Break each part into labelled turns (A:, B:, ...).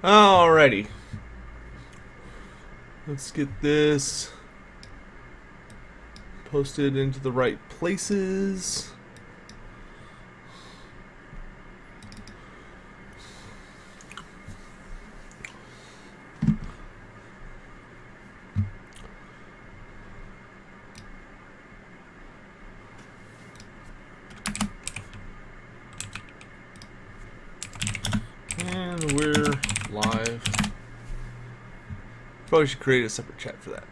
A: Alrighty. Let's get this posted into the right places. And we're live. Probably should create a separate chat for that.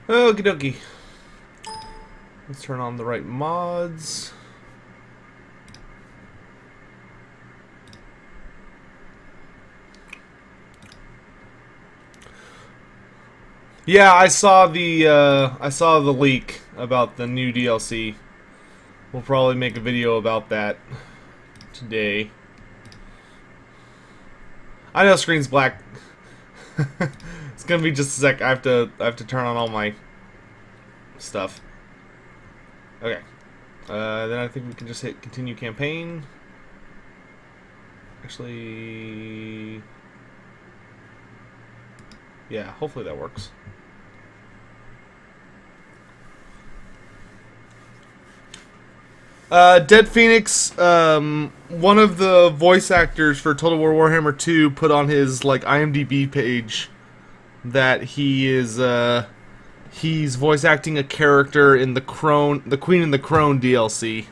A: Okie dokie. Let's turn on the right mods. Yeah, I saw the leak about the new DLC. We'll probably make a video about that today. I know screen's black. It's gonna be just a sec. I have to turn on all my stuff. Okay. Then I think we can just hit continue campaign. Actually, yeah. Hopefully that works. Dead Phoenix, one of the voice actors for Total War Warhammer 2 put on his IMDb page that he is he's voice acting a character in the Queen and the Crone DLC,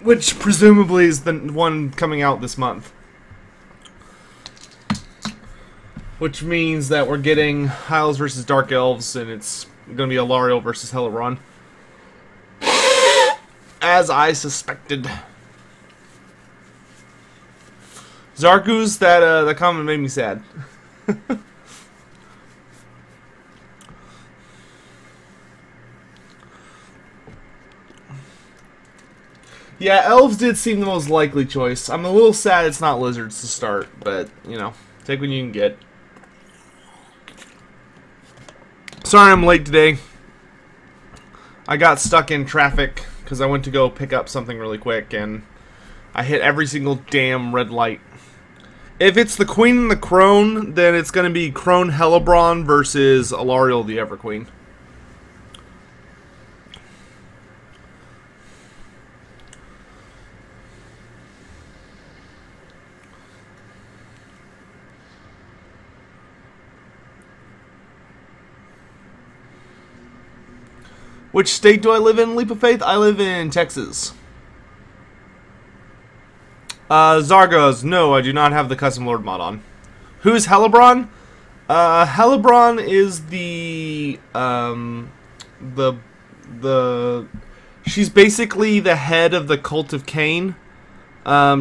A: which presumably is the one coming out this month. Which means that we're getting Isles versus Dark Elves, and it's going to be Alarielle versus Hellebron. As I suspected. Zarkus, that comment made me sad. Yeah, elves did seem the most likely choice. I'm a little sad it's not lizards to start, but, you know, take what you can get. Sorry I'm late today. I got stuck in traffic because I went to go pick up something really quick, and I hit every single damn red light. If it's the Queen and the Crone, then it's going to be Crone Hellebron versus Alarielle the Everqueen. Which state do I live in, Leap of Faith? I live in Texas. Zargos, no, I do not have the Custom Lord mod on. Who's Hellebron? Hellebron is she's basically the head of the Cult of Cain.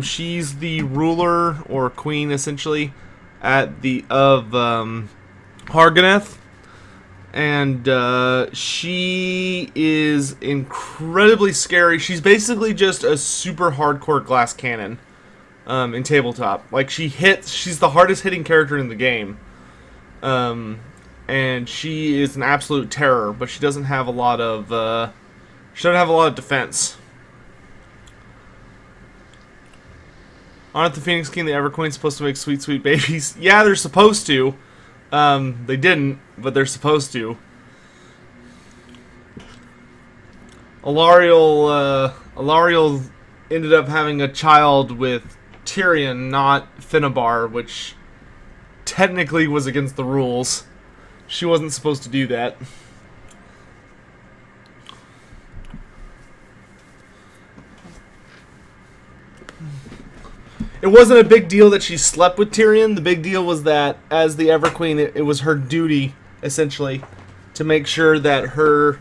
A: She's the ruler, or queen, essentially, of Harganeth. And she is incredibly scary. She's basically just a super hardcore glass cannon in tabletop. Like, she's the hardest hitting character in the game. And she is an absolute terror, but she doesn't have a lot of defense. Aren't the Phoenix King and the Everqueen supposed to make sweet, sweet babies? Yeah, they're supposed to. They didn't, but they're supposed to. Alarielle ended up having a child with Tyrion, not Finnabar, which technically was against the rules. She wasn't supposed to do that. It wasn't a big deal that she slept with Tyrion. The big deal was that, as the Everqueen, it was her duty, essentially, to make sure that her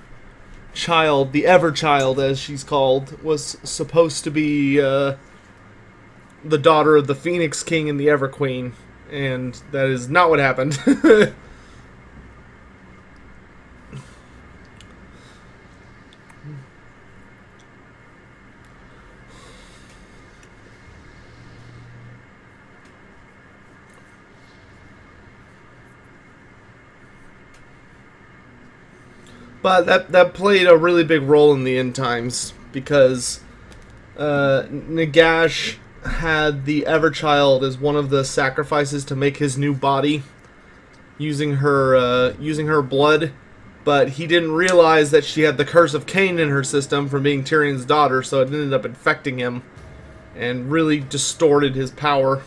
A: child, the Everchild, as she's called, was supposed to be the daughter of the Phoenix King and the Everqueen. And that is not what happened. But that played a really big role in the end times, because Nagash had the Everchild as one of the sacrifices to make his new body, using her blood, but he didn't realize that she had the Curse of Cain in her system from being Tyrion's daughter, so it ended up infecting him and really distorted his power.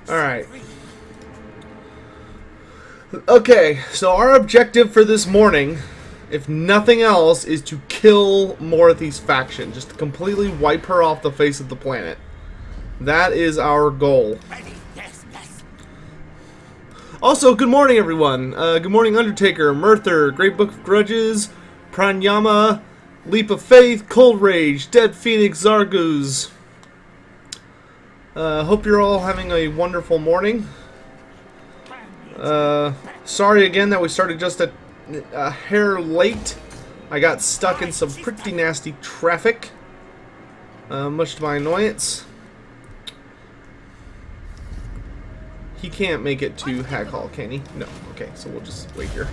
A: Alright. Okay, so our objective for this morning, if nothing else, is to kill Morathi's faction. Just to completely wipe her off the face of the planet. That is our goal. Also, good morning, everyone. Good morning, Undertaker, Murther, Great Book of Grudges, Pranyama, Leap of Faith, Cold Rage, Dead Phoenix, Zarguz. Hope you're all having a wonderful morning. Sorry again that we started just a hair late. I got stuck in some pretty nasty traffic, much to my annoyance. He can't make it to Hag Hall, can he? No. Okay, so we'll just wait here.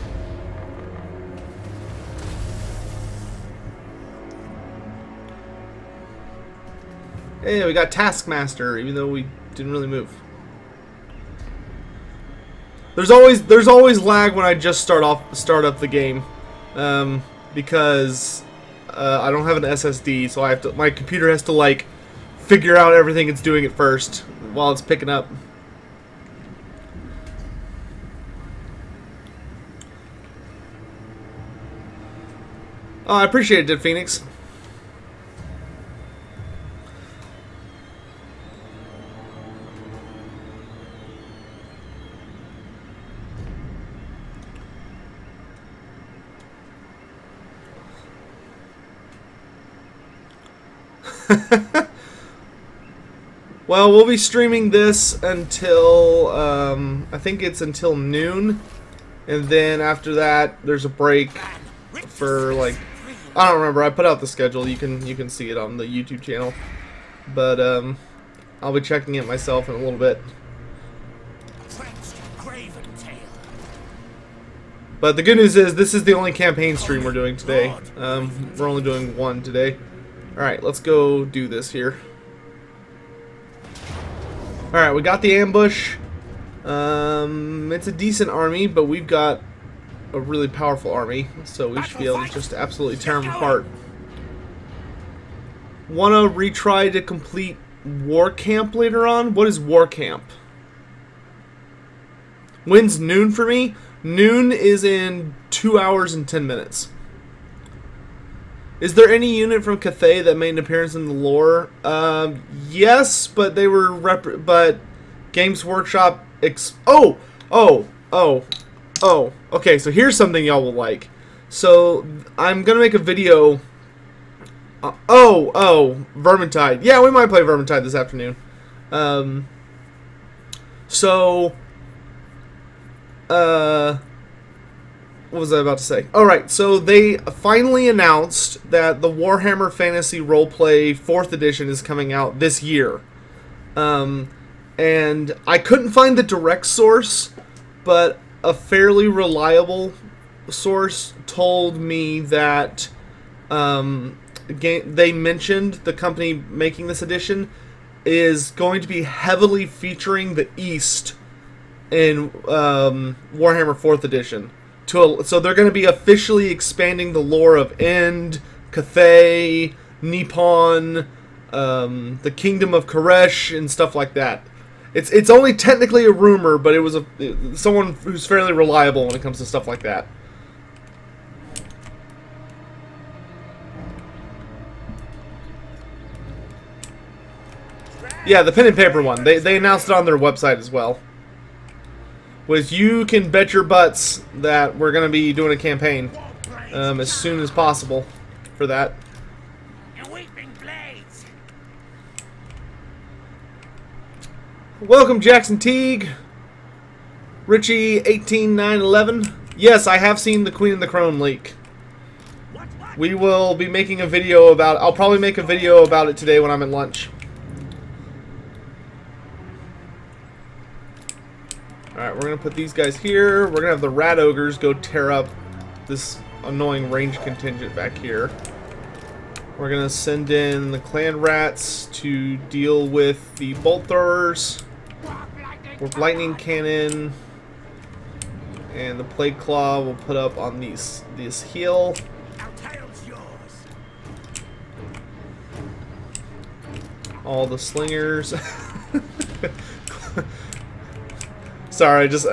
A: Hey, we got Taskmaster, even though we didn't really move. There's always lag when I just start up the game, because I don't have an SSD, so my computer has to like figure out everything it's doing at first while it's picking up. Oh, I appreciate it, Dead Phoenix. Well, we'll be streaming this until, I think it's until noon, and then after that, there's a break for, like, I don't remember, I put out the schedule, you can see it on the YouTube channel, but, I'll be checking it myself in a little bit. But the good news is, this is the only campaign stream we're doing today. We're only doing one today. Alright, let's go do this here. Alright, we got the ambush. It's a decent army, but we've got a really powerful army, so we should be able to just absolutely tear them apart. Wanna retry to complete War Camp later on? What is War Camp? When's noon for me? Noon is in 2 hours and 10 minutes. Is there any unit from Cathay that made an appearance in the lore? Yes, but they were but Games Workshop okay, so here's something y'all will like. So I'm gonna make a video. Vermintide. Yeah, we might play Vermintide this afternoon. What was I about to say? Alright, so they finally announced that the Warhammer Fantasy Roleplay 4th edition is coming out this year. And I couldn't find the direct source, but a fairly reliable source told me that they mentioned the company making this edition is going to be heavily featuring the East in Warhammer 4th edition. So they're going to be officially expanding the lore of End, Cathay, Nippon, the Kingdom of Koresh, and stuff like that. It's only technically a rumor, but it was someone who's fairly reliable when it comes to stuff like that. Yeah, the pen and paper one. They announced it on their website as well. Was you can bet your butts that we're going to be doing a campaign as soon as possible for that. Welcome, Jackson Teague. Richie 18911. Yes, I have seen the Queen and the Crone leak. We will be making a video about. I'll probably make a video about it today when I'm at lunch. Alright, we're gonna put these guys here. We're gonna have the rat ogres go tear up this annoying range contingent back here. We're gonna send in the clan rats to deal with the bolt throwers. With lightning cannon. And the plague claw will put up on this hill. All the slingers. Sorry, just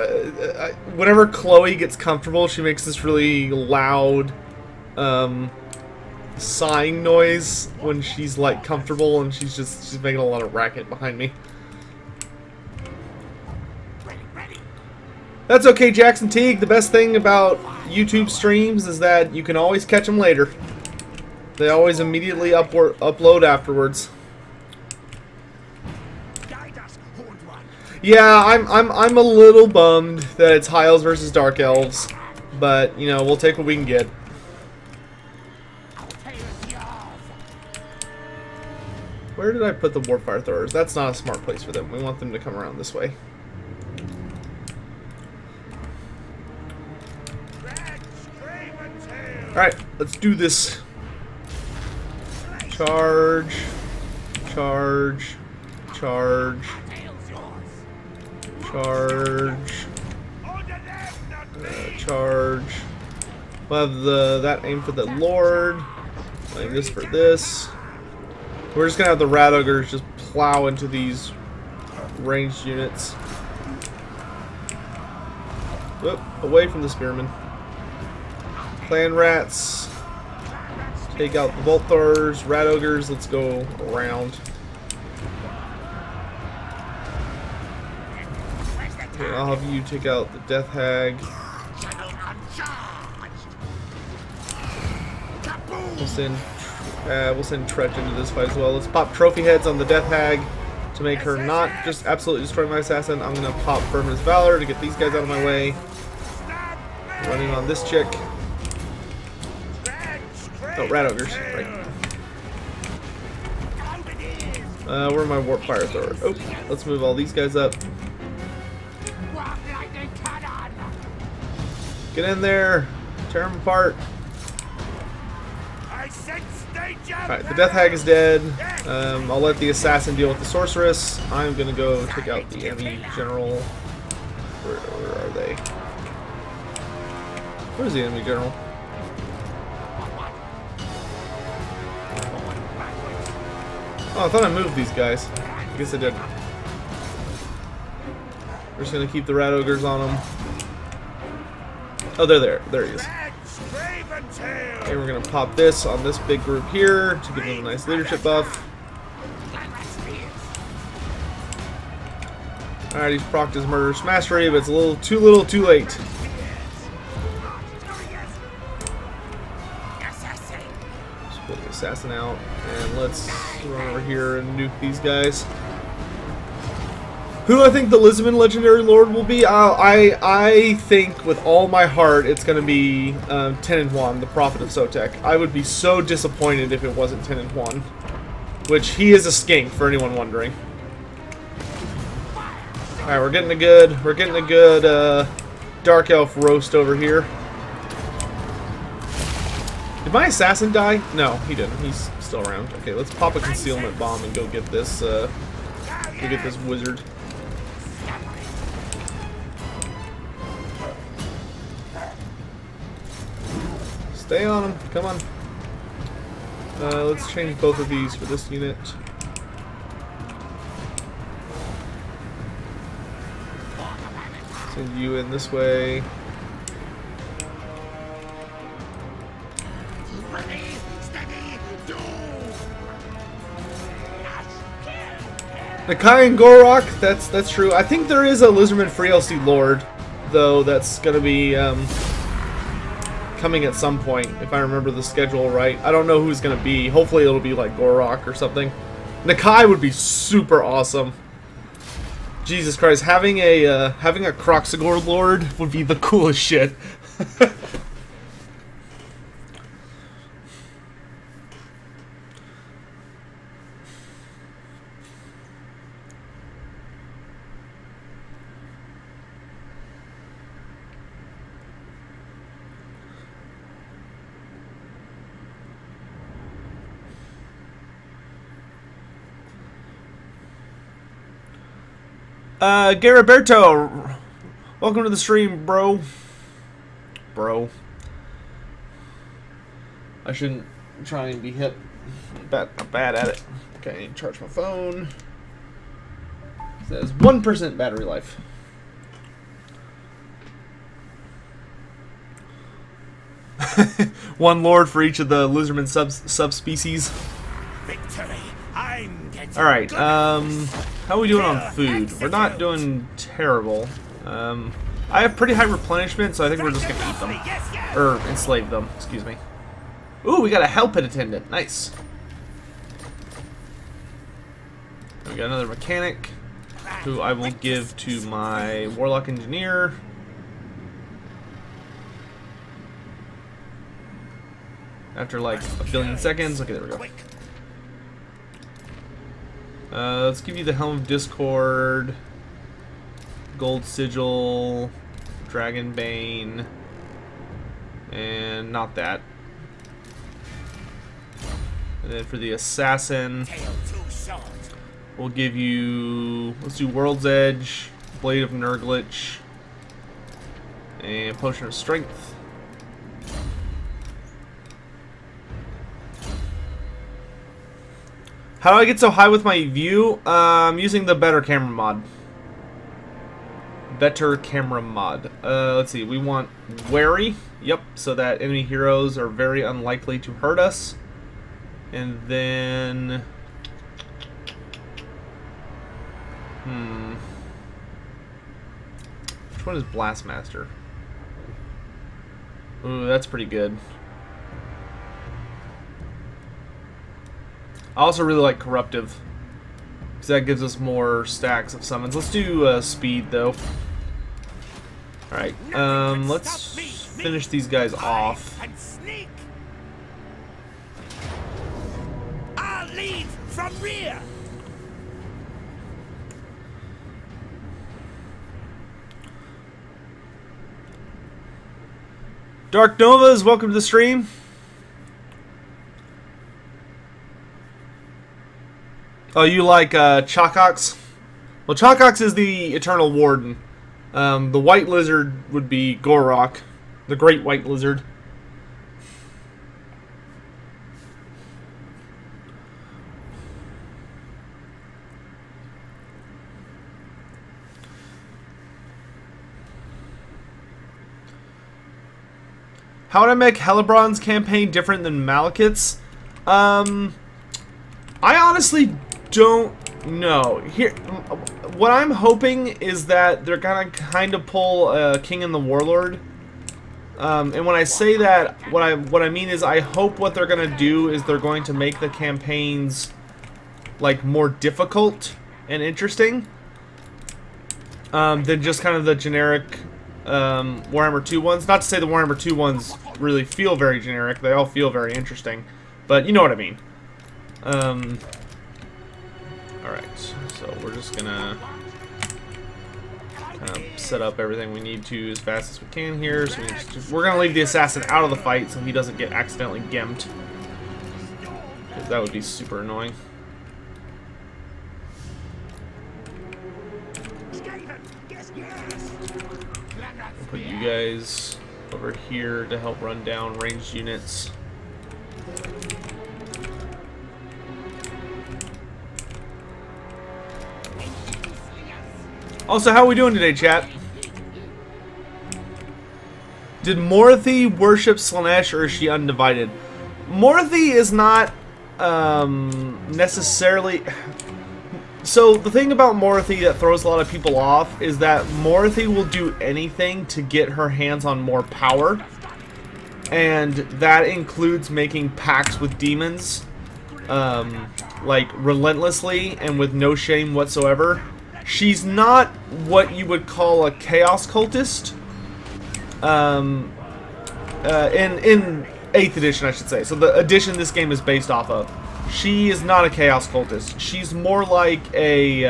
A: whenever Chloe gets comfortable, she makes this really loud sighing noise when she's like comfortable, and she's making a lot of racket behind me. That's okay, Jackson Teague. The best thing about YouTube streams is that you can always catch them later. They always immediately upload afterwards. Yeah, I'm a little bummed that it's High Elves versus Dark Elves, but you know, we'll take what we can get. Where did I put the Warfire Throwers? That's not a smart place for them. We want them to come around this way. Alright, let's do this. Charge. Charge. Charge. Charge. Charge. We'll have that aim for the Lord. Aim this for this. We're just gonna have the rat ogres just plow into these ranged units. Whoop, away from the spearmen. Clan rats. Take out the bolt throwers. Rat ogres, let's go around. Okay, I'll have you take out the death hag. We'll send Tretch into this fight as well. Let's pop trophy heads on the death hag to make her not just absolutely destroy my assassin. I'm gonna pop Firmness Valor to get these guys out of my way. Running on this chick. Oh, rat ogres, right. Where are my warp fire throwers? Oh, let's move all these guys up. Get in there, tear them apart. Alright, the death hag is dead. I'll let the assassin deal with the sorceress. I'm gonna go take out the enemy general. Where are they? Where's the enemy general? Oh, I thought I moved these guys. I guess I did. We're just gonna keep the rat ogres on them. Oh, they're there. There he is. Okay, we're gonna pop this on this big group here to give them a nice leadership buff. Alright, he's procced his murderous mastery, but it's a little, too late. Just put the assassin out, and let's run over here and nuke these guys. Who do I think the Lisbon Legendary Lord will be? I think with all my heart it's going to be Ten Juan, the Prophet of Sotek. I would be so disappointed if it wasn't Ten Juan, which he is a skink for anyone wondering. All right, we're getting a good Dark Elf roast over here. Did my assassin die? No, he didn't. He's still around. Okay, let's pop a concealment bomb and go get this wizard. Stay on him. Come on. Let's change both of these for this unit. Send you in this way. Nakai and Gorok, that's true. I think there is a Lizardman Free LC Lord, though, that's gonna be coming at some point, if I remember the schedule right. I don't know who's gonna be. Hopefully it'll be like Gorok or something. Nakai would be super awesome. Jesus Christ, having a Kroxigor Lord would be the coolest shit. Gariberto, welcome to the stream, bro. Bro. I shouldn't try and be hip. I'm bad at it. Okay, I need to charge my phone. It says 1% battery life. One lord for each of the lizardman subspecies. Alright, how are we doing on food? We're not doing terrible. I have pretty high replenishment, so I think we're just gonna eat them. Or enslave them, excuse me. Ooh, we got a hell pit attendant. Nice. We got another mechanic, who I will give to my warlock engineer. After like a billion seconds. Okay, there we go. Let's give you the Helm of Discord, Gold Sigil, Dragon Bane, and not that. And then for the Assassin, we'll give you, let's do World's Edge, Blade of Nurglich, and Potion of Strength. How do I get so high with my view? I'm using the better camera mod. Better camera mod. Let's see, we want wary. Yep, so that enemy heroes are very unlikely to hurt us. And then... Which one is Blastmaster? Ooh, that's pretty good. I also really like Corruptive, because that gives us more stacks of summons. Let's do speed, though. Alright, let's finish these guys off.
B: I'll lead from rear.
A: Dark Novas, welcome to the stream. Oh, you like Chocox? Well, Chocox is the Eternal Warden. The White Lizard would be Gorok, the Great White Lizard. How would I make Hellebron's campaign different than Malekith's? I honestly don't know. Here, what I'm hoping is that they're gonna kind of pull King and the Warlord. And when I say that, what I mean is I hope what they're gonna do is they're going to make the campaigns like more difficult and interesting than just kind of the generic Warhammer 2 ones. Not to say the Warhammer 2 ones really feel very generic. They all feel very interesting, but you know what I mean. Alright, so we're just gonna kind of set up everything we need to as fast as we can here. So we're gonna leave the assassin out of the fight so he doesn't get accidentally gimped, because that would be super annoying. We'll put you guys over here to help run down ranged units. Also, how are we doing today, chat? Did Morathi worship Slaanesh, or is she undivided? Morathi is not necessarily... So, the thing about Morathi that throws a lot of people off is that Morathi will do anything to get her hands on more power. And that includes making pacts with demons, like, relentlessly and with no shame whatsoever. She's not what you would call a chaos cultist. In 8th edition, I should say. So the edition this game is based off of. She is not a chaos cultist. She's more like a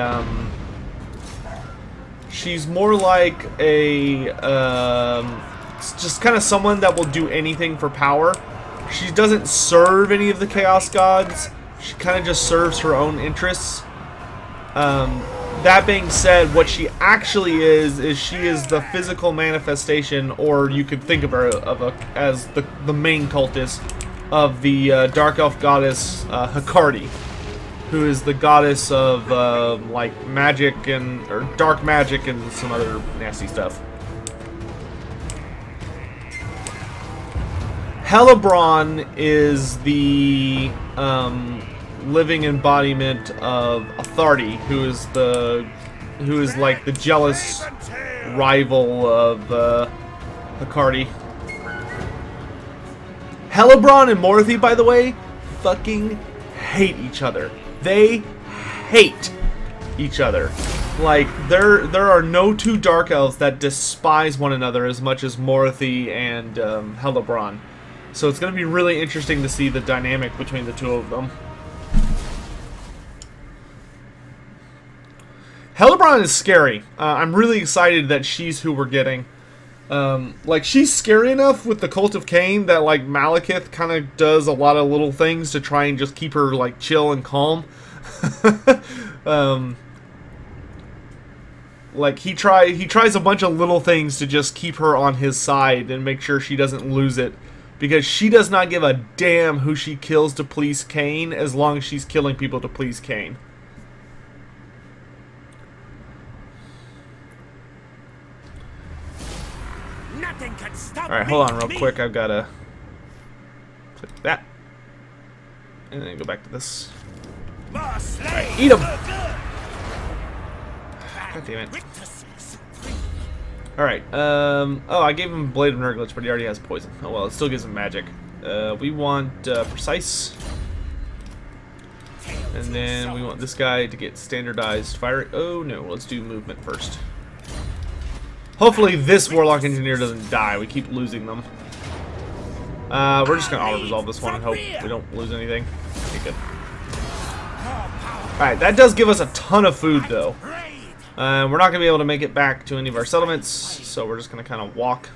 A: just kind of someone that will do anything for power. She doesn't serve any of the chaos gods. She kind of just serves her own interests. that being said, what she actually is she is the physical manifestation, or you could think of her as the main cultist of the Dark Elf goddess Hecate, who is the goddess of like magic or dark magic and some other nasty stuff. Hellebron is the living embodiment of Authority, who is like the jealous rival of Hecate. Hellebron and Morathi, by the way, fucking hate each other. They hate each other. Like, there are no two Dark Elves that despise one another as much as Morathi and Hellebron. So it's going to be really interesting to see the dynamic between the two of them. Hellebron is scary. I'm really excited that she's who we're getting. Like, she's scary enough with the Cult of Cain that, like, Malekith kind of does a lot of little things to try and just keep her, like, chill and calm. Like, he tries a bunch of little things to just keep her on his side and make sure she doesn't lose it. Because she does not give a damn who she kills to please Cain, as long as she's killing people to please Cain.
B: Nothing can stop
A: Alright, hold on real quick. I've got to click that. And then go back to this. Alright, eat him! God damn it. Alright, oh, I gave him Blade of Nurglets, but he already has poison. Oh well, it still gives him magic. We want precise. And then we want this guy to get standardized fire. Oh no, let's do movement first. Hopefully this Warlock Engineer doesn't die. We keep losing them. We're just going to auto-resolve this one and hope we don't lose anything. Okay, good. Alright, that does give us a ton of food, though. We're not going to be able to make it back to any of our settlements, so we're just going to kind of walk.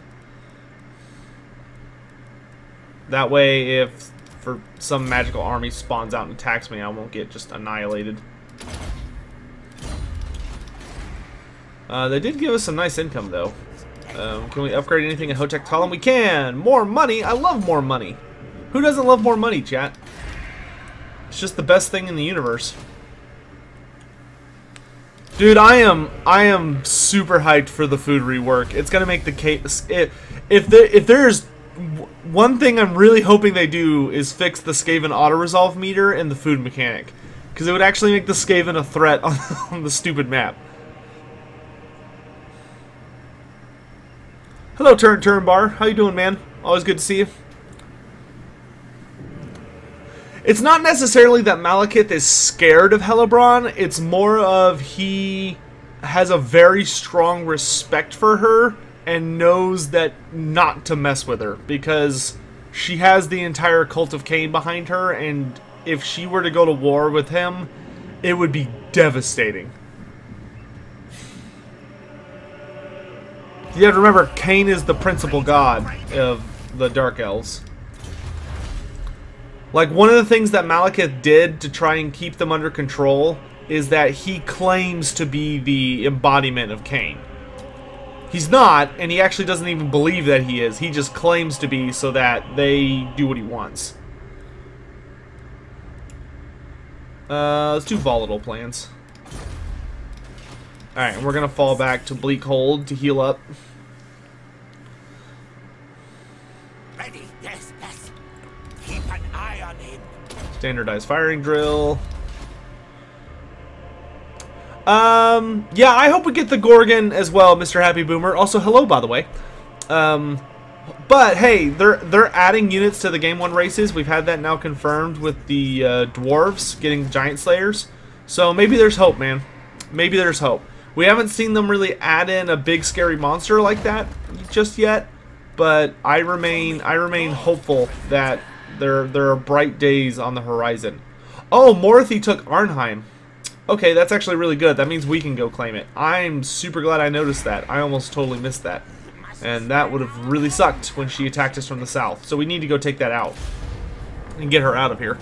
A: That way, if for some magical army spawns out and attacks me, I won't get just annihilated. They did give us some nice income, though. Can we upgrade anything in Hotech Column? We can! More money! I love more money! Who doesn't love more money, chat? It's just the best thing in the universe. Dude, I am super hyped for the food rework. It's gonna make the case. If there's one thing I'm really hoping they do is fix the Skaven auto-resolve meter and the food mechanic. Because it would actually make the Skaven a threat on the stupid map. Hello, Turn Bar. How you doing, man? Always good to see you. It's not necessarily that Malekith is scared of Hellebron. It's more of he has a very strong respect for her and knows that not to mess with her because she has the entire Cult of Cain behind her, and if she were to go to war with him, it would be devastating. You have to remember, Cain is the principal god of the Dark Elves. Like, one of the things that Malekith did to try and keep them under control is that he claims to be the embodiment of Cain. He's not, and he actually doesn't even believe that he is. He just claims to be so that they do what he wants. Let's do volatile plans. Alright, and we're going to fall back to Bleak Hold to heal up.
B: Ready? Yes, yes. Keep an eye on him.
A: Standardized firing drill. Yeah, I hope we get the Gorgon as well, Mr. Happy Boomer. Also, hello, by the way. But, hey, they're adding units to the Game 1 races. We've had that now confirmed with the Dwarves getting Giant Slayers. So maybe there's hope, man. Maybe there's hope. We haven't seen them really add in a big scary monster like that just yet, but I remain hopeful that there are bright days on the horizon. Oh, Morathi took Arnheim. Okay, that's actually really good. That means we can go claim it. I'm super glad I noticed that. I almost totally missed that. And that would have really sucked when she attacked us from the south. So we need to go take that out and get her out of here.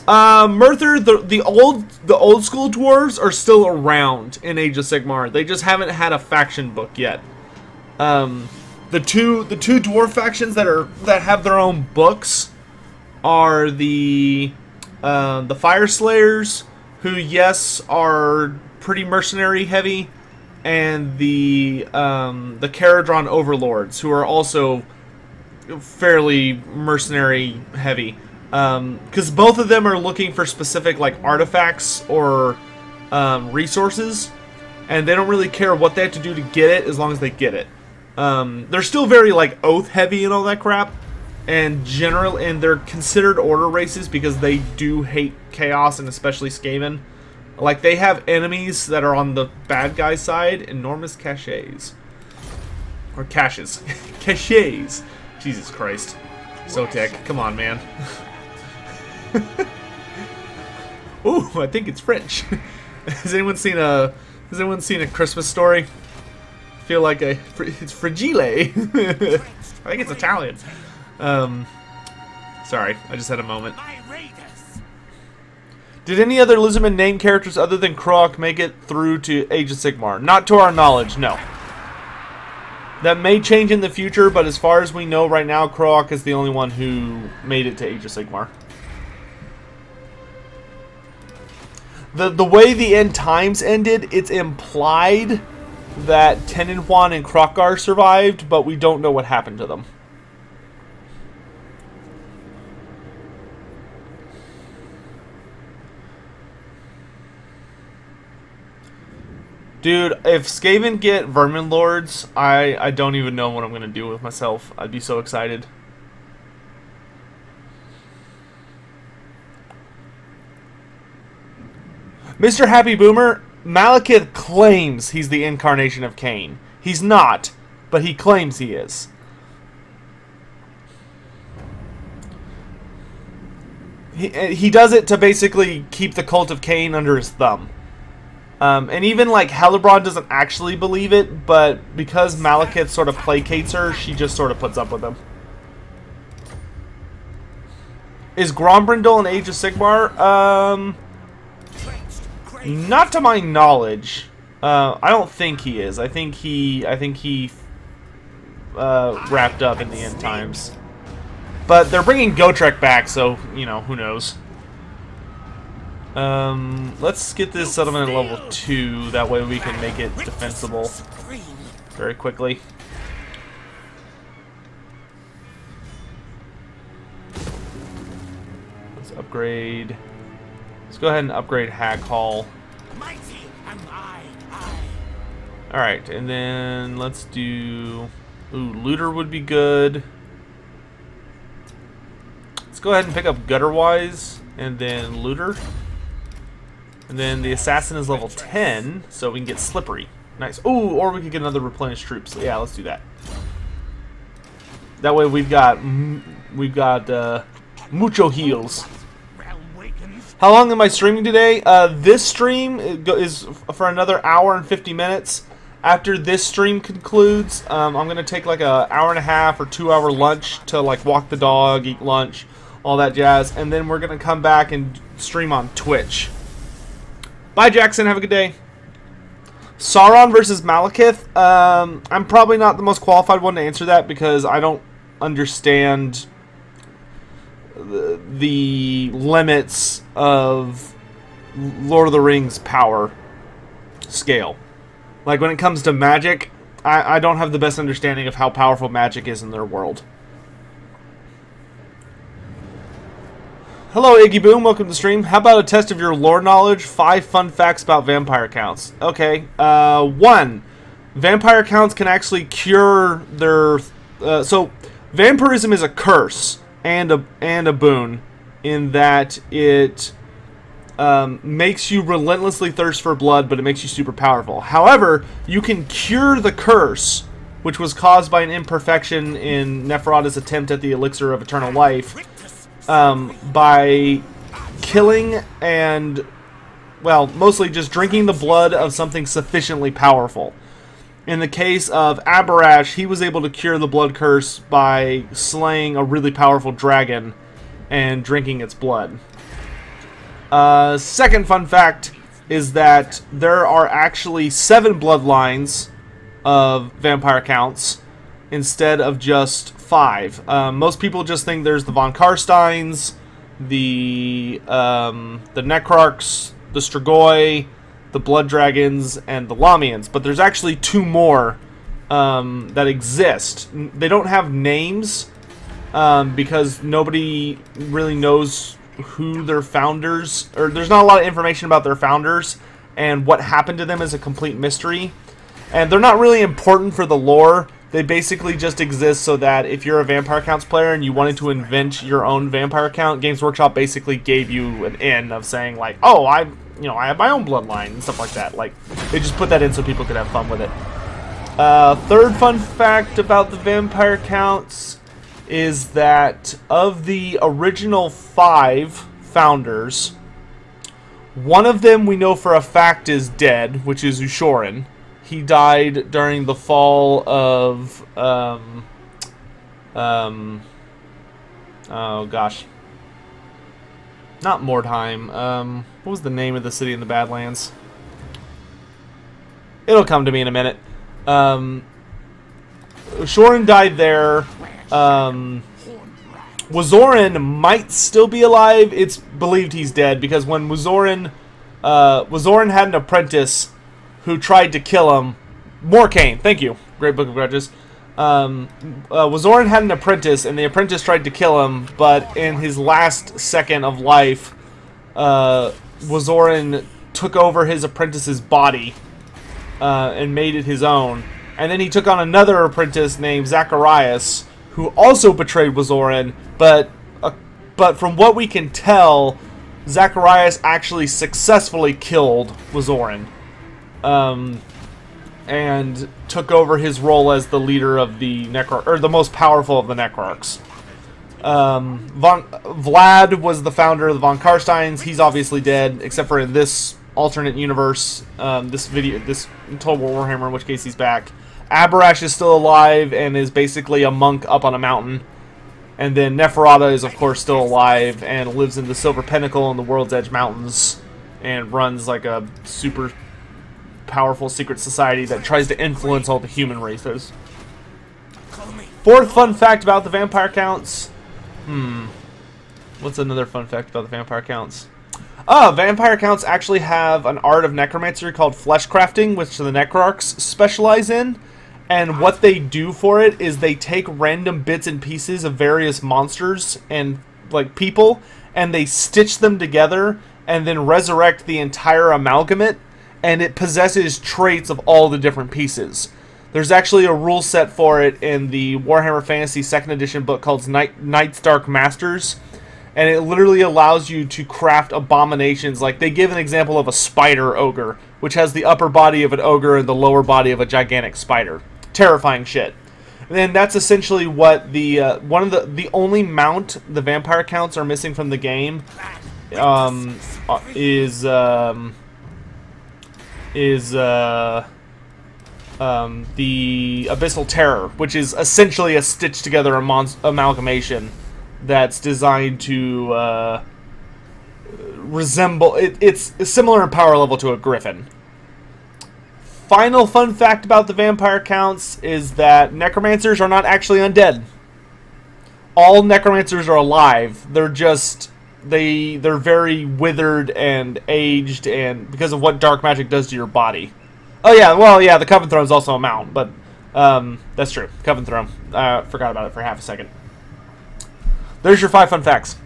A: Murther, the old school dwarves are still around in Age of Sigmar. They just haven't had a faction book yet. The two dwarf factions that have their own books are the Fire Slayers, who yes are pretty mercenary heavy, and the Caradron Overlords, who are also fairly mercenary heavy. Because both of them are looking for specific like artifacts or resources, and they don't really care what they have to do to get it as long as they get it. They're still very like oath heavy and all that crap, and they're considered order races because they do hate chaos, and especially Skaven. Like, they have enemies that are on the bad guy side, enormous caches. Or caches. Caches. Jesus Christ. Sotek, come on, man. Ooh, I think it's French. Has anyone seen a Christmas Story? I feel like it's fragile. I think it's Italian. Sorry, I just had a moment. Did any other Lizardman named characters other than Croc make it through to Age of Sigmar? Not to our knowledge, no. That may change in the future, but as far as we know right now, Croc is the only one who made it to Age of Sigmar. The way the end times ended, it's implied that Tenenhuan and Krokgar survived, but we don't know what happened to them. Dude, if Skaven get Vermin Lords, I don't even know what I'm going to do with myself. I'd be so excited. Mr. Happy Boomer, Malekith claims he's the incarnation of Cain. He's not, but he claims he is. He does it to basically keep the cult of Cain under his thumb. And even like Hellebron doesn't actually believe it, but because Malekith sort of placates her, she just sort of puts up with him. Is Grombrindal in Age of Sigmar? Not to my knowledge. I don't think he is. I think he wrapped up in the end times. But they're bringing Gotrek back, so you know, who knows. Let's get this settlement at level 2. That way we can make it defensible very quickly. Let's upgrade. Let's go ahead and upgrade Hag Hall. Alright, and then let's do... Ooh, Looter would be good. Let's go ahead and pick up Gutterwise, and then Looter. And then the Assassin is level 10, so we can get Slippery. Nice. Ooh, or we could get another Replenished Troops. So yeah, let's do that. That way we've got mucho heals. How long am I streaming today? This stream is for another hour and 50 minutes. After this stream concludes, I'm going to take like an hour and a half or 2 hour lunch to like walk the dog, eat lunch, all that jazz. And then we're going to come back and stream on Twitch. Bye, Jackson. Have a good day. Sauron versus Malekith. I'm probably not the most qualified one to answer that because I don't understand the limits of Lord of the Rings power scale. Like when it comes to magic, I don't have the best understanding of how powerful magic is in their world. Hello, Iggy Boom. Welcome to the stream. How about a test of your lore knowledge? 5 fun facts about vampire counts. Okay. 1. Vampire counts can actually cure their... so, vampirism is a curse and a boon in that it makes you relentlessly thirst for blood, but it makes you super powerful. However, you can cure the curse, which was caused by an imperfection in Neferata's attempt at the elixir of eternal life, by killing and, well, mostly just drinking the blood of something sufficiently powerful. In the case of Abarash, he was able to cure the blood curse by slaying a really powerful dragon and drinking its blood. Second fun fact is that there are actually 7 bloodlines of vampire counts instead of just 5. Most people just think there's the von Karsteins, the Necrarchs, the Strigoi, the Blood Dragons, and the Lamians, but there's actually 2 more that exist. They don't have names because nobody really knows who their founders, or there's not a lot of information about their founders, and what happened to them is a complete mystery. And they're not really important for the lore. They basically just exist so that if you're a Vampire Counts player and you wanted to invent your own Vampire Count, Games Workshop basically gave you an in of saying like, oh, I have my own bloodline and stuff like that. Like, they just put that in so people could have fun with it. Third fun fact about the Vampire Counts is that of the original 5 founders, one of them we know for a fact is dead, which is Ushoran. He died during the fall of, oh gosh. Not Mordheim. What was the name of the city in the Badlands? It'll come to me in a minute. Ushoran died there. Wazoran might still be alive. It's believed he's dead because when Wazoran had an apprentice who tried to kill him. Morkane, thank you. Great Book of Grudges. Wazoran had an apprentice, and the apprentice tried to kill him, but in his last second of life, Wazoran took over his apprentice's body and made it his own. And then he took on another apprentice named Zacharias, who also betrayed Wazoran, but from what we can tell, Zacharias actually successfully killed Wazoran. And took over his role as the leader of the Necrarch, or the most powerful of the Necrarchs. Vlad was the founder of the von Karsteins. He's obviously dead, except for in this alternate universe, this Total Warhammer, in which case he's back. Abarash is still alive and is basically a monk up on a mountain. And then Neferata is, of course, still alive and lives in the Silver Pinnacle in the World's Edge Mountains and runs like a super powerful secret society that tries to influence all the human races. Fourth fun fact about the Vampire Counts. What's another fun fact about the Vampire Counts? Vampire Counts actually have an art of necromancy called flesh crafting, which the Necrarchs specialize in. And what they do for it is they take random bits and pieces of various monsters and like people, and they stitch them together and then resurrect the entire amalgamate, and it possesses traits of all the different pieces. There's actually a rule set for it in the Warhammer Fantasy 2nd edition book called Night's Dark Masters, and it literally allows you to craft abominations. Like, they give an example of a spider ogre, which has the upper body of an ogre and the lower body of a gigantic spider. Terrifying shit. And then that's essentially what the the only mount the Vampire Counts are missing from the game is the Abyssal Terror, which is essentially a stitched together amalgamation that's designed to resemble it's similar in power level to a griffin. Final fun fact about the Vampire Counts is that necromancers are not actually undead. All necromancers are alive. They're just they're very withered and aged, and because of what dark magic does to your body. Oh yeah, well yeah, the Coven Throne is also a mount, but that's true. Coven Throne. Forgot about it for half a second. There's your 5 fun facts.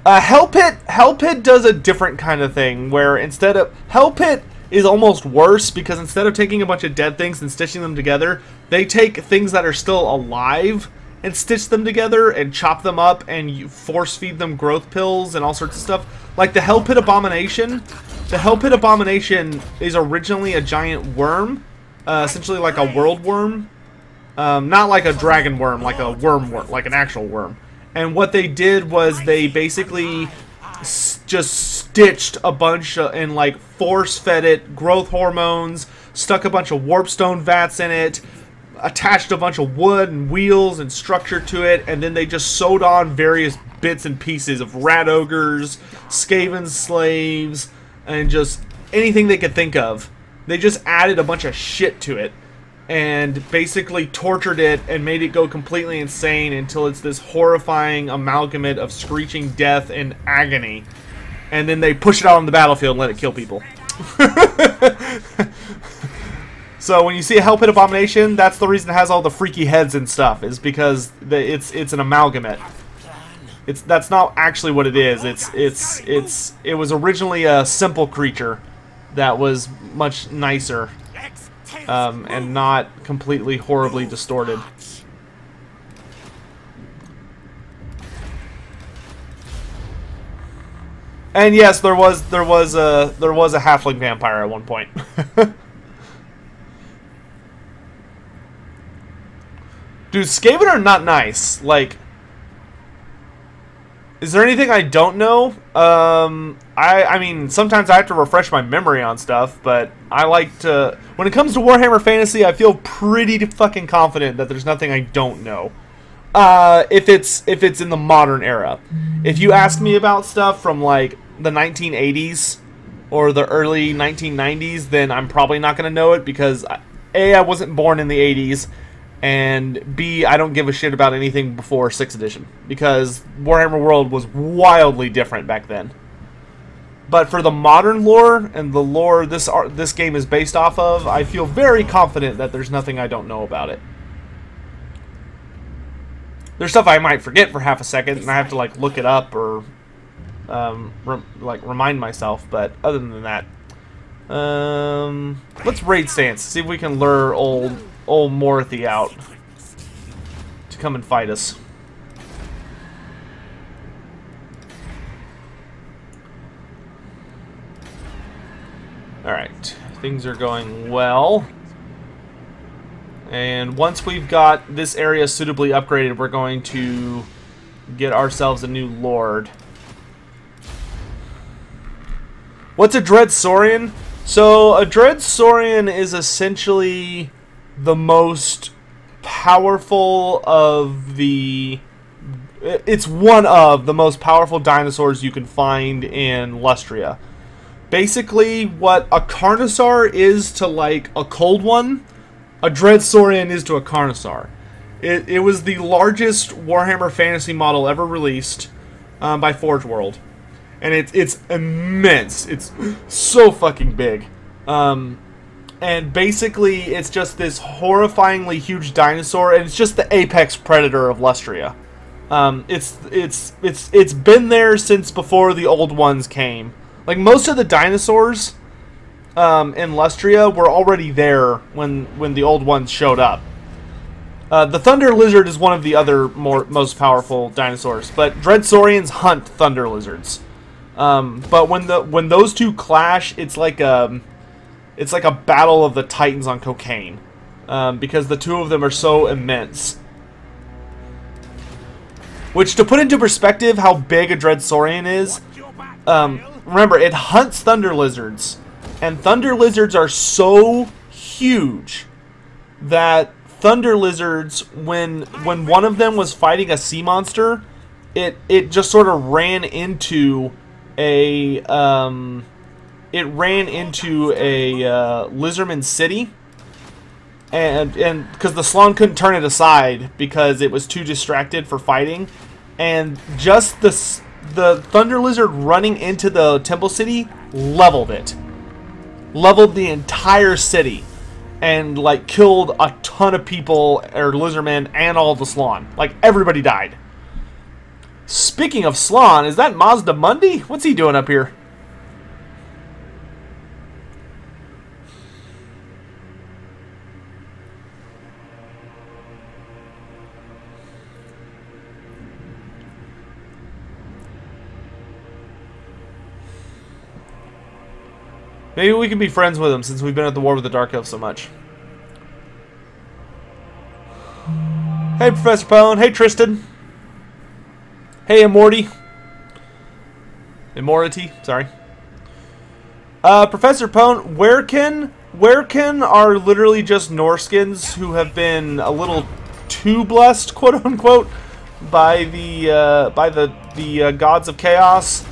A: Hell Pit does a different kind of thing, where instead of Hell Pit is almost worse, because instead of taking a bunch of dead things and stitching them together, they take things that are still alive and stitch them together and chop them up, and you force feed them growth pills and all sorts of stuff. Like the Hell Pit Abomination. The Hell Pit Abomination is originally a giant worm, essentially like a world worm. Not like a dragon worm, like a worm, like an actual worm. And what they did was they basically just stitched a bunch of, and like force-fed it growth hormones, stuck a bunch of warpstone vats in it, attached a bunch of wood and wheels and structure to it, and then they just sewed on various bits and pieces of rat ogres, Skaven slaves, and just anything they could think of. They just added a bunch of shit to it and basically tortured it and made it go completely insane until it's this horrifying amalgamate of screeching death and agony. And then they push it out on the battlefield and let it kill people. So when you see a Hell Pit Abomination, that's the reason it has all the freaky heads and stuff, is because it's an amalgamate. That's not actually what it is. It was originally a simple creature that was much nicer, and not completely horribly distorted. And yes, there was a halfling vampire at one point. Dude, Skaven are not nice. Like, is there anything I don't know? I mean, sometimes I have to refresh my memory on stuff, but I like to... When it comes to Warhammer Fantasy, I feel pretty fucking confident that there's nothing I don't know. If it's in the modern era. If you ask me about stuff from, like, the 1980s or the early 1990s, then I'm probably not going to know it because, A, I wasn't born in the 80s, and B, I don't give a shit about anything before 6th edition, because Warhammer World was wildly different back then. But for the modern lore, and the lore this game is based off of, I feel very confident that there's nothing I don't know about it. There's stuff I might forget for half a second, and I have to like look it up or remind myself, but other than that, let's raid stance, see if we can lure old Morathi out to come and fight us. Alright, things are going well. And once we've got this area suitably upgraded, we're going to get ourselves a new lord. What's a Dread Saurian? So, a Dread Saurian is essentially the most powerful of the... It's one of the most powerful dinosaurs you can find in Lustria. Basically, what a Carnosaur is to, like, a Cold One, a Dread Saurian is to a Carnosaur. It was the largest Warhammer Fantasy model ever released by Forge World. And it's immense. It's so fucking big. And basically, it's just this horrifyingly huge dinosaur, and it's just the apex predator of Lustria. It's been there since before the old ones came. Like, most of the dinosaurs in Lustria were already there when the old ones showed up. The Thunder Lizard is one of the other most powerful dinosaurs, but Dread Saurians hunt Thunder Lizards. But when those two clash, it's like a battle of the Titans on cocaine, because the two of them are so immense. Which, to put into perspective how big a Dread Saurian is, remember, it hunts Thunder Lizards, and Thunder Lizards are so huge that Thunder Lizards, when one of them was fighting a sea monster, it just sort of ran into a lizardman city, and because the Slon couldn't turn it aside because it was too distracted for fighting, and just the Thunder Lizard running into the temple city leveled the entire city, and like killed a ton of people or lizardmen and all the Slon. Like, everybody died. Speaking of Slon, is that Mazda Mundi? What's he doing up here? Maybe we can be friends with him since we've been at the war with the Dark Elves so much. Hey, Professor Pone. Hey, Tristan. Hey, Immorty. Morathi, sorry. Professor Pone, where can Werekin are literally just Norskins who have been a little too blessed, quote unquote, by the gods of chaos,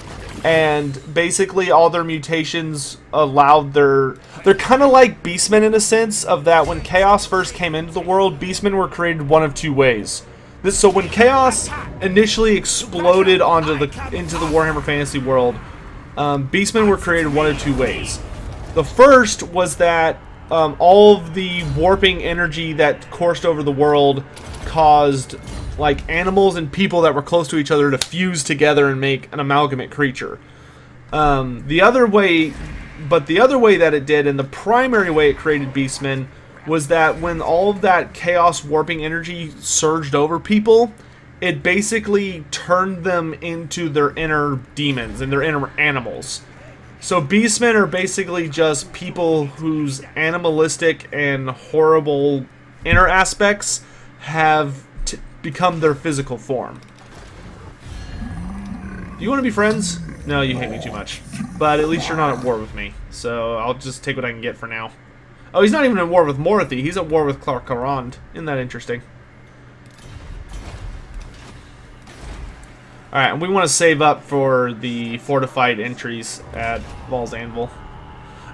A: and basically all their mutations allowed their... They're kind of like Beastmen in a sense of that when chaos first came into the world, Beastmen were created one of two ways. So when chaos initially exploded into the Warhammer Fantasy world, Beastmen were created one of two ways. The first was that all of the warping energy that coursed over the world caused like animals and people that were close to each other to fuse together and make an amalgamate creature. The other way that it did, and the primary way it created Beastmen, was that when all of that chaos warping energy surged over people, it basically turned them into their inner demons and their inner animals. So Beastmen are basically just people whose animalistic and horrible inner aspects have become their physical form. Do you want to be friends? No, you hate me too much. But at least you're not at war with me. So I'll just take what I can get for now. Oh, he's not even at war with Morathi. He's at war with Crone. Isn't that interesting? Alright, and we want to save up for the fortified entries at Val's Anvil.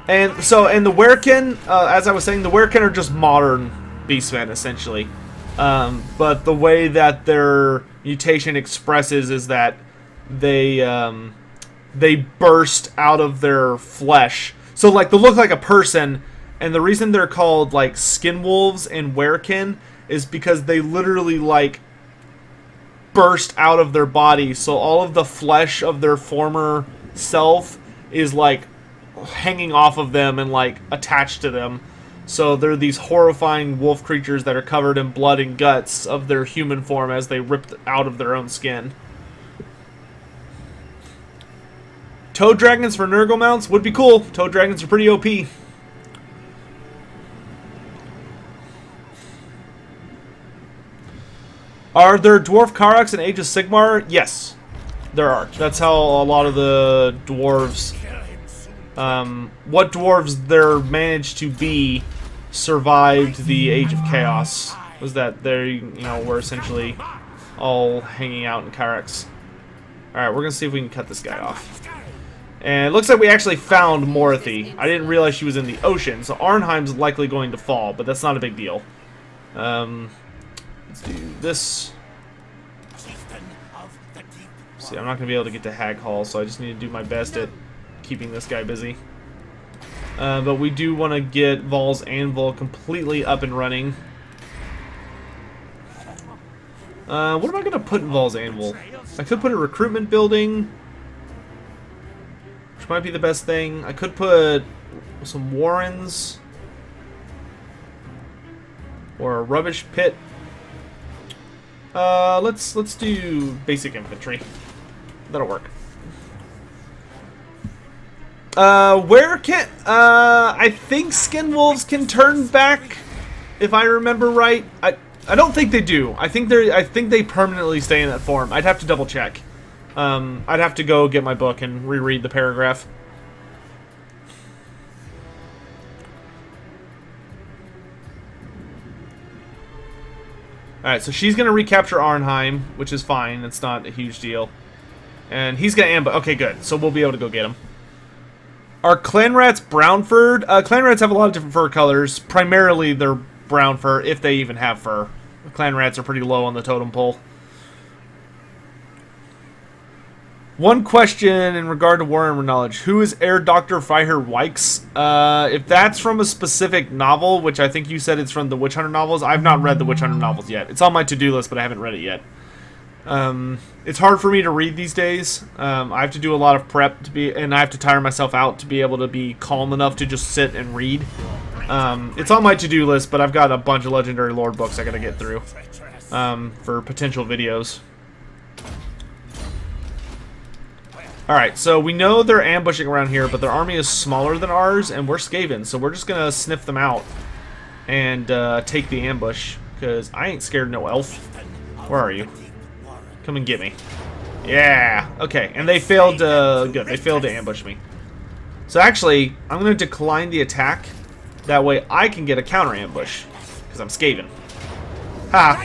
A: And the Werekin, as I was saying, the Werekin are just modern Beastmen, essentially. But the way that their mutation expresses is that they burst out of their flesh. So, like, they look like a person, and the reason they're called, like, skin wolves and Werekin is because they literally, like, burst out of their body, so all of the flesh of their former self is like hanging off of them and like attached to them. So they're these horrifying wolf creatures that are covered in blood and guts of their human form as they ripped out of their own skin. Toad dragons for Nurgle mounts would be cool. Toad dragons are pretty OP. Are there Dwarf Karaks in Age of Sigmar? Yes, there are. That's how a lot of the dwarves, what dwarves there managed to be, survived the Age of Chaos. Was that they, were essentially all hanging out in Karaks. Alright, we're going to see if we can cut this guy off. And it looks like we actually found Morathi. I didn't realize she was in the ocean, so Arnheim's likely going to fall, but that's not a big deal. Let's do this. See, I'm not going to be able to get to Hag Hall, so I just need to do my best at keeping this guy busy. But we do want to get Val's Anvil completely up and running. What am I going to put in Val's Anvil? I could put a recruitment building, which might be the best thing. I could put some warrens or a rubbish pit. Let's do basic infantry. That'll work. Where can I think skin wolves can turn back, if I remember right. I don't think they do. I think they permanently stay in that form. I'd have to double check. I'd have to go get my book and reread the paragraph. Alright, so she's going to recapture Arnheim, which is fine. It's not a huge deal. And he's going to ambush. Okay, good. So we'll be able to go get him. Are clan rats brown furred? Clan rats have a lot of different fur colors. Primarily, they're brown fur, if they even have fur. Clan rats are pretty low on the totem pole. One question in regard to Warhammer knowledge. Who is Air Dr. Freiherr Wykes? If that's from a specific novel, which I think you said it's from the Witch Hunter novels, I've not read the Witch Hunter novels yet. It's on my to-do list, but I haven't read it yet. It's hard for me to read these days. I have to do a lot of prep and I have to tire myself out to be able to be calm enough to just sit and read. It's on my to-do list, but I've got a bunch of Legendary Lore books I gotta get through for potential videos. Alright, so we know they're ambushing around here, but their army is smaller than ours, and we're Skaven, so we're just gonna sniff them out and take the ambush, because I ain't scared no elf. Where are you? Come and get me. Yeah, okay, and they failed, good, they failed to ambush me. So actually, I'm gonna decline the attack, That way I can get a counter ambush. Because I'm Skaven. Ha!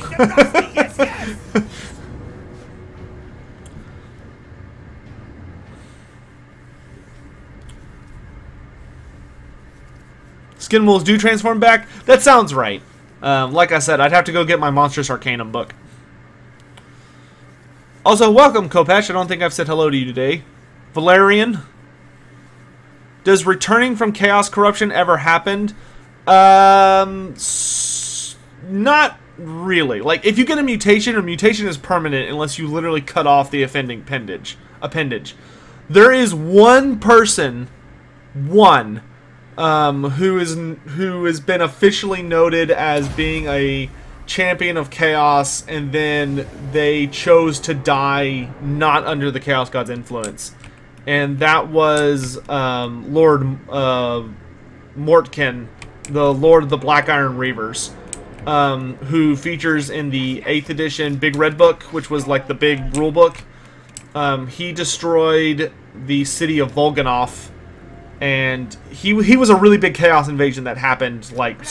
A: Skin wolves do transform back? That sounds right. Like I said, I'd have to go get my Monstrous Arcanum book. Also, welcome, Kopesh. I don't think I've said hello to you today. Valerian. Does returning from Chaos Corruption ever happen? Not really. Like, if you get a mutation is permanent unless you literally cut off the offending appendage. There is one person, who has been officially noted as being a champion of chaos, and then they chose to die not under the Chaos God's influence, and that was Lord Mortkin, the Lord of the Black Iron Reavers, who features in the 8th edition Big Red Book, which was like the big rule book. He destroyed the city of Volganov. And he was a really big chaos invasion that happened like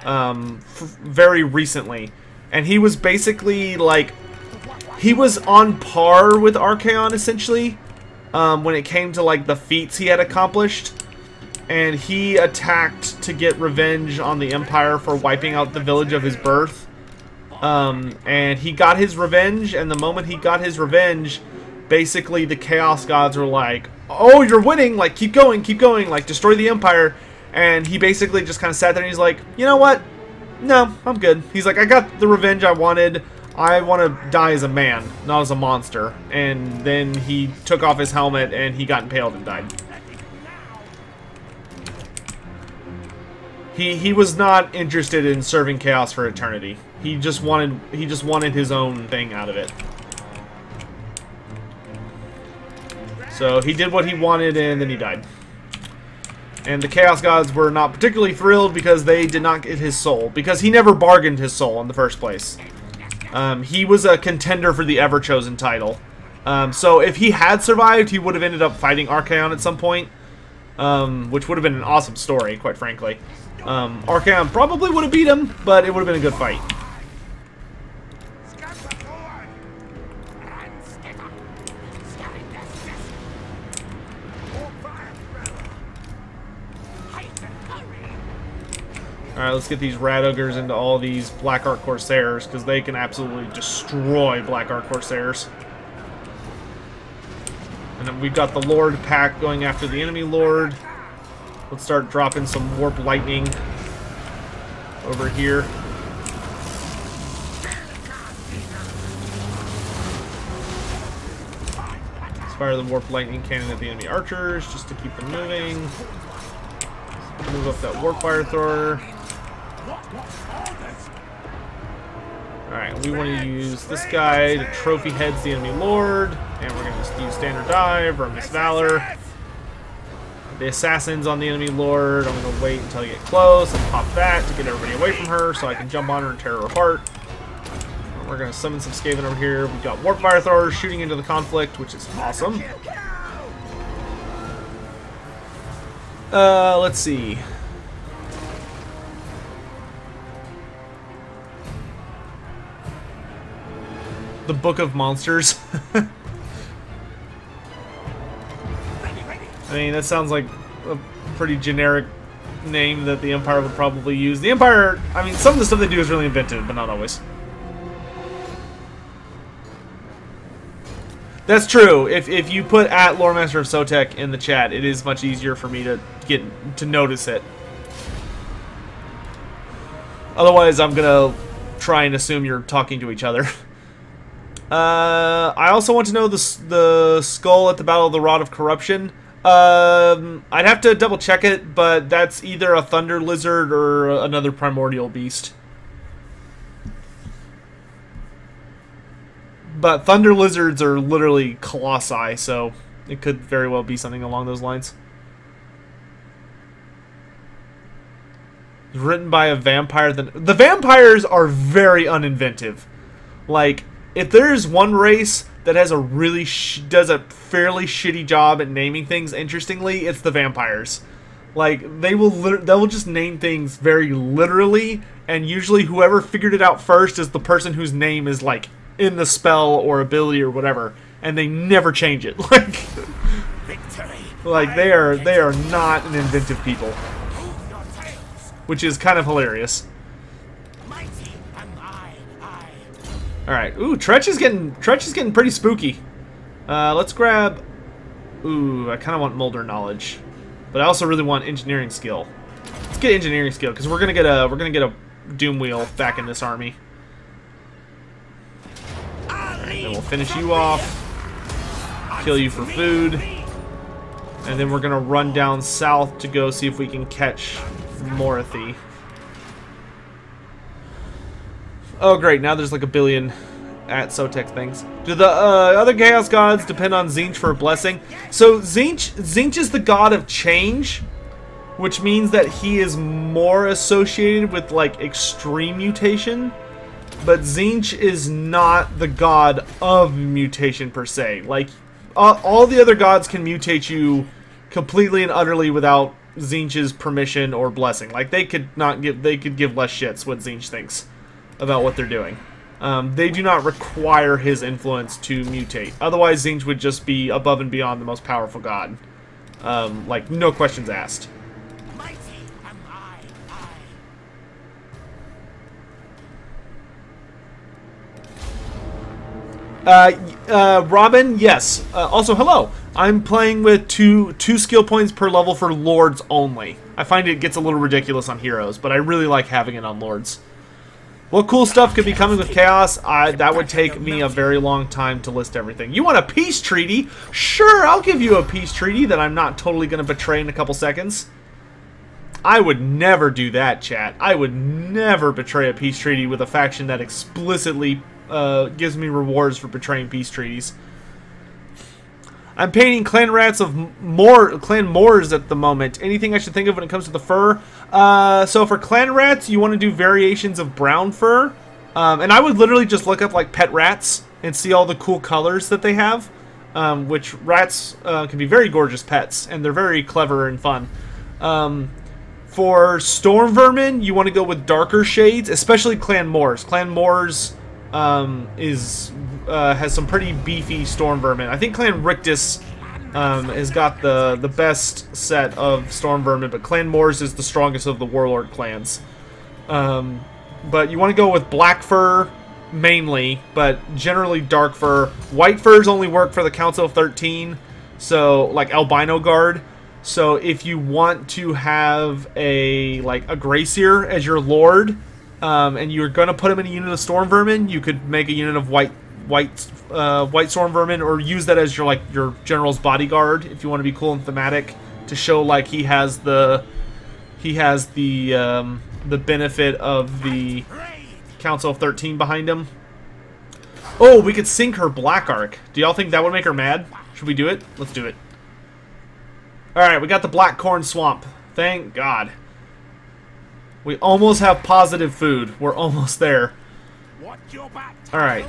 A: very recently, and he was basically like he was on par with Archaon essentially when it came to like the feats he had accomplished, and he attacked to get revenge on the Empire for wiping out the village of his birth, and he got his revenge, and the moment he got his revenge, basically the Chaos Gods were like, oh, you're winning, like, keep going, like, destroy the Empire. And he basically just kind of sat there and he's like, you know what? No, I'm good. He's like, I got the revenge I wanted. I want to die as a man, not as a monster. And then he took off his helmet and he got impaled and died. He was not interested in serving chaos for eternity. He just wanted his own thing out of it. So he did what he wanted, and then he died. And the Chaos Gods were not particularly thrilled because they did not get his soul. Because he never bargained his soul in the first place. He was a contender for the Ever-Chosen title. So if he had survived, he would have ended up fighting Archaon at some point. Which would have been an awesome story, quite frankly. Archaon probably would have beat him, but it would have been a good fight. Alright, let's get these Rat Ogres into all these Black Ark Corsairs, because they can absolutely destroy Black Ark Corsairs. And then we've got the Lord pack going after the enemy Lord. Let's start dropping some Warp Lightning over here. Let's fire the Warp Lightning Cannon at the enemy archers, just to keep them moving. Move up that Warp Fire Thrower. Alright, we want to use this guy to trophy heads the enemy lord, and we're going to use Standard Dive or Miss Valor. The assassins on the enemy lord, I'm going to wait until I get close and pop that to get everybody away from her so I can jump on her and tear her apart. We're going to summon some Skaven over here. We've got Warp Fire Throwers shooting into the conflict, which is awesome. Let's see. The Book of Monsters. I mean, that sounds like a pretty generic name that the Empire would probably use. The Empire, I mean, some of the stuff they do is really inventive, but not always. That's true. If you put at Loremaster of Sotek in the chat, it is much easier for me to get to notice it. Otherwise, I'm gonna try and assume you're talking to each other. I also want to know the skull at the Battle of the Rod of Corruption. I'd have to double check it, but that's either a Thunder Lizard or another Primordial Beast. But Thunder Lizards are literally colossi, so it could very well be something along those lines. Written by a vampire. The vampires are very uninventive. Like, if there's one race that has a really does a fairly shitty job at naming things interestingly, it's the vampires. Like, they will just name things very literally, and usually whoever figured it out first is the person whose name is, like, in the spell or ability or whatever, and they never change it. Like they are not an inventive people, which is kind of hilarious. Alright, ooh, Tretch is getting pretty spooky. Let's grab... Ooh, I kind of want Molder knowledge, but I also really want engineering skill. Let's get engineering skill because we're gonna get a Doom Wheel back in this army. And we'll finish you off, kill you for food, and then we're gonna run down south to go see if we can catch Morathi. Oh great, now there's like a billion at Sotek things. Do the other Chaos Gods depend on Tzeentch for a blessing? So Tzeentch is the god of change, which means that he is more associated with like extreme mutation, but Tzeentch is not the god of mutation per se. Like all the other gods can mutate you completely and utterly without Tzeentch's permission or blessing. Like they could give less shits what Tzeentch thinks about what they're doing. They do not require his influence to mutate. Otherwise, Tzeentch would just be above and beyond the most powerful god. Like, no questions asked. Robin, yes. Also, hello. I'm playing with two skill points per level for Lords only. I find it gets a little ridiculous on Heroes, but I really like having it on Lords. What cool stuff could be coming with Chaos? That would take me a very long time to list everything. You want a peace treaty? Sure, I'll give you a peace treaty that I'm not totally going to betray in a couple seconds. I would never do that, chat. I would never betray a peace treaty with a faction that explicitly gives me rewards for betraying peace treaties. I'm painting clan rats of clan Moors at the moment. Anything I should think of when it comes to the fur? So for clan rats, you want to do variations of brown fur. And I would literally just look up like pet rats and see all the cool colors that they have. Which rats can be very gorgeous pets, and they're very clever and fun. For storm vermin, you want to go with darker shades, especially clan Moors. Clan Moors has some pretty beefy storm vermin. I think Clan Rictus has got the best set of storm vermin, but Clan Moors is the strongest of the warlord clans. But you want to go with black fur mainly, but generally dark fur. White furs only work for the Council of 13, so like albino guard. So if you want to have a Gracier as your lord, and you're gonna put him in a unit of storm vermin, you could make a unit of white storm vermin, or use that as your general's bodyguard if you want to be cool and thematic, to show like he has the benefit of the Council of 13 behind him. Oh, we could sink her Black Arc. Do y'all think that would make her mad? Should we do it? Let's do it. Alright, we got the Black Corn Swamp. Thank God. We almost have positive food. We're almost there. Alright,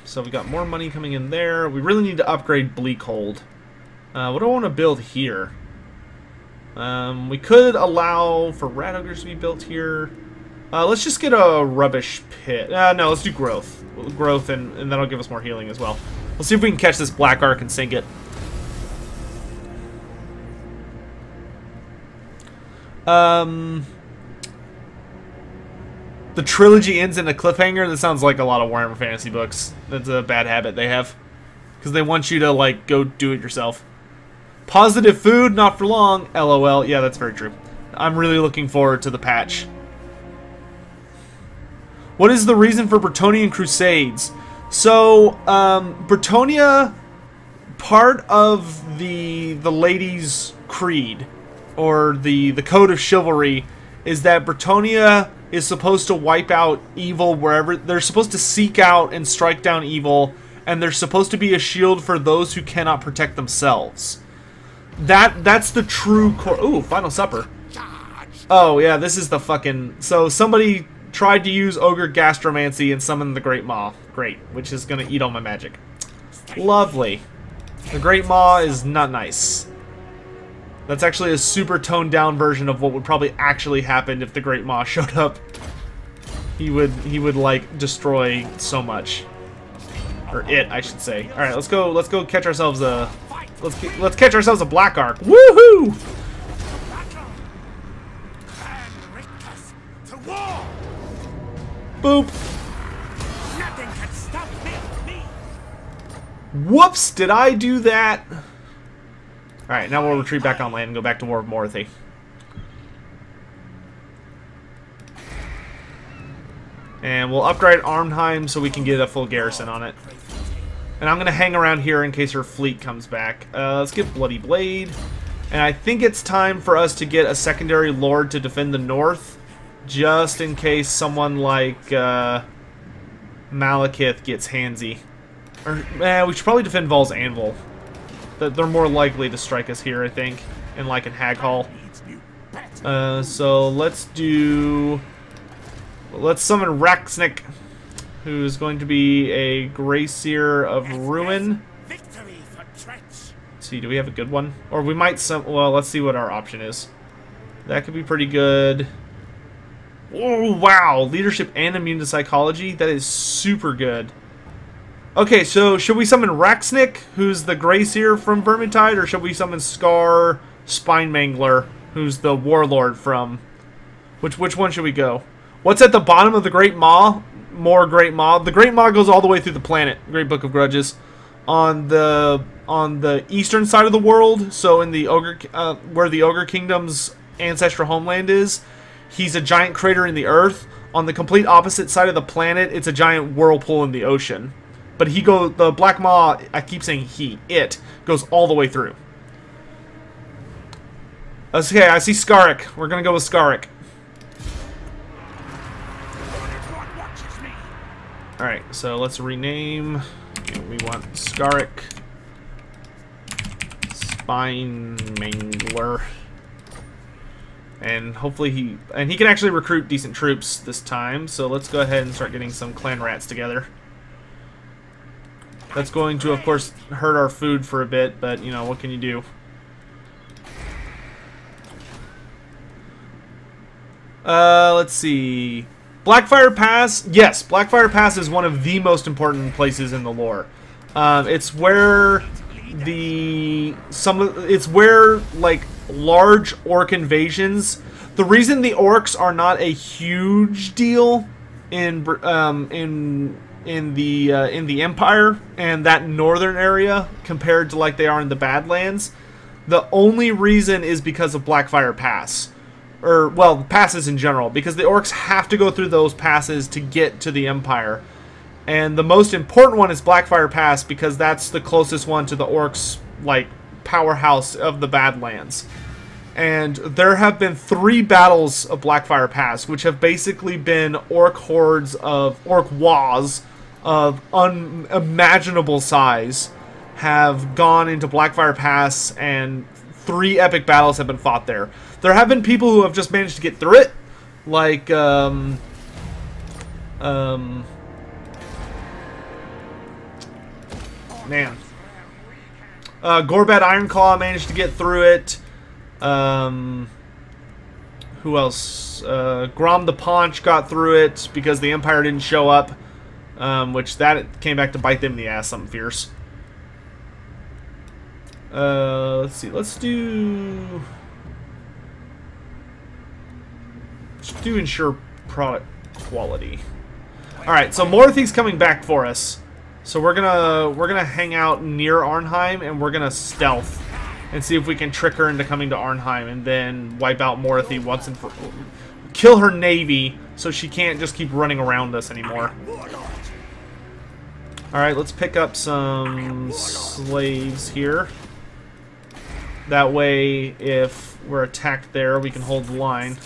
A: so we got more money coming in there. We really need to upgrade Bleakhold. What do I want to build here? We could allow for Rat Ogres to be built here. Let's just get a Rubbish Pit. No, let's do Growth. Growth, and that'll give us more healing as well. Let's see if we can catch this Black Arc and sink it. The trilogy ends in a cliffhanger. That sounds like a lot of Warhammer Fantasy books. That's a bad habit they have, because they want you to like go do it yourself. Positive food, not for long. LOL. Yeah, that's very true. I'm really looking forward to the patch. What is the reason for Bretonnian Crusades? So, Bretonnia, part of the Ladies' Creed, or the Code of Chivalry, is that Bretonnia is supposed to wipe out evil wherever. They're supposed to seek out and strike down evil, and they're supposed to be a shield for those who cannot protect themselves. That's the true core. Ooh, Final Supper. Oh yeah, this is the fucking. So somebody tried to use Ogre Gastromancy and summon the Great Maw. Great, which is gonna eat all my magic. Lovely. The Great Maw is not nice. That's actually a super toned down version of what would probably actually happen if the Great Maw showed up. He would like destroy so much. Or it, I should say. All right, let's go catch ourselves a let's catch ourselves a Black Ark. Woohoo! Boop.
B: Nothing can stop me.
A: Whoops, did I do that? Alright, now we'll retreat back on land and go back to War of Morathi. And we'll upgrade Arnheim so we can get a full garrison on it. And I'm going to hang around here in case her fleet comes back. Let's get Bloody Blade. And I think it's time for us to get a secondary lord to defend the north. Just in case someone like Malekith gets handsy. Or, we should probably defend Val's Anvil. They're more likely to strike us here, I think. And like in Hag Hall. So let's summon Raksnik, who's going to be a Greyseer of Ruin. Let's see, do we have a good one? Or we might well, let's see what our option is. That could be pretty good. Oh, wow. Leadership and immune to psychology. That is super good. Okay, so should we summon Raksnik, who's the Greyseer from Vermintide, or should we summon Scar Spinemangler, who's the Warlord from... Which one should we go? What's at the bottom of the Great Maw? More Great Maw. The Great Maw goes all the way through the planet. Great Book of Grudges. On the eastern side of the world, so in the Ogre, where the Ogre Kingdom's ancestral homeland is, he's a giant crater in the earth. On the complete opposite side of the planet, it's a giant whirlpool in the ocean. But the Black Maw, I keep saying it goes all the way through. Okay, I see Skarik. We're gonna go with Skarik. Alright, so let's rename. We want Skarik Spinemangler. And hopefully he can actually recruit decent troops this time. So let's go ahead and start getting some clan rats together. That's going to, of course, hurt our food for a bit, but, you know, what can you do? Let's see. Blackfire Pass. Yes, Blackfire Pass is one of the most important places in the lore. It's where it's where, like, large orc invasions. The reason the orcs are not a huge deal in the Empire and that northern area compared to like they are in the Badlands, the only reason is because of Blackfire Pass. Or, well, passes in general, because the orcs have to go through those passes to get to the Empire. And the most important one is Blackfire Pass, because that's the closest one to the orcs, like, powerhouse of the Badlands. And there have been 3 battles of Blackfire Pass, which have basically been orc hordes of orc was of unimaginable size have gone into Blackfire Pass, and 3 epic battles have been fought there. There have been people who have just managed to get through it, like man, Gorbad Ironclaw managed to get through it. Who else? Grom the Paunch got through it because the Empire didn't show up, which that came back to bite them in the ass something fierce. Let's see. Let's do ensure product quality. All right, so Morathi's coming back for us. So we're gonna hang out near Arnheim, and we're gonna stealth and see if we can trick her into coming to Arnheim, and then wipe out Morathi once and for kill her navy so she can't just keep running around us anymore. All right, let's pick up some slaves here. That way, if we're attacked there, we can hold the line.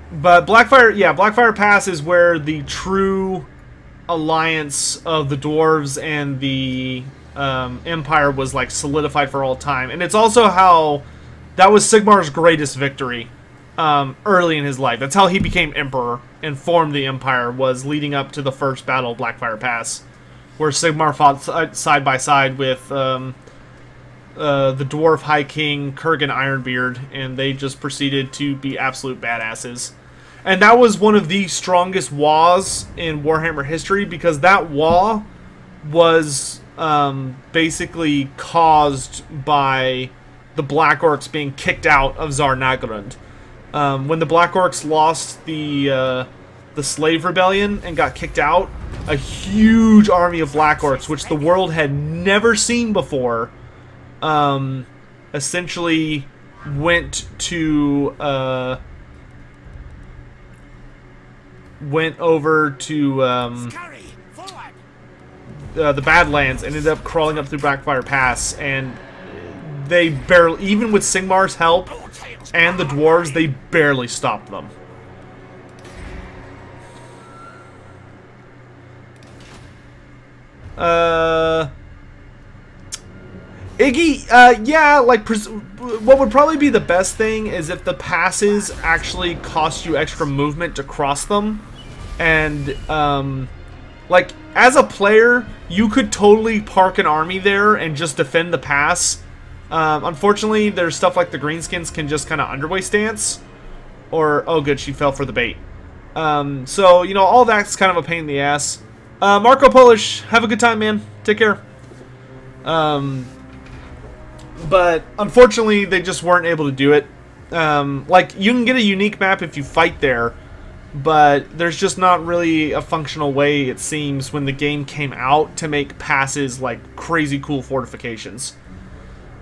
A: But Blackfire Pass is where the true alliance of the dwarves and the Empire was like solidified for all time, and it's also how that was Sigmar's greatest victory early in his life. That's how he became emperor and formed the Empire, was leading up to the first battle of Blackfire Pass. where Sigmar fought side by side with the Dwarf High King Kurgan Ironbeard, and they just proceeded to be absolute badasses. And that was one of the strongest WAs in Warhammer history, because that WA was basically caused by the Black Orcs being kicked out of Tsar Nagarund. When the Black Orcs lost the Slave Rebellion and got kicked out, a huge army of Black Orcs, which the world had never seen before, essentially went over to the Badlands, ended up crawling up through Blackfire Pass, and they barely, even with Sigmar's help and the dwarves, they barely stopped them. Iggy, yeah, like, what would probably be the best thing is if the passes actually cost you extra movement to cross them. And, like, as a player, you could totally park an army there and just defend the pass. Unfortunately, there's stuff like the Greenskins can just kind of underway stance. Or, oh good, she fell for the bait. So, you know, all that's kind of a pain in the ass. Marco Polish, have a good time, man. Take care. But unfortunately, they just weren't able to do it. Like, you can get a unique map if you fight there, but there's just not really a functional way, it seems, when the game came out to make passes like crazy cool fortifications.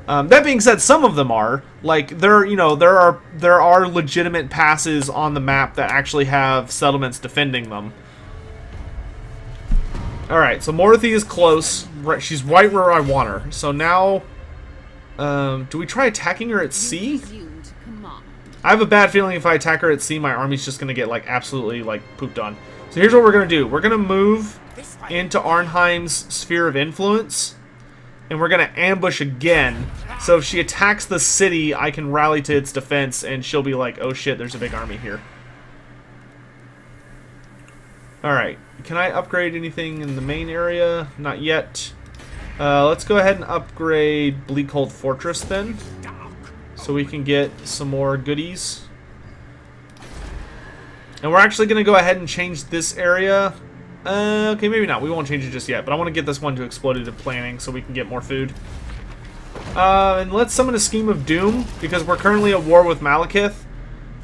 A: That being said, some of them are like there are legitimate passes on the map that actually have settlements defending them. All right, so Morathi is close. She's right where I want her. So now, do we try attacking her at sea? I have a bad feeling if I attack her at sea, my army's just going to get, like, absolutely, like, pooped on. So here's what we're going to do. We're going to move into Arnheim's sphere of influence, and we're going to ambush again. So if she attacks the city, I can rally to its defense, and she'll be like, oh shit, there's a big army here. Alright, can I upgrade anything in the main area? Not yet. Let's go ahead and upgrade Bleakhold Fortress then, so we can get some more goodies. And we're actually going to go ahead and change this area. Okay, maybe not. We won't change it just yet, but I want to get this one to exploitative planning so we can get more food. And let's summon a Scheme of Doom, because we're currently at war with Malekith,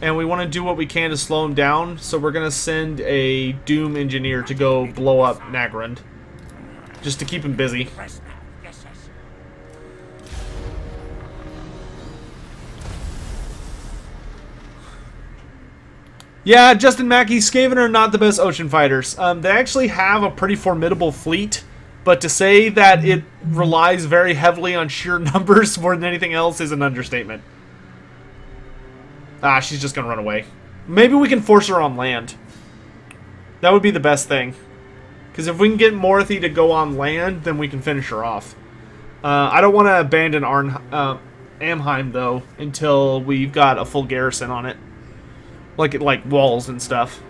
A: and we want to do what we can to slow him down, so we're going to send a Doom Engineer to go blow up Nagrund, just to keep him busy. Yeah, Justin Mackey, Skaven are not the best ocean fighters. They actually have a pretty formidable fleet, but to say that it relies very heavily on sheer numbers more than anything else is an understatement. Ah, she's just gonna run away. Maybe we can force her on land. That would be the best thing. Because if we can get Morathi to go on land, then we can finish her off. I don't want to abandon Amheim, though, until we've got a full garrison on it. Like walls and stuff.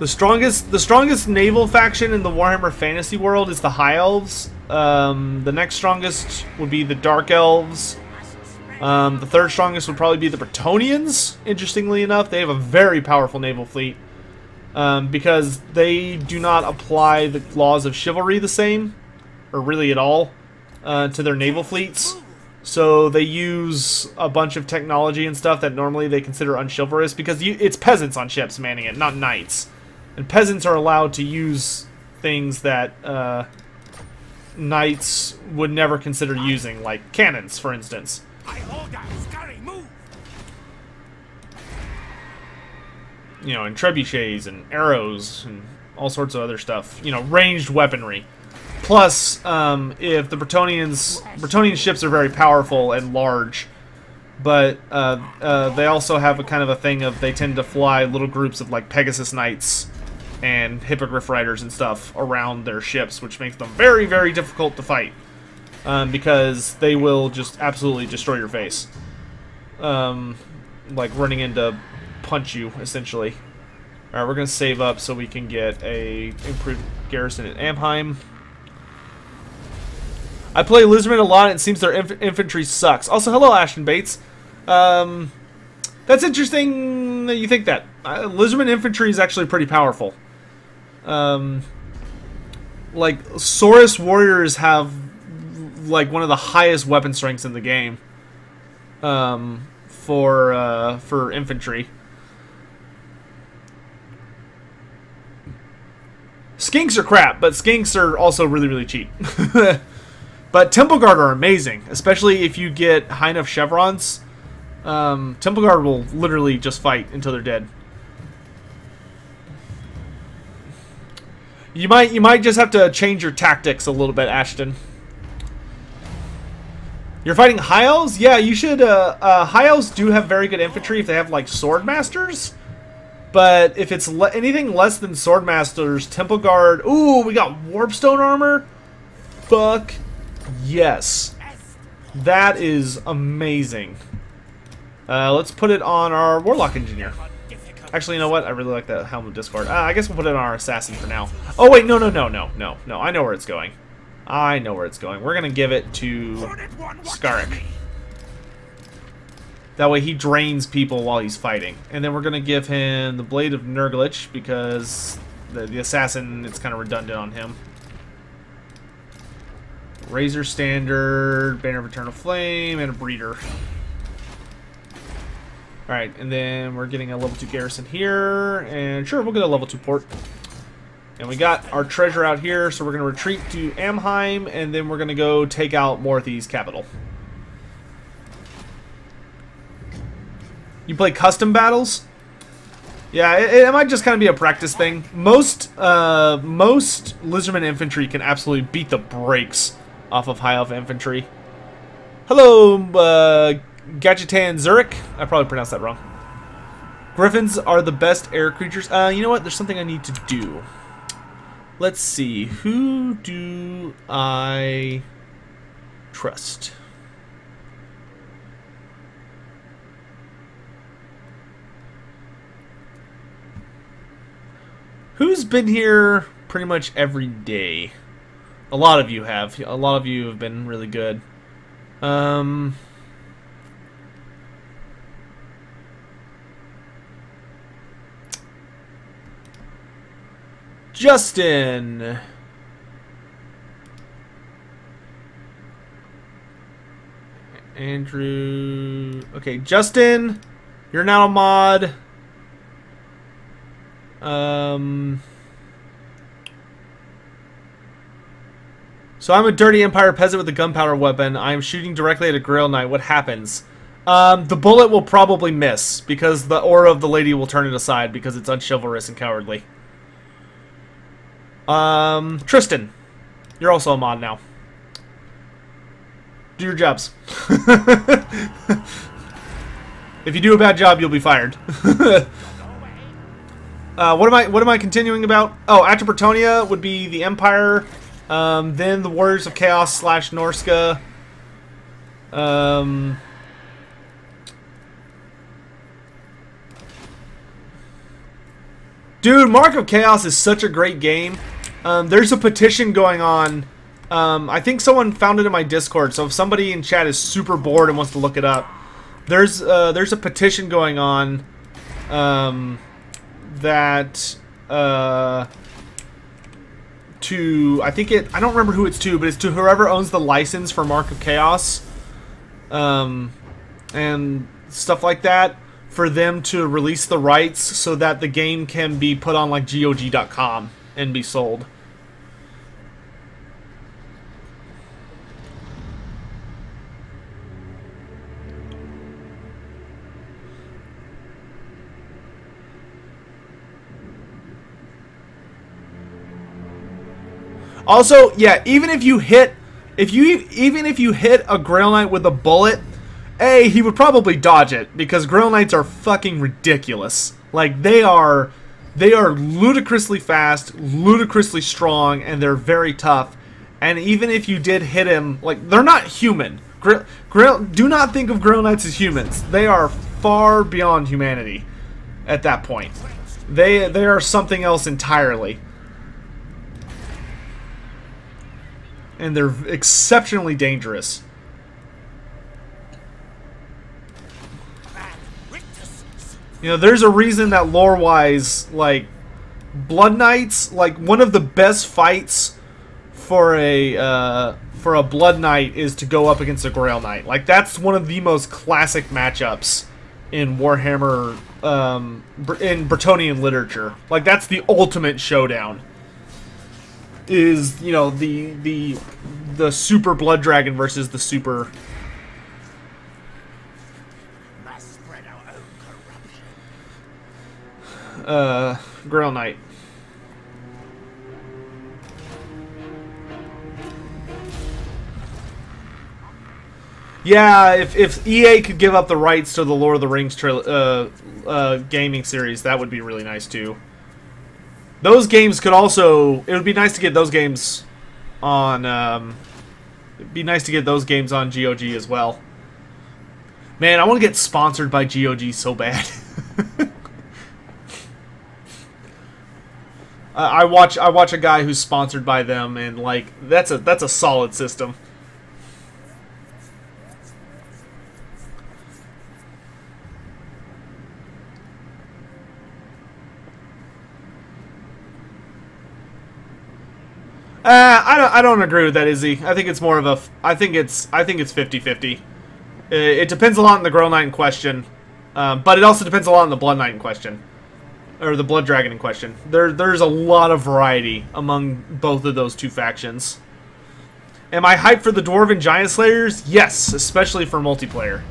A: The strongest naval faction in the Warhammer Fantasy world is the High Elves. The next strongest would be the Dark Elves. The third strongest would probably be the Bretonnians. Interestingly enough, they have a very powerful naval fleet, because they do not apply the laws of chivalry the same, or really at all, to their naval fleets. So they use a bunch of technology and stuff that normally they consider unchivalrous, because it's peasants on ships manning it, not knights. And peasants are allowed to use things that knights would never consider using, like cannons, for instance. You know, and trebuchets and arrows and all sorts of other stuff. You know, ranged weaponry. Plus, if the Bretonnian ships are very powerful and large, but they also have a kind of a thing of they tend to fly little groups of like Pegasus Knights and hippogriff riders and stuff around their ships, which makes them very, very difficult to fight. Because they will just absolutely destroy your face. Like running in to punch you, essentially. Alright, we're going to save up so we can get a improved garrison at Amheim. I play Lizardmen a lot, and it seems their infantry sucks. Also, hello, Ashton Bates. That's interesting that you think that. Lizardmen infantry is actually pretty powerful. Like, Saurus warriors have, like, one of the highest weapon strengths in the game. For infantry. Skinks are crap, but skinks are also really, really cheap. But Temple Guard are amazing, especially if you get high enough chevrons. Temple Guard will literally just fight until they're dead. You might just have to change your tactics a little bit, Ashton. You're fighting High Elves? Yeah, you should. High Elves do have very good infantry if they have like Sword Masters. But if it's anything less than Sword Masters, Temple Guard. Ooh, we got Warpstone armor. Fuck yes, that is amazing. Let's put it on our Warlock Engineer. Actually, you know what? I really like that Helm of Discord. I guess we'll put it on our Assassin for now. Oh wait, no. I know where it's going. I know where it's going. We're gonna give it to Skarik. That way he drains people while he's fighting. And then we're gonna give him the Blade of Nurglich because the Assassin, it's kind of redundant on him. Razor Standard, Banner of Eternal Flame, and a Breeder. Alright, and then we're getting a level 2 garrison here, and sure, we'll get a level 2 port. And we got our treasure out here, so we're going to retreat to Amheim, and then we're going to go take out Morathi's capital. You play custom battles? Yeah, it might just kind of be a practice thing. Most Lizardmen infantry can absolutely beat the brakes off of High Elf infantry. Hello, Gadgetan Zurich. I probably pronounced that wrong. Griffins are the best air creatures. You know what? There's something I need to do. Let's see. Who do I trust? Who's been here pretty much every day? A lot of you have. A lot of you have been really good. Justin. Andrew. Okay, Justin, you're now a mod. So I'm a dirty Empire peasant with a gunpowder weapon. I am shooting directly at a Grail Knight. What happens? The bullet will probably miss because the aura of the lady will turn it aside because it's unchivalrous and cowardly. Tristan, you're also a mod now. Do your jobs. If you do a bad job, you'll be fired. What am I continuing about? Oh, after Bretonnia would be the Empire, then the Warriors of Chaos / Norska. Dude, Mark of Chaos is such a great game. There's a petition going on. I think someone found it in my Discord, so if somebody in chat is super bored and wants to look it up, there's a petition going on that I don't remember who it's to, but it's to whoever owns the license for Mark of Chaos, and stuff like that, for them to release the rights so that the game can be put on like GOG.com and be sold. Also, yeah, even if you hit a Grail Knight with a bullet, he would probably dodge it because Grail Knights are fucking ridiculous. Like they are They are ludicrously fast, ludicrously strong, and they're very tough. And even if you did hit him, like, they're not human. Do not think of Grail Knights as humans. They are far beyond humanity at that point. They are something else entirely. And they're exceptionally dangerous. You know, there's a reason that lore-wise, like, Blood Knights, like, one of the best fights for a Blood Knight is to go up against a Grail Knight. Like, that's one of the most classic matchups in Warhammer, in Bretonnian literature. Like, that's the ultimate showdown. Is, you know, the super Blood Dragon versus the super... Grail Knight. Yeah, if EA could give up the rights to the Lord of the Rings gaming series, that would be really nice too. Those games could also... It would be nice to get those games on... it'd be nice to get those games on GOG as well. Man, I want to get sponsored by GOG so bad. I watch a guy who's sponsored by them, and like that's a solid system. I don't agree with that, Izzy. I think it's more of a I think it's 50-50. It depends a lot on the Grail Knight in question, but it also depends a lot on the Blood Knight in question. Or the Blood Dragon in question. There's a lot of variety among both of those two factions. Am I hyped for the Dwarven Giant Slayers? Yes, especially for multiplayer.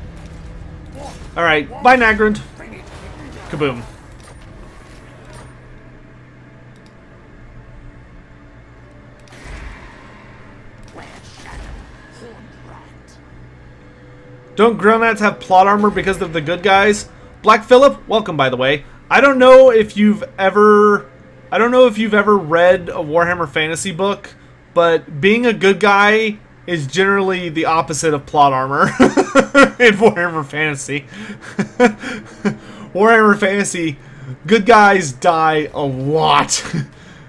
A: Alright, bye Nagrand. Kaboom. Don't Grail Knights have plot armor because of the good guys? Black Phillip, welcome by the way. I don't know if you've ever read a Warhammer Fantasy book, but being a good guy is generally the opposite of plot armor in Warhammer Fantasy. Warhammer Fantasy, good guys die a lot,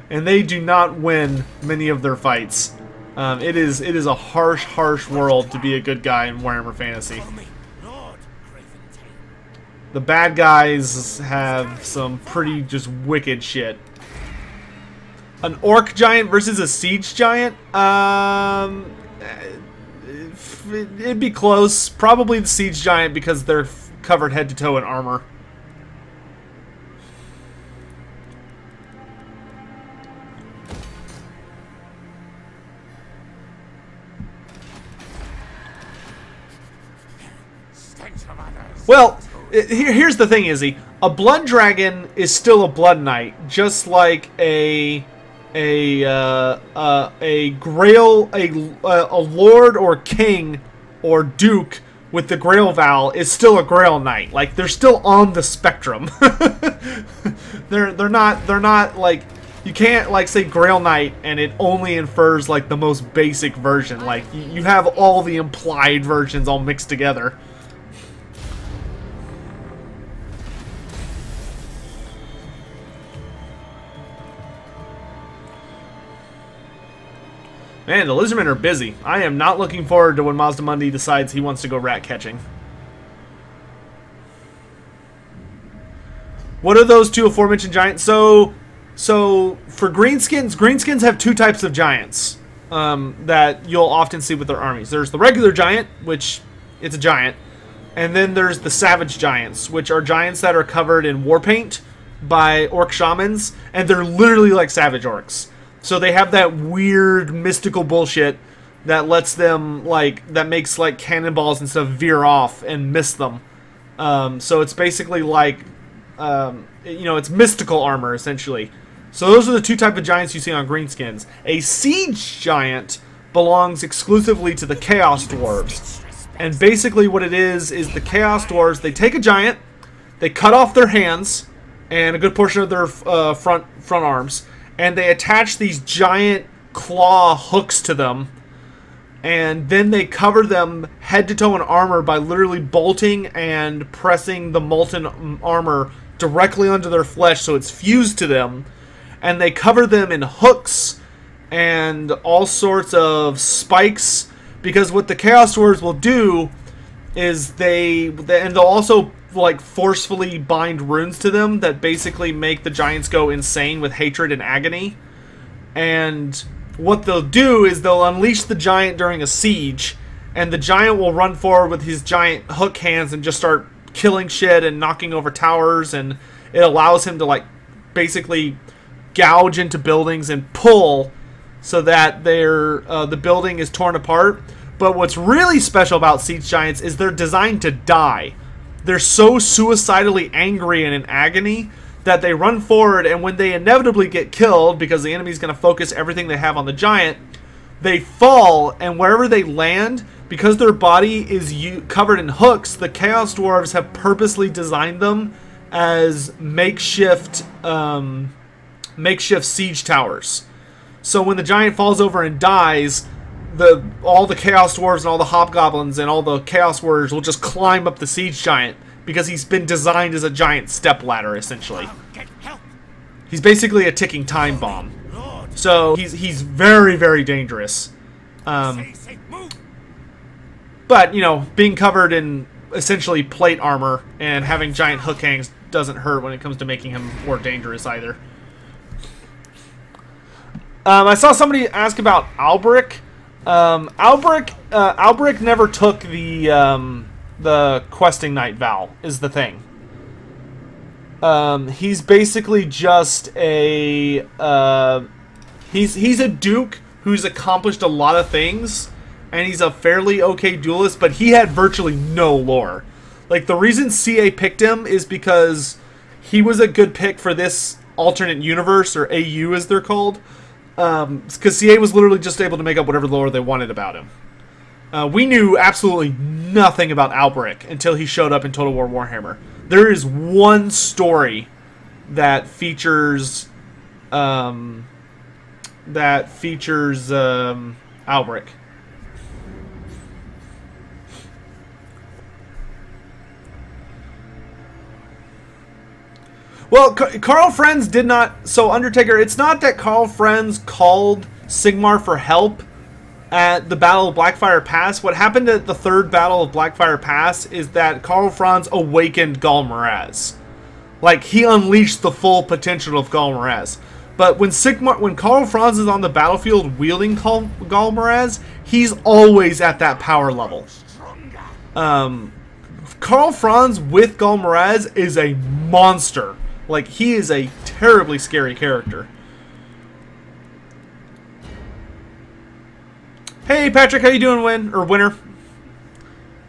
A: and they do not win many of their fights. It is a harsh world to be a good guy in Warhammer Fantasy. The bad guys have some pretty just wicked shit. An orc giant versus a siege giant? It'd be close. Probably the siege giant because they're covered head to toe in armor. Well, here's the thing, Izzy. A blood dragon is still a blood knight, just like a grail, a lord or king or duke with the grail vow is still a grail knight. Like, they're still on the spectrum. they're not like, you can't like say grail knight and it only infers like the most basic version. Like, you have all the implied versions all mixed together. Man, the lizardmen are busy. I am not looking forward to when Mazdamundi decides he wants to go rat catching. What are those two aforementioned giants? So for greenskins have two types of giants that you'll often see with their armies. There's the regular giant, which it's a giant, and then there's the savage giants, which are giants that are covered in war paint by orc shamans, and they're literally like savage orcs. So they have that weird mystical bullshit that lets them, like, that makes, like, cannonballs and stuff veer off and miss them. So it's basically like, you know, it's mystical armor, essentially. So those are the two type of giants you see on greenskins. A siege giant belongs exclusively to the Chaos Dwarves. And basically what it is the Chaos Dwarves, they take a giant, they cut off their hands, and a good portion of their front arms, and they attach these giant claw hooks to them, and then they cover them head to toe in armor by literally bolting and pressing the molten armor directly onto their flesh so it's fused to them, and they cover them in hooks and all sorts of spikes, because what the Chaos Dwarves will do is they'll also like forcefully bind runes to them that basically make the giants go insane with hatred and agony. And what they'll do is they'll unleash the giant during a siege, and the giant will run forward with his giant hook hands and just start killing shit and knocking over towers, and it allows him to like basically gouge into buildings and pull so that the building is torn apart. But what's really special about siege giants is they're designed to die. They're so suicidally angry and in agony that they run forward, and when they inevitably get killed, because the enemy's going to focus everything they have on the giant, they fall, and wherever they land, because their body is covered in hooks, the Chaos Dwarves have purposely designed them as makeshift siege towers. So when the giant falls over and dies, all the Chaos Dwarves and all the Hobgoblins and all the Chaos Warriors will just climb up the siege giant, because he's been designed as a giant stepladder, essentially. He's basically a ticking time bomb. So he's very, very dangerous. But, you know, being covered in essentially plate armor and having giant hook hangs doesn't hurt when it comes to making him more dangerous either. I saw somebody ask about Albric. Albric never took the questing knight vow, is the thing. He's basically just a he's a duke who's accomplished a lot of things, and he's a fairly okay duelist, but he had virtually no lore. Like, the reason CA picked him is because he was a good pick for this alternate universe, or AU as they're called, because CA was literally just able to make up whatever lore they wanted about him. We knew absolutely nothing about Albric until he showed up in Total War Warhammer. There is one story that features Albric. Well, Carl Friends did not... So, Undertaker, it's not that Carl Friends called Sigmar for help at the Battle of Blackfire Pass. What happened at the third Battle of Blackfire Pass is that Karl Franz awakened Gal Maraz. Like, he unleashed the full potential of Gal Maraz. But when Karl Franz is on the battlefield wielding Gal Maraz, he's always at that power level. Karl Franz with Gal Maraz is a monster. Like, he is a terribly scary character. Hey, Patrick, how you doing, winner?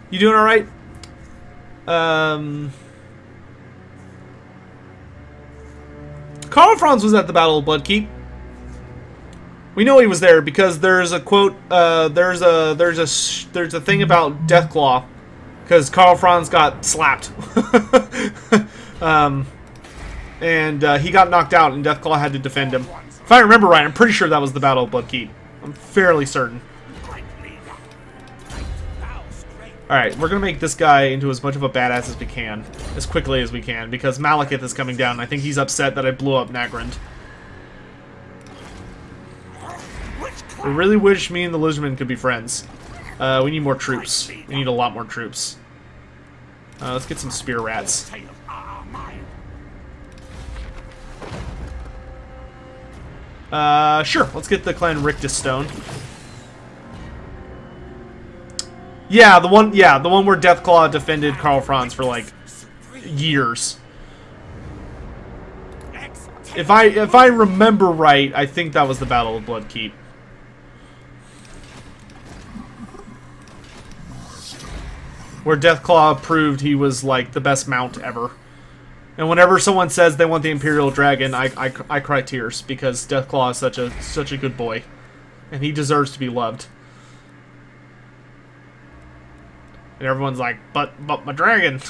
A: You doing all right? Karl Franz was at the Battle of Bloodkeep. We know he was there because there's a quote. There's a thing about Deathclaw, because Karl Franz got slapped, and he got knocked out, and Deathclaw had to defend him. If I remember right, I'm pretty sure that was the Battle of Bloodkeep. I'm fairly certain. Alright, we're going to make this guy into as much of a badass as we can, as quickly as we can, because Malekith is coming down, and I think he's upset that I blew up Nagrand. I really wish me and the Lizardmen could be friends. We need more troops. We need a lot more troops. Let's get some spear rats. Sure, let's get the Clan Rictus Stone. Yeah, the one where Deathclaw defended Karl Franz for like years. If I remember right, I think that was the Battle of Bloodkeep. Where Deathclaw proved he was like the best mount ever. And whenever someone says they want the Imperial Dragon, I cry tears, because Deathclaw is such a good boy, and he deserves to be loved. And everyone's like, but my dragon.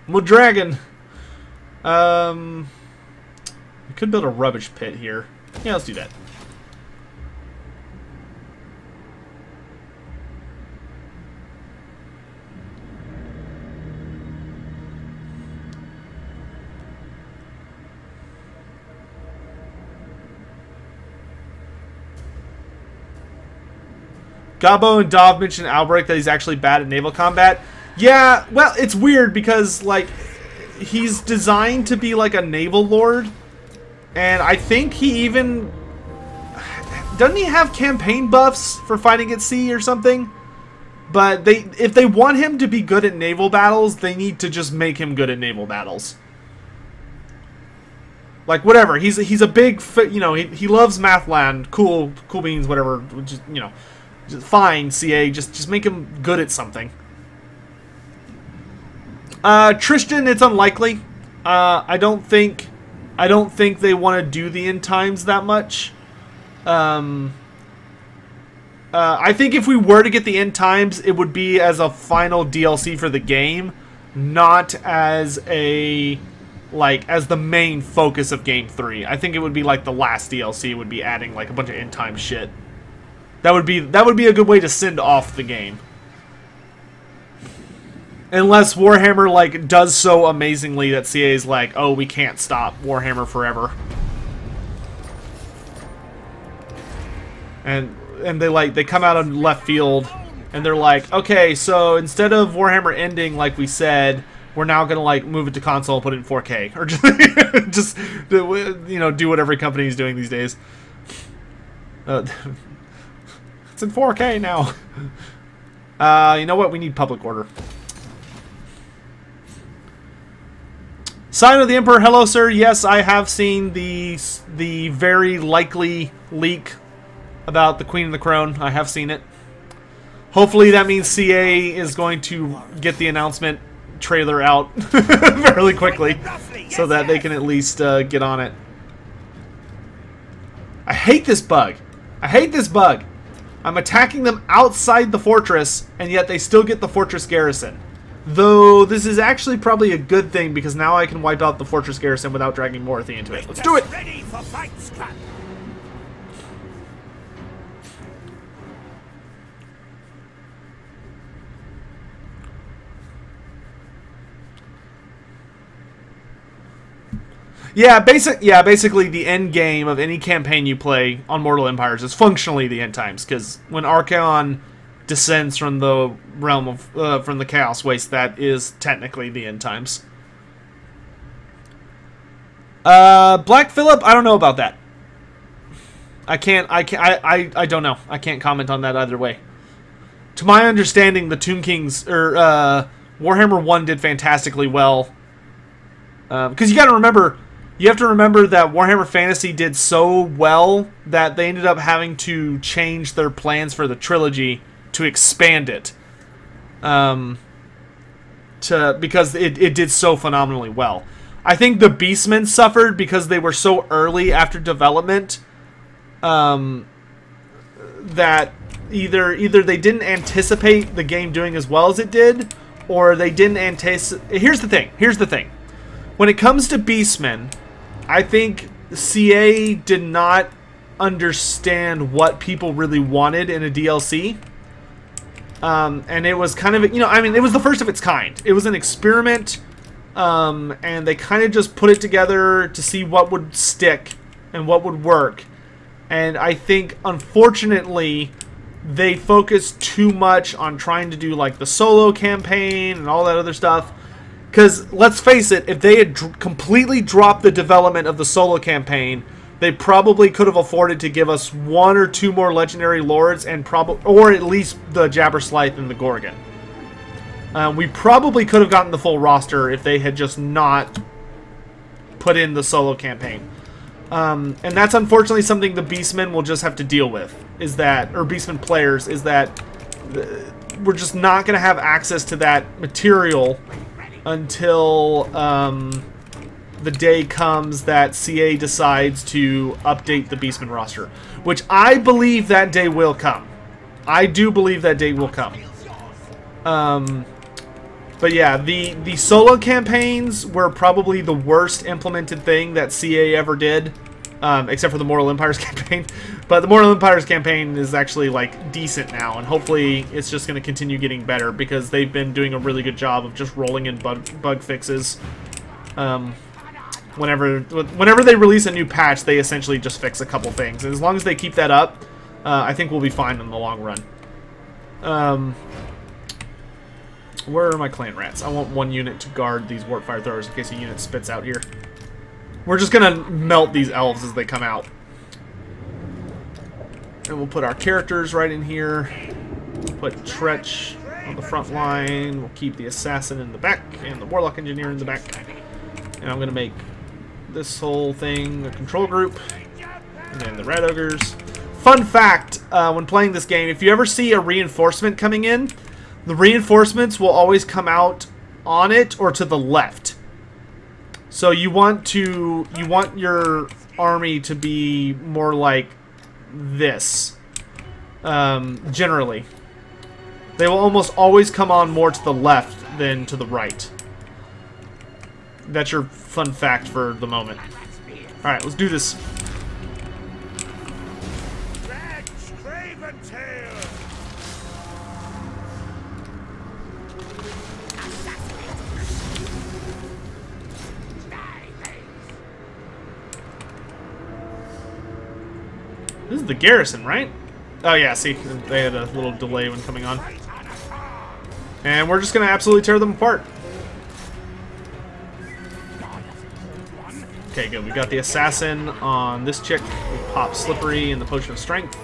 A: My dragon. We could build a rubbish pit here. Yeah, let's do that. Gabo and Dov mentioned Albrecht that he's actually bad at naval combat. Yeah, well, it's weird because, like, he's designed to be like a naval lord. And I think he even... Doesn't he have campaign buffs for fighting at sea or something? But if they want him to be good at naval battles, they need to just make him good at naval battles. Like, whatever. He's a big... You know, he loves Mathland. Cool beans, whatever. Just, you know... Fine, CA. Just make him good at something. Tristan, it's unlikely. I don't think they want to do the end times that much. I think if we were to get the end times, it would be as a final DLC for the game, not as a as the main focus of Game 3. I think it would be like the last DLC would be adding like a bunch of end time shit. That would be a good way to send off the game. Unless Warhammer like does so amazingly that CA is like, oh, we can't stop Warhammer forever. And they come out on left field and they're like, okay, so instead of Warhammer ending like we said, we're now gonna like move it to console and put it in 4K or just you know, do what every company is doing these days. It's in 4K now. You know what? We need public order. Sign of the Emperor. Hello, sir. Yes, I have seen the very likely leak about the Queen and the Crone. I have seen it. Hopefully that means CA is going to get the announcement trailer out fairly quickly so that they can at least get on it. I hate this bug. I hate this bug. I'm attacking them outside the fortress, and yet they still get the fortress garrison. Though this is actually probably a good thing because now I can wipe out the fortress garrison without dragging Morathi into it. Let's do it!
B: Ready for fight, Scrap.
A: Yeah, basically the end game of any campaign you play on Mortal Empires is functionally the end times, because when Archaon descends from the realm of from the Chaos Waste, that is technically the end times. Black Phillip, I don't know about that. I don't know. I can't comment on that either way. To my understanding, the Tomb Kings or Warhammer 1 did fantastically well. Because you got to remember. You have to remember that Warhammer Fantasy did so well that they ended up having to change their plans for the trilogy to expand it. Because it did so phenomenally well. I think the Beastmen suffered because they were so early after development that either they didn't anticipate the game doing as well as it did, or they didn't anticipate... Here's the thing. When it comes to Beastmen, I think CA did not understand what people really wanted in a DLC. And it was kind of, you know, I mean, it was the first of its kind. It was an experiment, and they kind of just put it together to see what would stick and what would work. And I think, unfortunately, they focused too much on trying to do, like, the solo campaign and all that other stuff. Because, let's face it, if they had completely dropped the development of the solo campaign, they probably could have afforded to give us 1 or 2 more legendary lords, and or at least the Jabberslythe and the Gorgon. We probably could have gotten the full roster if they had just not put in the solo campaign. And that's unfortunately something the Beastmen will just have to deal with, or Beastmen players, is that we're just not going to have access to that material until the day comes that CA decides to update the Beastmen roster, which I believe that day will come. I do believe that day will come. But But yeah, the solo campaigns were probably the worst implemented thing that CA ever did, except for the Mortal Empires campaign. But the Mortal Empires campaign is actually like decent now, and hopefully it's just going to continue getting better because they've been doing a really good job of just rolling in bug fixes. Whenever they release a new patch, they essentially just fix a couple things, and as long as they keep that up, I think we'll be fine in the long run. Where are my clan rats? I want one unit to guard these warp fire throwers in case a unit spits out here. We're just gonna melt these elves as they come out. And we'll put our characters right in here. We'll put Tretch on the front line. We'll keep the assassin in the back and the warlock engineer in the back. And I'm gonna make this whole thing a control group. And then the red ogres. Fun fact, when playing this game, if you ever see a reinforcement coming in, the reinforcements will always come out on it or to the left. So you want your army to be more like this. Generally, they will almost always come on more to the left than to the right. That's your fun fact for the moment. All right, let's do this. This is the garrison, right? Oh yeah, see, they had a little delay when coming on. And we're just going to absolutely tear them apart. Okay, good. We got the assassin on this chick. We pop Slippery and the Potion of Strength.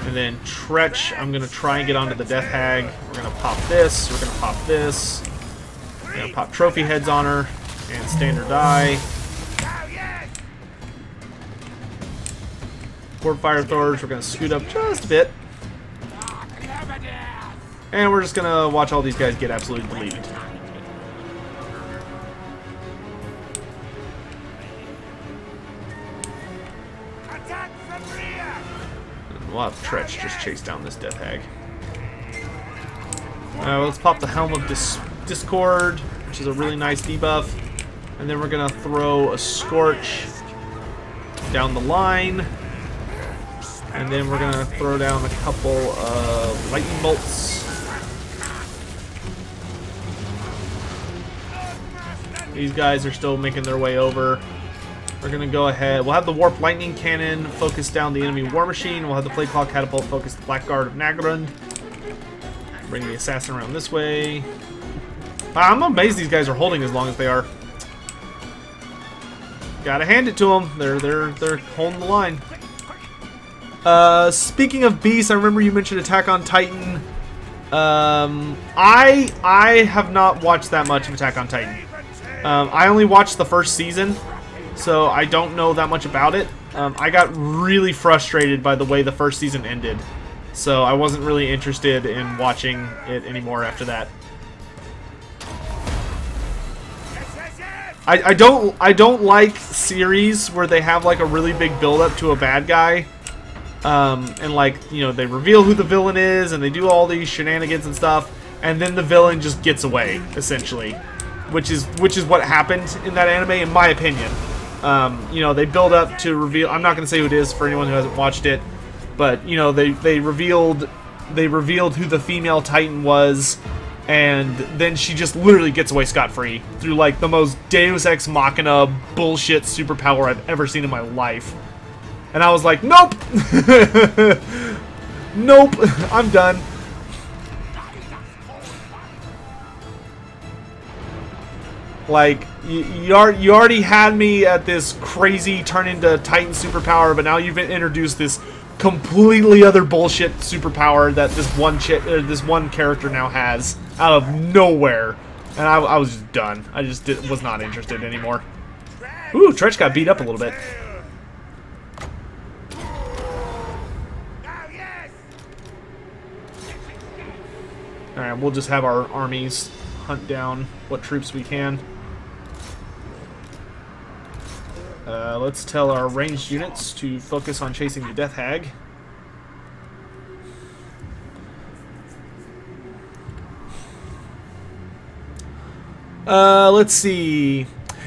A: And then Tretch, I'm going to try and get onto the Death Hag. We're going to pop this. We're going to pop this. We're going to pop Trophy Heads on her. And Standard Die. Warp Fire Throwers, we're going to scoot up just a bit. And we're just going to watch all these guys get absolutely deleted. And we'll have Tretch just chase down this Death Hag. Let's pop the Helm of Discord, which is a really nice debuff. And then we're going to throw a Scorch down the line. And then we're going to throw down a couple of lightning bolts. These guys are still making their way over. We're going to go ahead. We'll have the Warp Lightning Cannon focus down the enemy War Machine. We'll have the Plague Claw Catapult focus the Blackguard of Nagrund. Bring the Assassin around this way. I'm amazed these guys are holding as long as they are. Gotta hand it to them. They're holding the line. Speaking of beasts, I remember you mentioned Attack on Titan. I have not watched that much of Attack on Titan. I only watched the first season, so I don't know that much about it. I got really frustrated by the way the first season ended, so I wasn't really interested in watching it anymore after that. I don't like series where they have like a really big build up to a bad guy. And like, you know, they reveal who the villain is and they do all these shenanigans and stuff, and then the villain just gets away, essentially, which is what happened in that anime, in my opinion. You know, they build up to reveal. I'm not going to say who it is for anyone who hasn't watched it, but you know, they revealed who the female Titan was, and then she just literally gets away scot-free through like the most Deus Ex Machina bullshit superpower I've ever seen in my life. And I was like, nope! Nope, I'm done. Like, you already had me at this crazy turn into Titan superpower, but now you've introduced this completely other bullshit superpower that this one character now has out of nowhere. And I was just done. I just was not interested anymore. Ooh, Tretch got beat up a little bit. Alright, we'll just have our armies hunt down what troops we can. Let's tell our ranged units to focus on chasing the Death Hag. Let's see.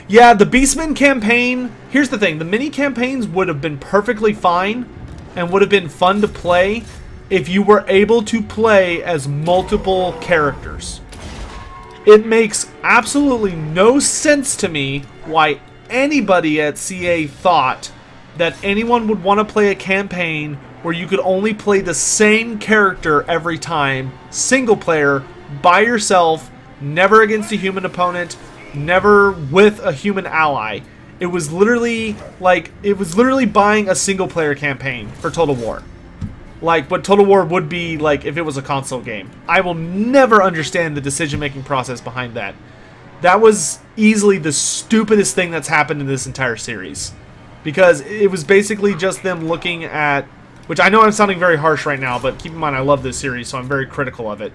A: Yeah, the Beastmen campaign. Here's the thing. The mini campaigns would have been perfectly fine and would have been fun to play if you were able to play as multiple characters. It makes absolutely no sense to me why anybody at CA thought that anyone would want to play a campaign where you could only play the same character every time, single player, by yourself, never against a human opponent, never with a human ally. It was literally buying a single player campaign for Total War. Like what Total War would be like if it was a console game. I will never understand the decision-making process behind that. That was easily the stupidest thing that's happened in this entire series. Because it was basically just them looking at... Which I know I'm sounding very harsh right now, but keep in mind I love this series, so I'm very critical of it.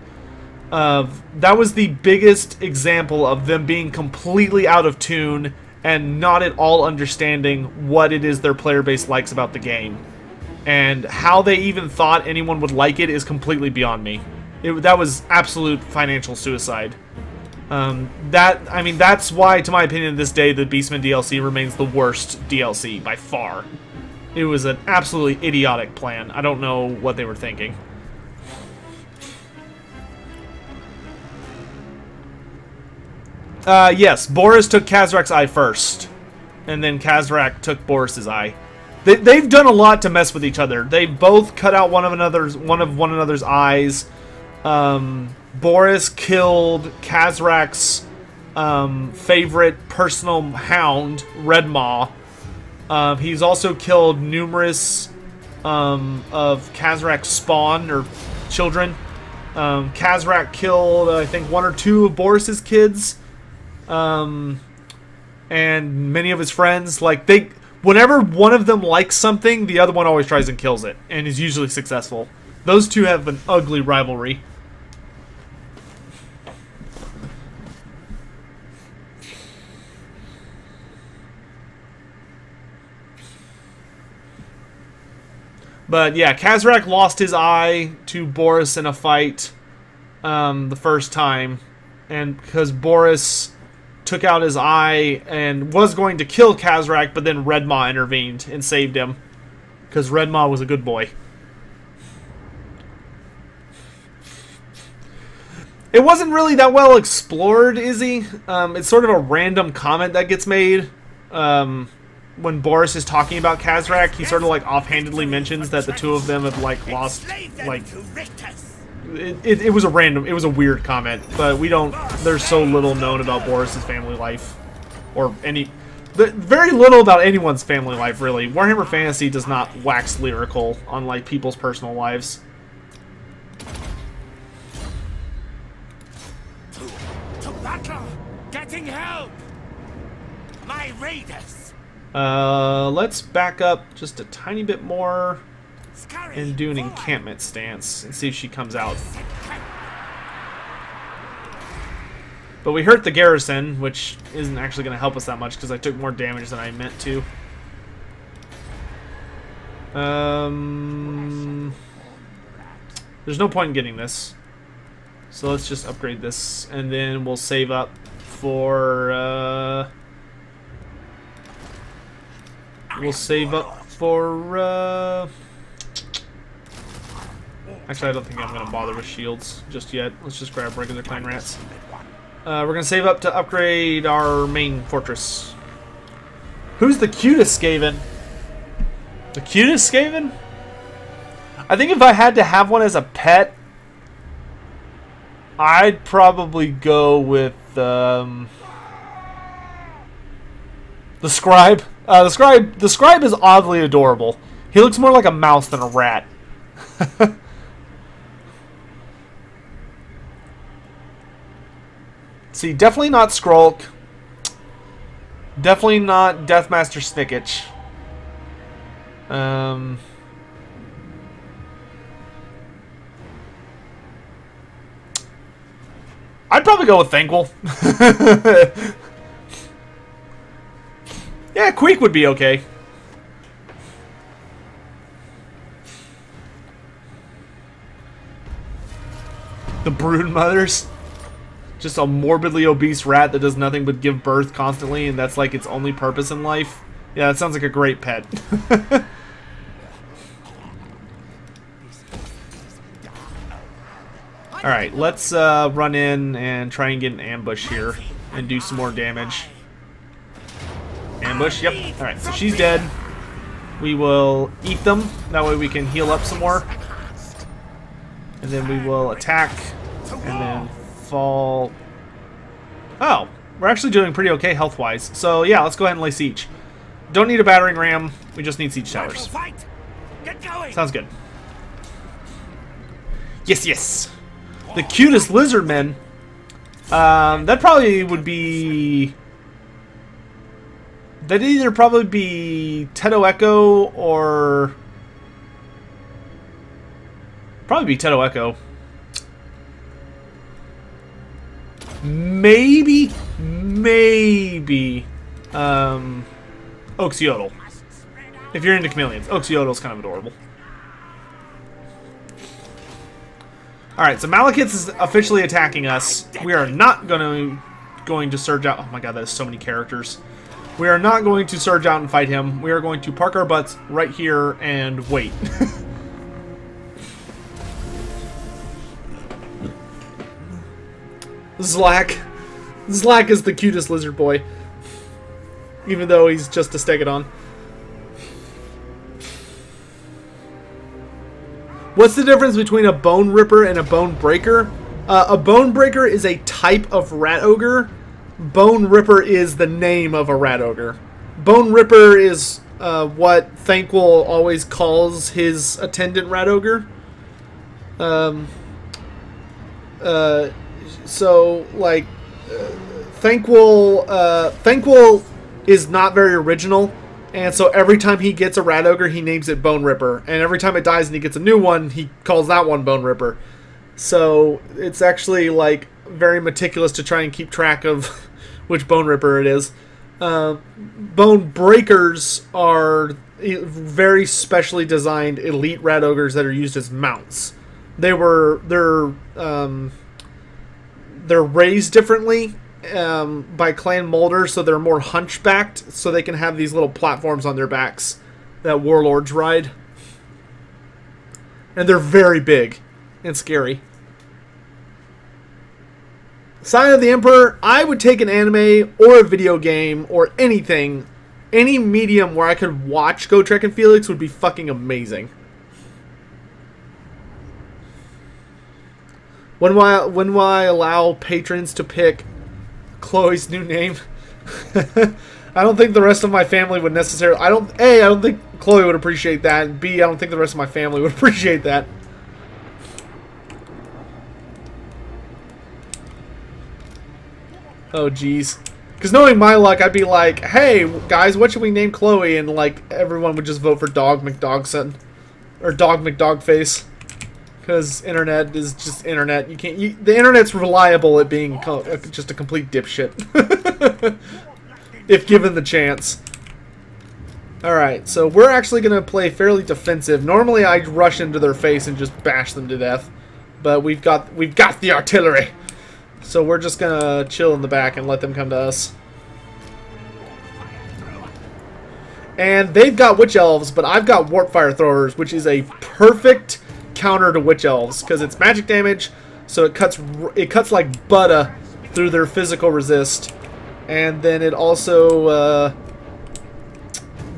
A: That was the biggest example of them being completely out of tune and not at all understanding what it is their player base likes about the game. And how they even thought anyone would like it is completely beyond me. That was absolute financial suicide. That's why, to my opinion, this day, the Beastmen DLC remains the worst DLC by far. It was an absolutely idiotic plan. I don't know what they were thinking. Yes, Boris took Kazrak's eye first. And then Kazrak took Boris's eye. They've done a lot to mess with each other. They've both cut out one of one another's eyes. Boris killed Kazrak's favorite personal hound, Red Maw. He's also killed numerous of Kazrak's spawn, or children. Kazrak killed, I think, 1 or 2 of Boris's kids. And many of his friends. Whenever one of them likes something, the other one always tries and kills it, and is usually successful. Those two have an ugly rivalry. But yeah, Kazrak lost his eye to Boris in a fight the first time, and because Boris took out his eye and was going to kill Kazrak, but then Red Maw intervened and saved him. Because Red Maw was a good boy. It wasn't really that well explored, Izzy. It's sort of a random comment that gets made. When Boris is talking about Kazrak, he sort of offhandedly mentions that the two of them have lost It was a weird comment, but there's so little known about Boris's family life, or very little about anyone's family life, really. Warhammer Fantasy does not wax lyrical on people's personal lives.
B: To battle! Getting help! My raiders!
A: Let's back up just a tiny bit more and do an encampment stance and see if she comes out. But we hurt the garrison, which isn't actually going to help us that much because I took more damage than I meant to. There's no point in getting this. So let's just upgrade this, and then we'll save up for... Actually, I don't think I'm going to bother with shields just yet. Let's just grab regular clan rats. We're going to save up to upgrade our main fortress. Who's the cutest Skaven? The cutest Skaven? I think if I had to have one as a pet, I'd probably go with the Scribe. The Scribe is oddly adorable. He looks more like a mouse than a rat. See, definitely not Skrulk. Definitely not Deathmaster Snicketch. I'd probably go with Thanquol. Yeah, Queek would be okay. The Brood Mothers. just a morbidly obese rat that does nothing but give birth constantly, and that's like its only purpose in life. Yeah, that sounds like a great pet. Alright, let's run in and try and get an ambush here and do some more damage. Ambush, yep. Alright, so she's dead. We will eat them. That way we can heal up some more. And then we will attack and then fall. Oh, we're actually doing pretty okay health-wise. So yeah, let's go ahead and lay siege. Don't need a battering ram. We just need siege towers. Sounds good. Yes, yes. The cutest lizard men. That probably would be. That'd either probably be Teto Echo or. Probably be Teto Echo. Maybe. Oxyodal. If you're into chameleons, Oxyodal's kind of adorable. Alright, so Malekith is officially attacking us. We are not going to surge out. Oh my god, that is so many characters. We are not going to surge out and fight him. We are going to park our butts right here and wait. Zlak. Zlak is the cutest lizard boy. Even though he's just a Stegodon. What's the difference between a Bone Ripper and a Bone Breaker? A Bone Breaker is a type of Rat Ogre. Bone Ripper is the name of a Rat Ogre. Bone Ripper is what Thanquol always calls his attendant Rat Ogre. So, like, Thanquol is not very original. And so every time he gets a Rat Ogre, he names it Bone Ripper. And every time it dies and he gets a new one, he calls that one Bone Ripper. So it's actually, like, very meticulous to try and keep track of which Bone Ripper it is. Bone Breakers are very specially designed elite Rat Ogres that are used as mounts. They're raised differently. By clan Molder, so they're more hunchbacked, so they can have these little platforms on their backs that warlords ride. And they're very big and scary. Sign of the Emperor, I would take an anime or a video game or anything, any medium where I could watch Gotrek and Felix would be fucking amazing. When will I allow patrons to pick Chloe's new name? I don't think the rest of my family would necessarily. I don't think Chloe would appreciate that. And B, I don't think the rest of my family would appreciate that. Oh, jeez. Because knowing my luck, I'd be like, hey, guys, what should we name Chloe? And, like, everyone would just vote for Dog McDogson. Or Dog McDogface. Because internet is just internet. You can't. The internet's reliable at being just a complete dipshit. If given the chance. Alright, so we're actually going to play fairly defensive. Normally I'd rush into their face and just bash them to death. But we've got the artillery. So we're just going to chill in the back and let them come to us. And they've got Witch Elves, but I've got Warp Fire Throwers, which is a perfect counter to Witch Elves, because it's magic damage, so it cuts like butter through their physical resist. And then it also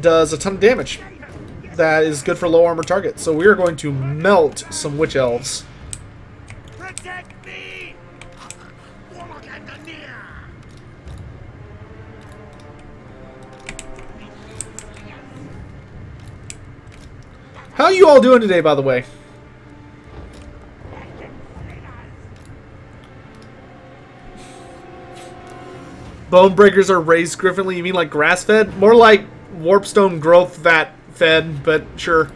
A: does a ton of damage. That is good for low armor targets. So we are going to melt some Witch Elves.
B: Protect me!
A: How are you all doing today, by the way? Bone Breakers are raised griffinly. You mean like grass-fed? More like Warpstone growth vat fed, but sure.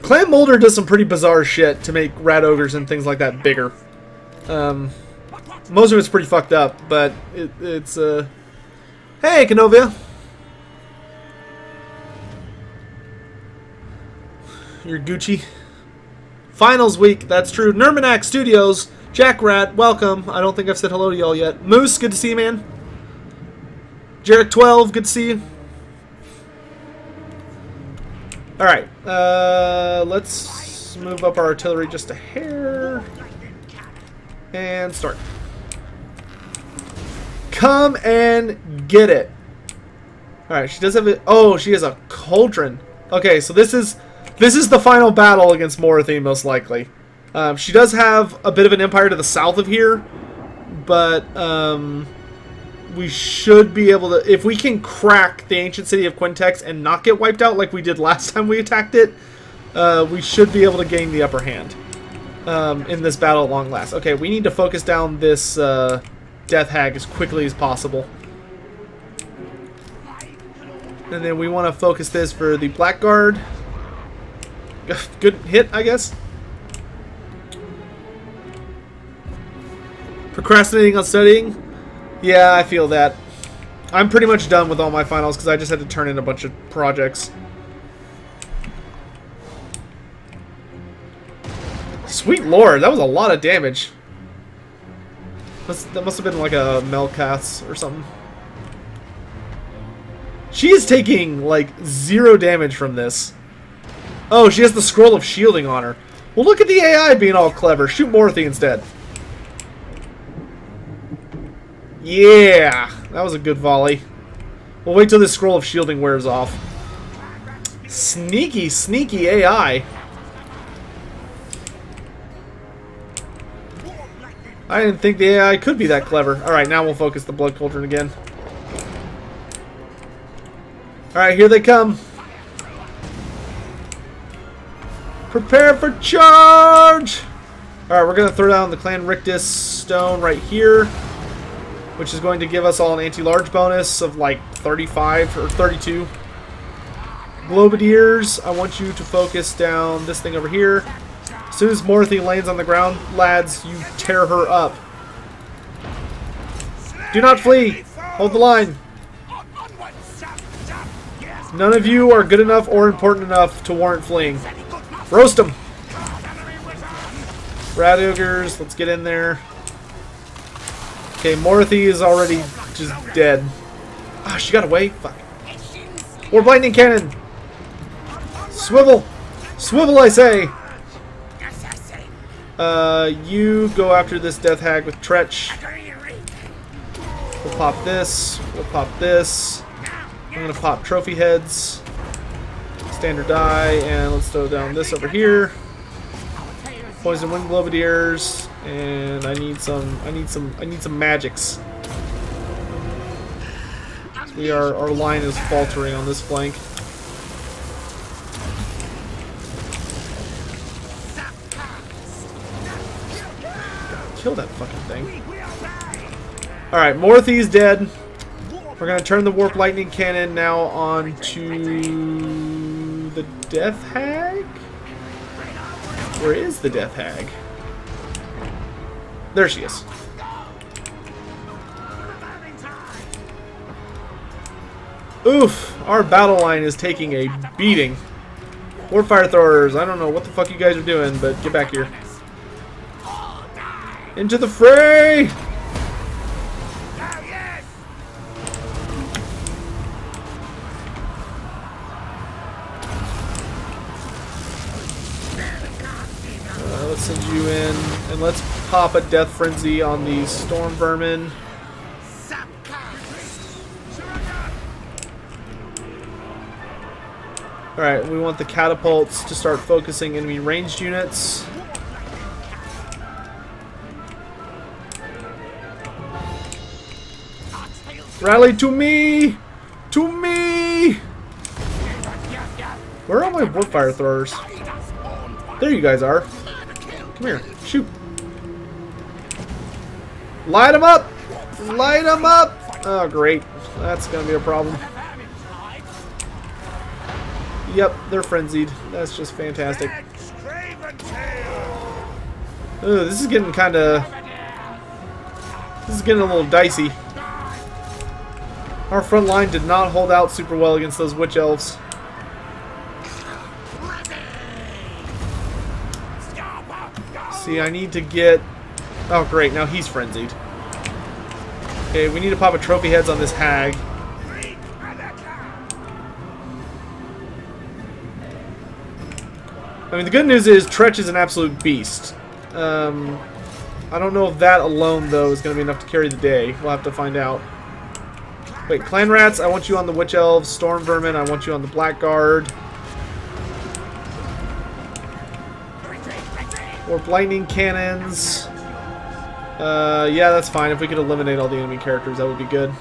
A: Clan Molder does some pretty bizarre shit to make Rat Ogres and things like that bigger. Most of it's pretty fucked up, but it's Hey, Canovia! You're Gucci. Finals week, that's true. Nurmanak Studios Jack Rat, welcome. I don't think I've said hello to y'all yet. Moose, good to see you, man. Jarek 12, good to see you. Alright, let's move up our artillery just a hair. And start. Come and get it. Alright, she does have it. Oh, she has a cauldron. Okay, so this is the final battle against Morathi, most likely. She does have a bit of an empire to the south of here, but we should be able to, if we can crack the ancient city of Quintics and not get wiped out like we did last time we attacked it, we should be able to gain the upper hand in this battle at long last. Okay, we need to focus down this Death Hag as quickly as possible. And then we want to focus this for the Blackguard. Good hit, I guess. Procrastinating on studying? Yeah, I feel that. I'm pretty much done with all my finals because I just had to turn in a bunch of projects. Sweet lord, that was a lot of damage. That must have been like a Melcath's or something. She is taking like 0 damage from this. Oh, she has the scroll of shielding on her. Well, look at the AI being all clever. Shoot Morathi instead. Yeah, that was a good volley. We'll wait till this scroll of shielding wears off. Sneaky, sneaky AI. I didn't think the AI could be that clever. Alright, now we'll focus the Blood Cauldron again. Alright, here they come. Prepare for charge! Alright, we're going to throw down the Clan Rictus stone right here, which is going to give us all an anti-large bonus of like 35 or 32. Globadiers, I want you to focus down this thing over here. As soon as Morathi lands on the ground, lads, you tear her up. Do not flee! Hold the line. None of you are good enough or important enough to warrant fleeing. Roast them! Rat Ogres, let's get in there. Okay, Morathi is already just dead. Ah, she got away? Fuck. Warp Lightning Cannon! Swivel! Swivel, I say! You go after this Death Hag with Tretch. We'll pop this. We'll pop this. I'm gonna pop Trophy Heads. Standard die, and let's throw down this over here. Poison Wind Globadiers. And I need some magics. So our line is faltering on this flank. Kill that fucking thing. Alright, Morathi's dead. We're gonna turn the Warp Lightning Cannon now on to the Death Hag? Where is the Death Hag? There she is. Oof, our battle line is taking a beating. Warp Fire Throwers, I don't know what the fuck you guys are doing, but get back here. Into the fray! Let's send you in, and let's pop a Death Frenzy on these Storm Vermin. Alright, we want the catapults to start focusing enemy ranged units. Rally to me! To me! Where are my Warpfire Throwers? There you guys are. Come here. Shoot. Light them up! Light them up! Oh, great. That's going to be a problem. Yep, they're frenzied. That's just fantastic. Ooh, this is getting kind of... This is getting a little dicey. Our front line did not hold out super well against those Witch Elves. See, I need to get Oh, great. Now he's frenzied. Okay, we need to pop a trophy heads on this hag. I mean, the good news is Tretch is an absolute beast. I don't know if that alone, though, is going to be enough to carry the day. We'll have to find out. Wait, Clan Rats, I want you on the Witch Elves. Storm Vermin, I want you on the Blackguard. Or Lightning Cannons. Yeah, that's fine. If we could eliminate all the enemy characters, that would be good.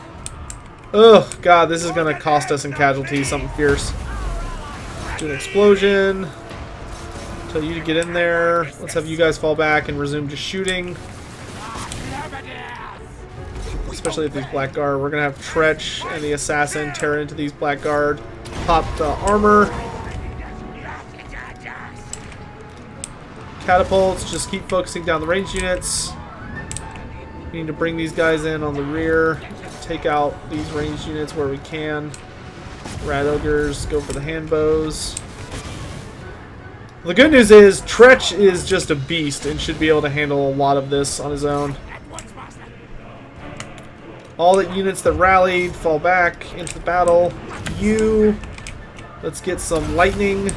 A: Ugh, God, this is going to cost us in casualties something fierce. Do an explosion. Tell you to get in there. Let's have you guys fall back and resume just shooting. Especially at these Blackguard. We're going to have Tretch and the Assassin tear into these Blackguard. Pop the armor. Catapults. Just keep focusing down the ranged units. We need to bring these guys in on the rear. Take out these ranged units where we can. Rat Ogres. Go for the hand bows. The good news is, Tretch is just a beast and should be able to handle a lot of this on his own. All the units that rallied fall back into the battle. Let's get some lightning.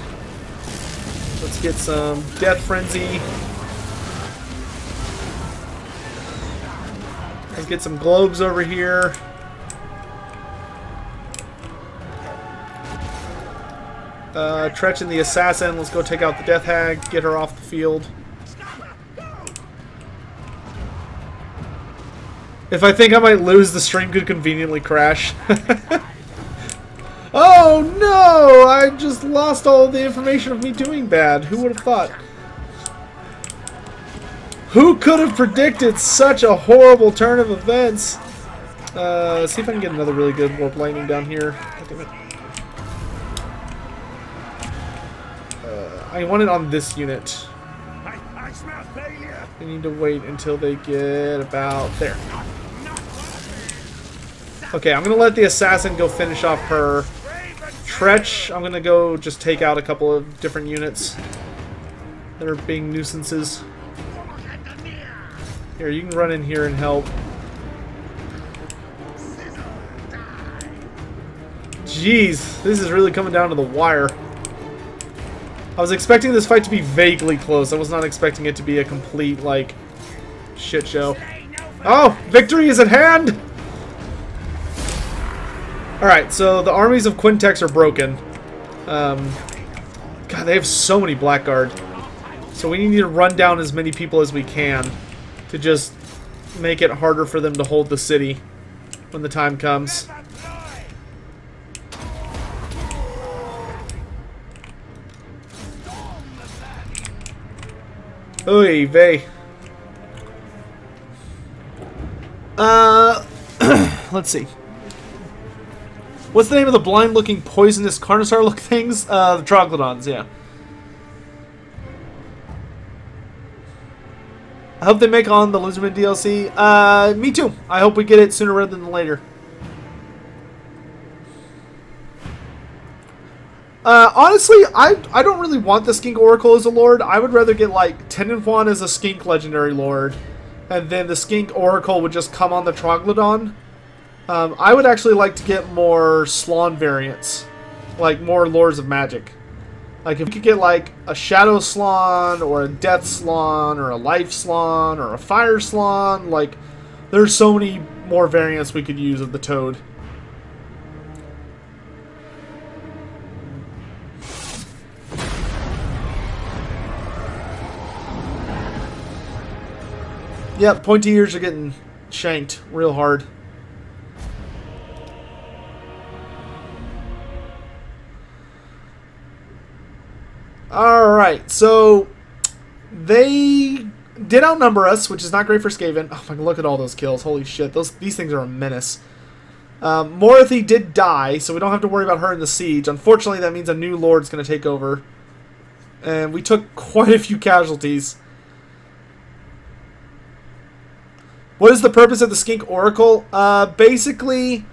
A: Let's get some death frenzy. Let's get some globes over here. Tretch and the Assassin. Let's go take out the Death Hag. Get her off the field. If I think I might lose, the stream could conveniently crash. Oh no! I just lost all the information of me doing bad. Who would have thought? Who could have predicted such a horrible turn of events? See if I can get another really good Warp Lightning down here. God damn it. I want it on this unit.
B: I smell failure.
A: I need to wait until they get about there. Okay, I'm going to let the Assassin go finish off her. Tretch, I'm going to go just take out a couple of different units that are being nuisances. Here, you can run in here and help. Jeez, this is really coming down to the wire. I was expecting this fight to be vaguely close. I was not expecting it to be a complete, like, shit show. Oh, victory is at hand! Alright, so the armies of Quintics are broken. God, they have so many Blackguard. So we need to run down as many people as we can to just make it harder for them to hold the city when the time comes. Oy vey. Let's see. What's the name of the blind-looking, poisonous, Carnosaur-look things? The Troglodytes, yeah. I hope they make on the Lizardman DLC. Me too. I hope we get it sooner rather than later. Honestly, I don't really want the Skink Oracle as a lord. I would rather get, like, Tenenhuan as a Skink legendary lord, and then the Skink Oracle would just come on the Troglodon. I would actually like to get more Slaawn variants, like more Lords of Magic. Like, if we could get, like, a Shadow Slaawn, or a Death Slaawn, or a Life Slaawn, or a Fire Slaawn, like, there's so many more variants we could use of the Toad. Yep, pointy ears are getting shanked real hard. Alright, so they did outnumber us, which is not great for Skaven. Oh my god, look at all those kills. Holy shit, these things are a menace. Morathi did die, so we don't have to worry about her in the siege. Unfortunately, that means a new lord's going to take over. And we took quite a few casualties. What is the purpose of the Skink Oracle? Basically,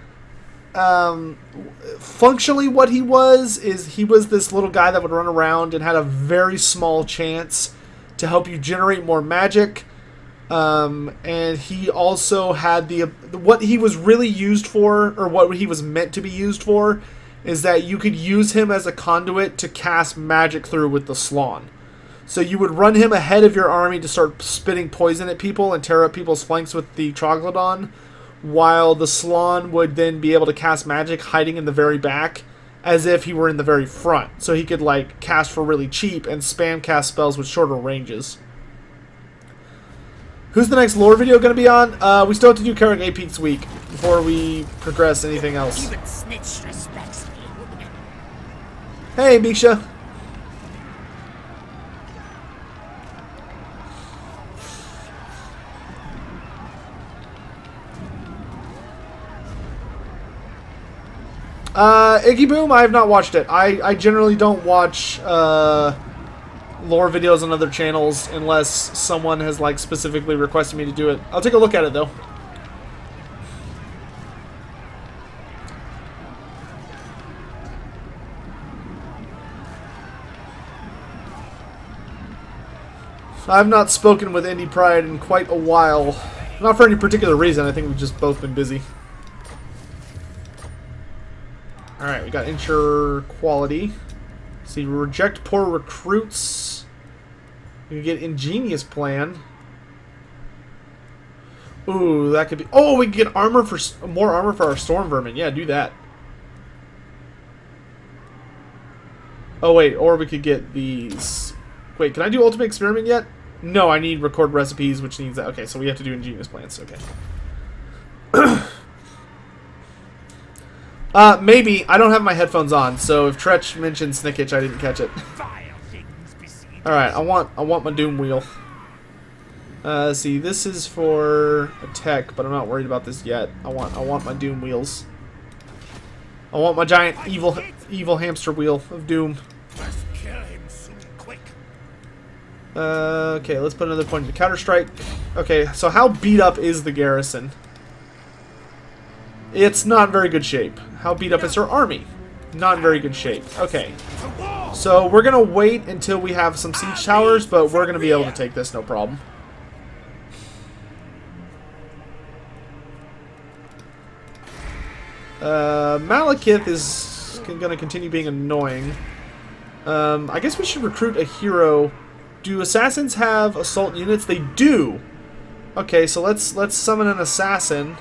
A: functionally what he was is he was this little guy that would run around and had a very small chance to help you generate more magic. And he also had what he was really used for, or what he was meant to be used for, is that you could use him as a conduit to cast magic through with the Slawn. So you would run him ahead of your army to start spitting poison at people and tear up people's flanks with the Troglodyte, while the Slawn would then be able to cast magic hiding in the very back, as if he were in the very front. So he could like cast for really cheap and spam cast spells with shorter ranges. Who's the next lore video going to be on? We still have to do Carrick 8 Peaks week before we progress anything else.
B: Even Snitch respects me.
A: Hey, Misha. Iggy Boom, I have not watched it. I generally don't watch lore videos on other channels unless someone has like specifically requested me to do it. I'll take a look at it though. I've not spoken with Indie Pride in quite a while. Not for any particular reason. I think we've just both been busy. Alright, we got ensure quality. See, reject poor recruits. We can get ingenious plan. Ooh, that could be... Oh, we can get armor for... more armor for our storm vermin. Yeah, do that. Oh, wait, or we could get these... Wait, can I do ultimate experiment yet? No, I need record recipes, which needs that. Okay, so we have to do ingenious plans. Okay. Maybe. I don't have my headphones on, so if Tretch mentioned Snickitch, I didn't catch it. Alright, I want my Doom Wheel. See, this is for a tech, but I'm not worried about this yet. I want my Doom Wheels. I want my giant evil hamster wheel of Doom. Okay, let's put another point into Counter-Strike. Okay, so how beat up is the garrison? It's not in very good shape. How beat up is her army? Not in very good shape. Okay. So we're going to wait until we have some siege towers, but we're going to be able to take this, no problem. Malekith is going to continue being annoying. I guess we should recruit a hero. Do assassins have assault units? They do! Okay, so let's summon an assassin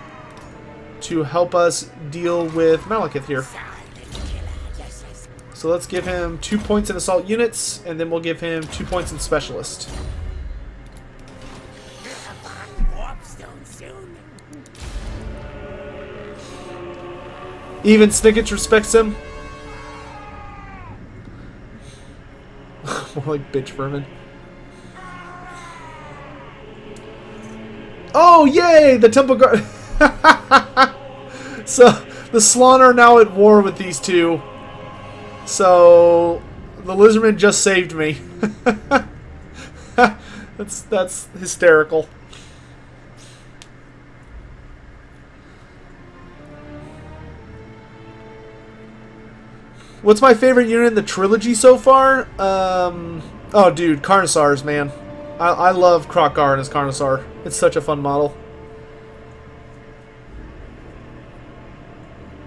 A: to help us deal with Malekith here. So let's give him 2 points in assault units, and then we'll give him 2 points in specialist. Even Snicketch respects him. More like bitch vermin. Oh, yay! The Temple Guard. So, the Slawn are now at war with these two. So, the Lizardman just saved me. That's hysterical. What's my favorite unit in the trilogy so far? Oh, dude, Carnosaurs, man. I love Krokgar and his Carnosaur. It's such a fun model.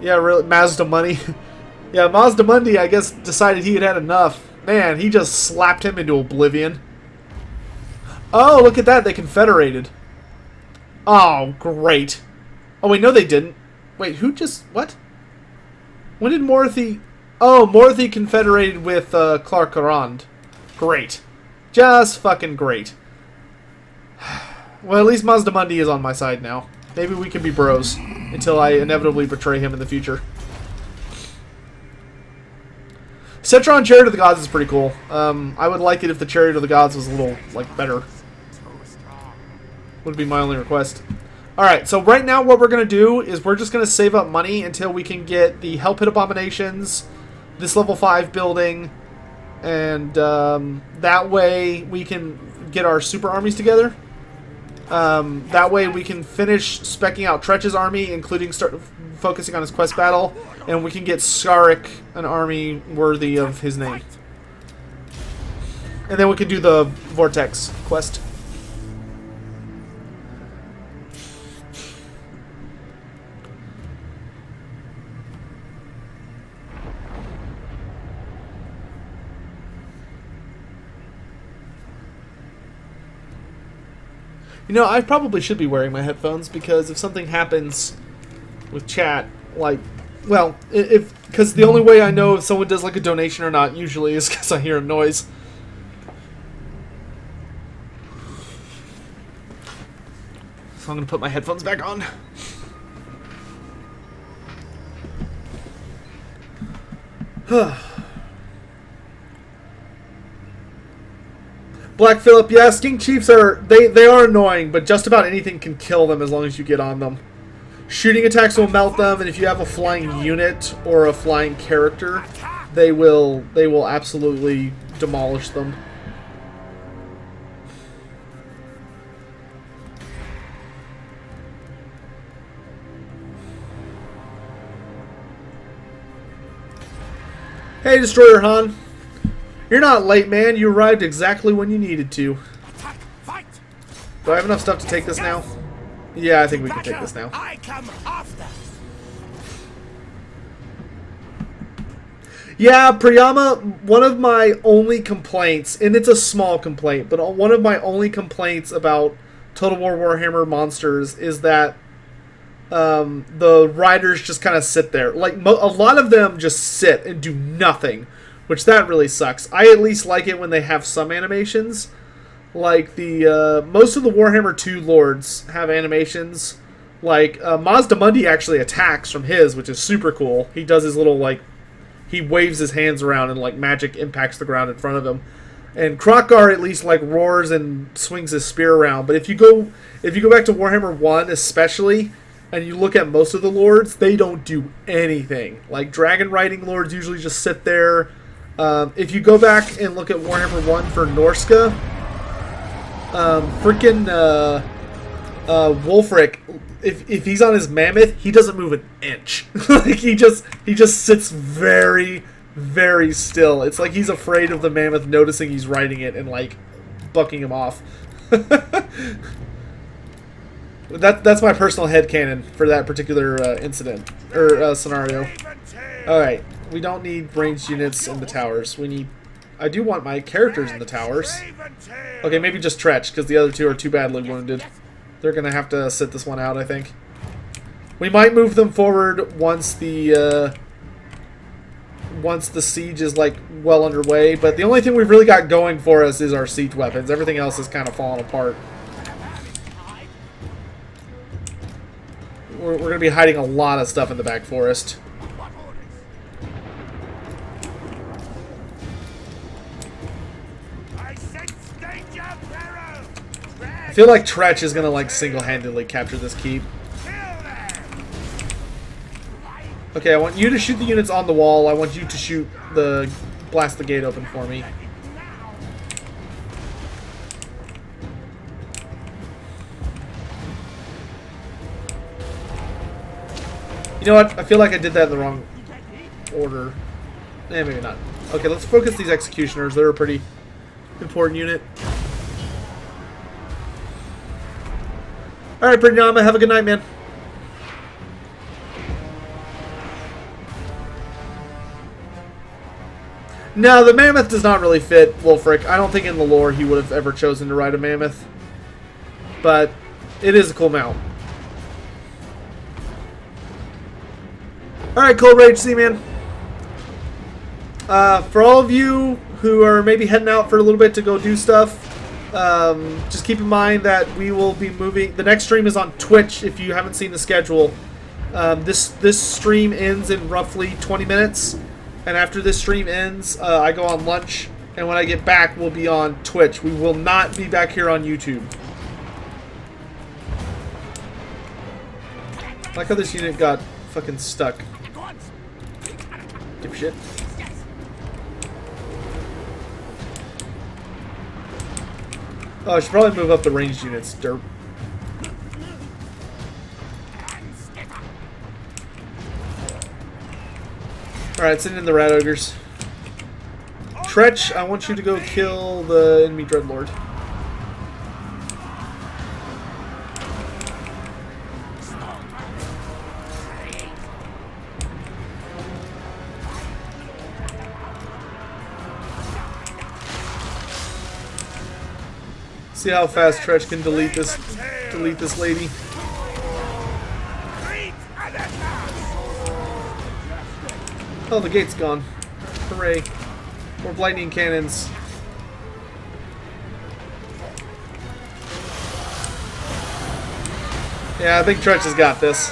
A: Yeah, really, Mazda Money. Yeah, Mazda Mundi, I guess, decided he had had enough. Man, he just slapped him into oblivion. Oh, look at that, they confederated. Oh, great. Oh, wait, no they didn't. Wait, who just... What? When did Morathi... Oh, Morathi confederated with Clark Arand. Great. Just fucking great. Well, at least Mazda Mundi is on my side now. Maybe we can be bros until I inevitably betray him in the future. Cetron Chariot of the Gods is pretty cool. I would like it if the Chariot of the Gods was a little, like, better. Would be my only request. Alright, so right now what we're going to do is we're just going to save up money until we can get the Hell Pit Abominations, this level 5 building, and that way we can get our super armies together. That way we can finish specking out Tretch's army, including start focusing on his quest battle, and we can get Skarik an army worthy of his name. And then we can do the Vortex quest. You know, I probably should be wearing my headphones because if something happens with chat, like, well, because the only way I know if someone does like a donation or not usually is because I hear a noise. So I'm going to put my headphones back on. Black Phillip, yeah, Skink Chiefs they are annoying, but just about anything can kill them as long as you get on them. Shooting attacks will melt them, and if you have a flying unit or a flying character, they will absolutely demolish them. Hey, Destroyer Han. You're not late, man. You arrived exactly when you needed to. Do I have enough stuff to take this now? Yeah, I think we can take this now.
B: I come after.
A: Yeah, Priyama, one of my only complaints, and it's a small complaint, but one of my only complaints about Total War Warhammer Monsters is that the riders just kind of sit there. Like, a lot of them just sit and do nothing, which that really sucks. I at least like it when they have some animations. Like, most of the Warhammer 2 lords have animations. Like, Mazda Mundi actually attacks from his, which is super cool. He does his little, like, he waves his hands around and, like, magic impacts the ground in front of him. And Krokgar at least, like, roars and swings his spear around. But if you go back to Warhammer 1 especially, and you look at most of the lords, they don't do anything. Like, dragon riding lords usually just sit there. If you go back and look at Warhammer 1 for Norska, freaking Wolfric, if he's on his mammoth, he doesn't move an inch. Like, he just sits very, very still. It's like he's afraid of the mammoth noticing he's riding it and, like, bucking him off. That's my personal headcanon for that particular incident or scenario. Alright, we don't need ranged units in the towers. I do want my characters in the towers. Okay, maybe just Tretch, because the other two are too badly wounded. They're going to have to sit this one out, I think. We might move them forward once the siege is, like, well underway, but the only thing we've really got going for us is our siege weapons. Everything else is kind of falling apart. We're going to be hiding a lot of stuff in the back forest. I feel like Tretch is going to, like, single-handedly capture this keep. Okay, I want you to shoot the units on the wall. I want you to blast the gate open for me. You know what? I feel like I did that in the wrong order. Eh, maybe not. Okay, let's focus these executioners. They're a pretty important unit. Alright, Bretonnia, have a good night, man. No, the mammoth does not really fit Wolfric. I don't think in the lore he would have ever chosen to ride a mammoth. But it is a cool mount. Alright, Cold Rage, see, man. For all of you who are maybe heading out for a little bit to go do stuff, just keep in mind that we will be moving. The next stream is on Twitch if you haven't seen the schedule. This stream ends in roughly 20 minutes. And after this stream ends, I go on lunch. And when I get back, we'll be on Twitch. We will not be back here on YouTube. I like how this unit got fucking stuck. Dipshit. Oh, I should probably move up the ranged units, derp. Alright, send in the Rat Ogres. Tretch, I want you to go kill the enemy Dreadlord. See how fast Tretch can delete this lady. Oh, the gate's gone. Hooray. More lightning cannons. Yeah, I think Tretch has got this.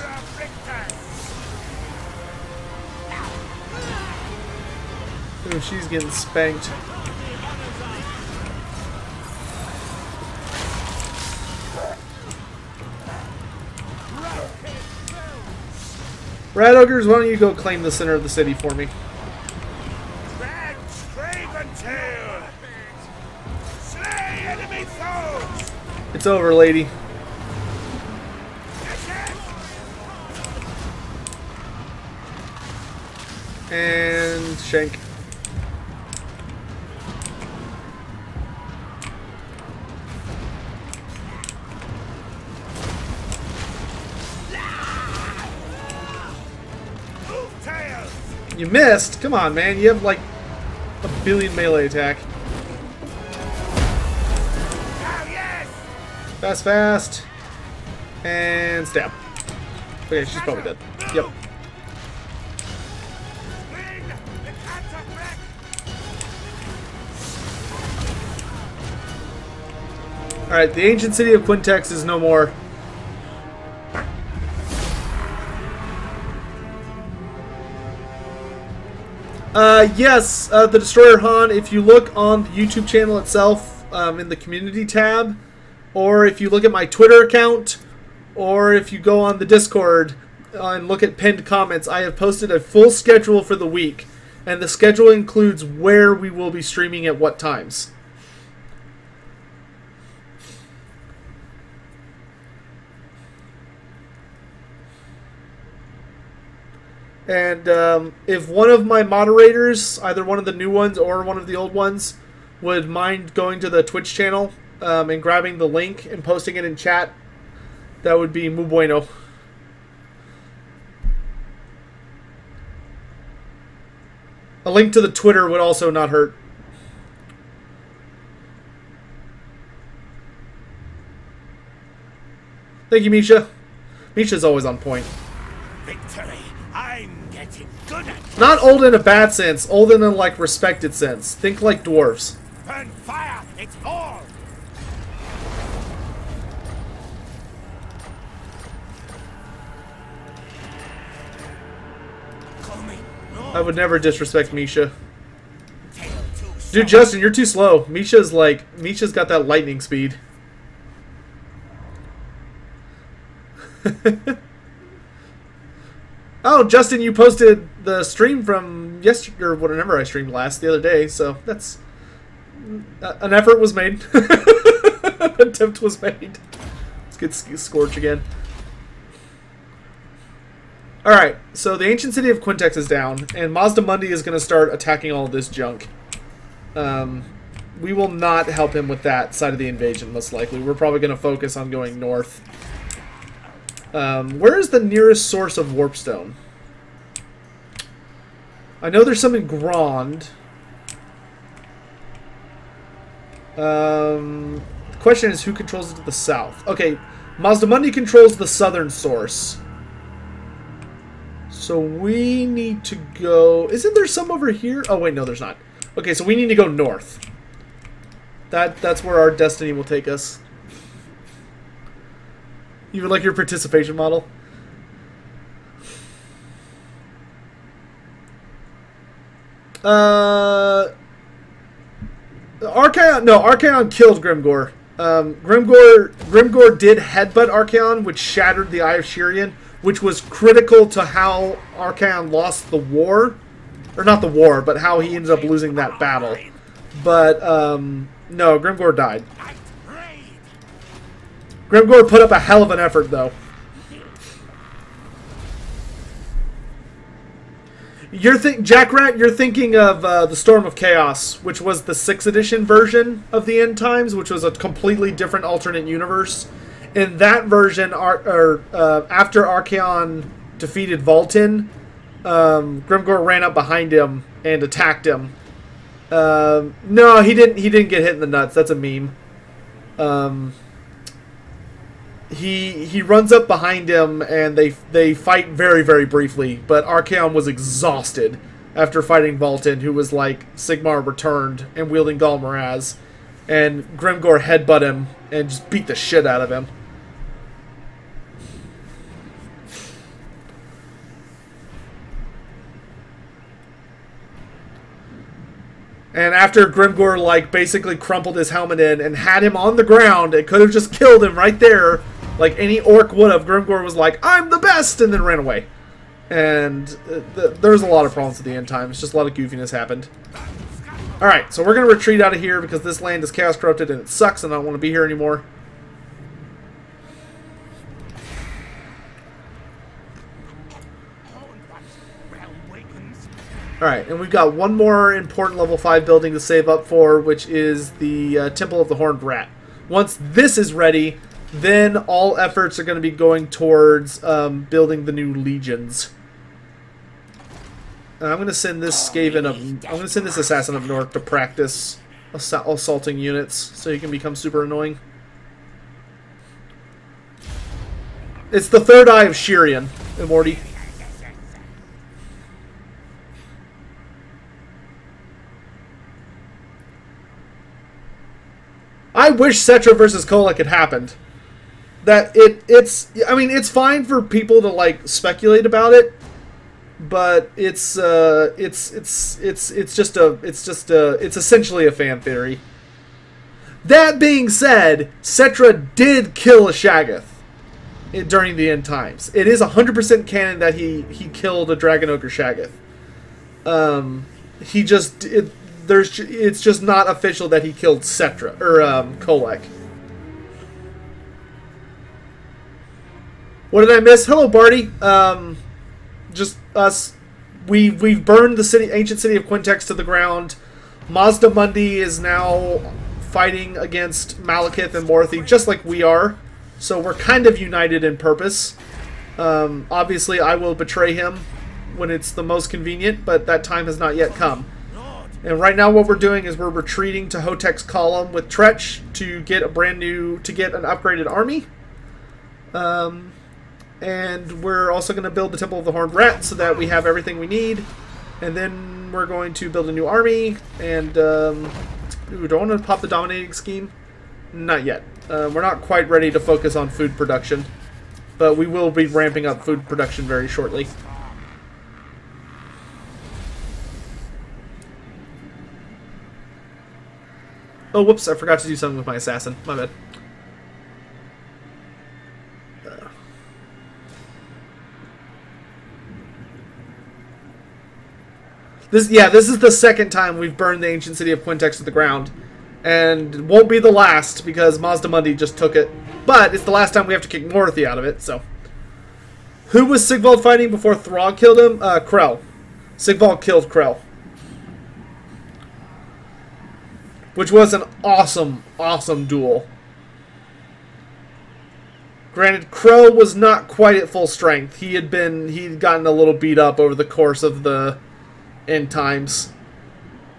A: Ooh, she's getting spanked. Rat Ogres, why don't you go claim the center of the city for me? It's over, lady. And shank. You missed? Come on, man. You have like a billion melee attack. Fast, fast. And stab. Okay, she's probably dead. Yep. Alright, the ancient city of Quintics is no more. Yes, the Destroyer Han, if you look on the YouTube channel itself, in the community tab, or if you look at my Twitter account, or if you go on the Discord and look at pinned comments, I have posted a full schedule for the week, and the schedule includes where we will be streaming at what times. And if one of my moderators, either one of the new ones or one of the old ones, would mind going to the Twitch channel and grabbing the link and posting it in chat, that would be muy bueno. A link to the Twitter would also not hurt. Thank you, Misha. Misha's always on point.
B: Victory! I'm getting good at this.
A: Not old in a bad sense, old in a like respected sense. Think like dwarves.
B: Burn fire! It's all! Call me.
A: I would never disrespect Misha. Dude, Justin, you're too slow. Misha's got that lightning speed. Oh, Justin, you posted the stream from yesterday, or whatever I streamed last, the other day, so that's... an effort was made. An attempt was made. Let's get Scorch again. Alright, so the ancient city of Quintics is down, and Mazda Mundi is going to start attacking all of this junk. We will not help him with that side of the invasion, most likely. We're probably going to focus on going north. Where is the nearest source of warpstone? I know there's some in Grand. The question is who controls it to the south. Okay, Mazda Mundi controls the southern source. So we need to go... Isn't there some over here? Oh, wait, no, there's not. Okay, so we need to go north. That's where our destiny will take us. You would like your participation model? Archaon killed Grimgor. Grimgor did headbutt Archaon, which shattered the Eye of Shirian, which was critical to how Archaon lost the war. Or not the war, but how he ended up losing that battle. But, no, Grimgor died. Grimgor put up a hell of an effort, though. Jack Rat, you're thinking of the Storm of Chaos, which was the 6th edition version of the End Times, which was a completely different alternate universe. In that version, after Archaon defeated Vol'tin, Grimgor ran up behind him and attacked him. No, he didn't get hit in the nuts. That's a meme. He runs up behind him, and they fight very, very briefly. But Archaon was exhausted after fighting Volton, who was like Sigmar returned and wielding Gol Moraz. And Grimgor headbutt him and just beat the shit out of him. And after Grimgor, like, basically crumpled his helmet in and had him on the ground, it could have just killed him right there, like any orc would have. Grimgor was like, "I'm the best," and then ran away. And there's a lot of problems at the end times. Just a lot of goofiness happened. Alright, so we're going to retreat out of here because this land is chaos corrupted and it sucks and I don't want to be here anymore. Alright, and we've got one more important level 5 building to save up for, which is the Temple of the Horned Rat. Once this is ready, then all efforts are going to be going towards building the new legions. I'm going to send this Skaven up. I'm going to send this assassin up north to practice assaulting units, so he can become super annoying. It's the third eye of Shirian, Immorty. I wish Cetra versus Kolek had happened. I mean, it's fine for people to like speculate about it, but it's essentially a fan theory. That being said, Cetra did kill a Shaggoth during the end times. It is 100% canon that he killed a Dragon Ogre Shaggoth. It's just not official that he killed Cetra or Kolek. What did I miss? Hello, Barty. Just us. We've burned the ancient city of Quintics to the ground. Mazda Mundi is now fighting against Malekith and Morathi, just like we are. So we're kind of united in purpose. Obviously, I will betray him when it's the most convenient, but that time has not yet come. And right now, what we're doing is we're retreating to Hotek's column with Tretch to get an upgraded army. And we're also going to build the Temple of the Horned Rat so that we have everything we need. And then we're going to build a new army. And, do I want to pop the dominating scheme? Not yet. We're not quite ready to focus on food production. But we will be ramping up food production very shortly. Oh, whoops, I forgot to do something with my assassin. My bad. This is the second time we've burned the ancient city of Quintics to the ground. And won't be the last, because Mazda Mundi just took it. But it's the last time we have to kick Morathi out of it, so. Who was Sigvald fighting before Throg killed him? Krell. Sigvald killed Krell. Which was an awesome, awesome duel. Granted, Crow was not quite at full strength. He'd gotten a little beat up over the course of the end times,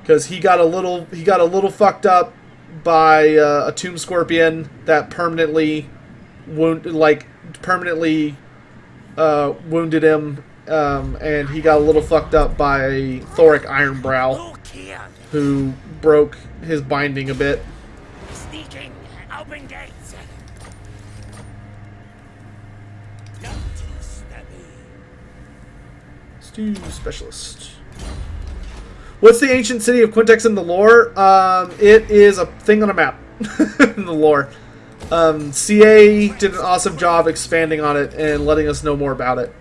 A: because he got a little fucked up by a tomb scorpion that permanently wounded him, and he got a little fucked up by Thoric Ironbrow, who broke his binding a bit.
B: Sneaking, open gates.
A: Stew specialist. What's the ancient city of Quintics in the lore? It is a thing on a map in the lore. CA did an awesome job expanding on it and letting us know more about it.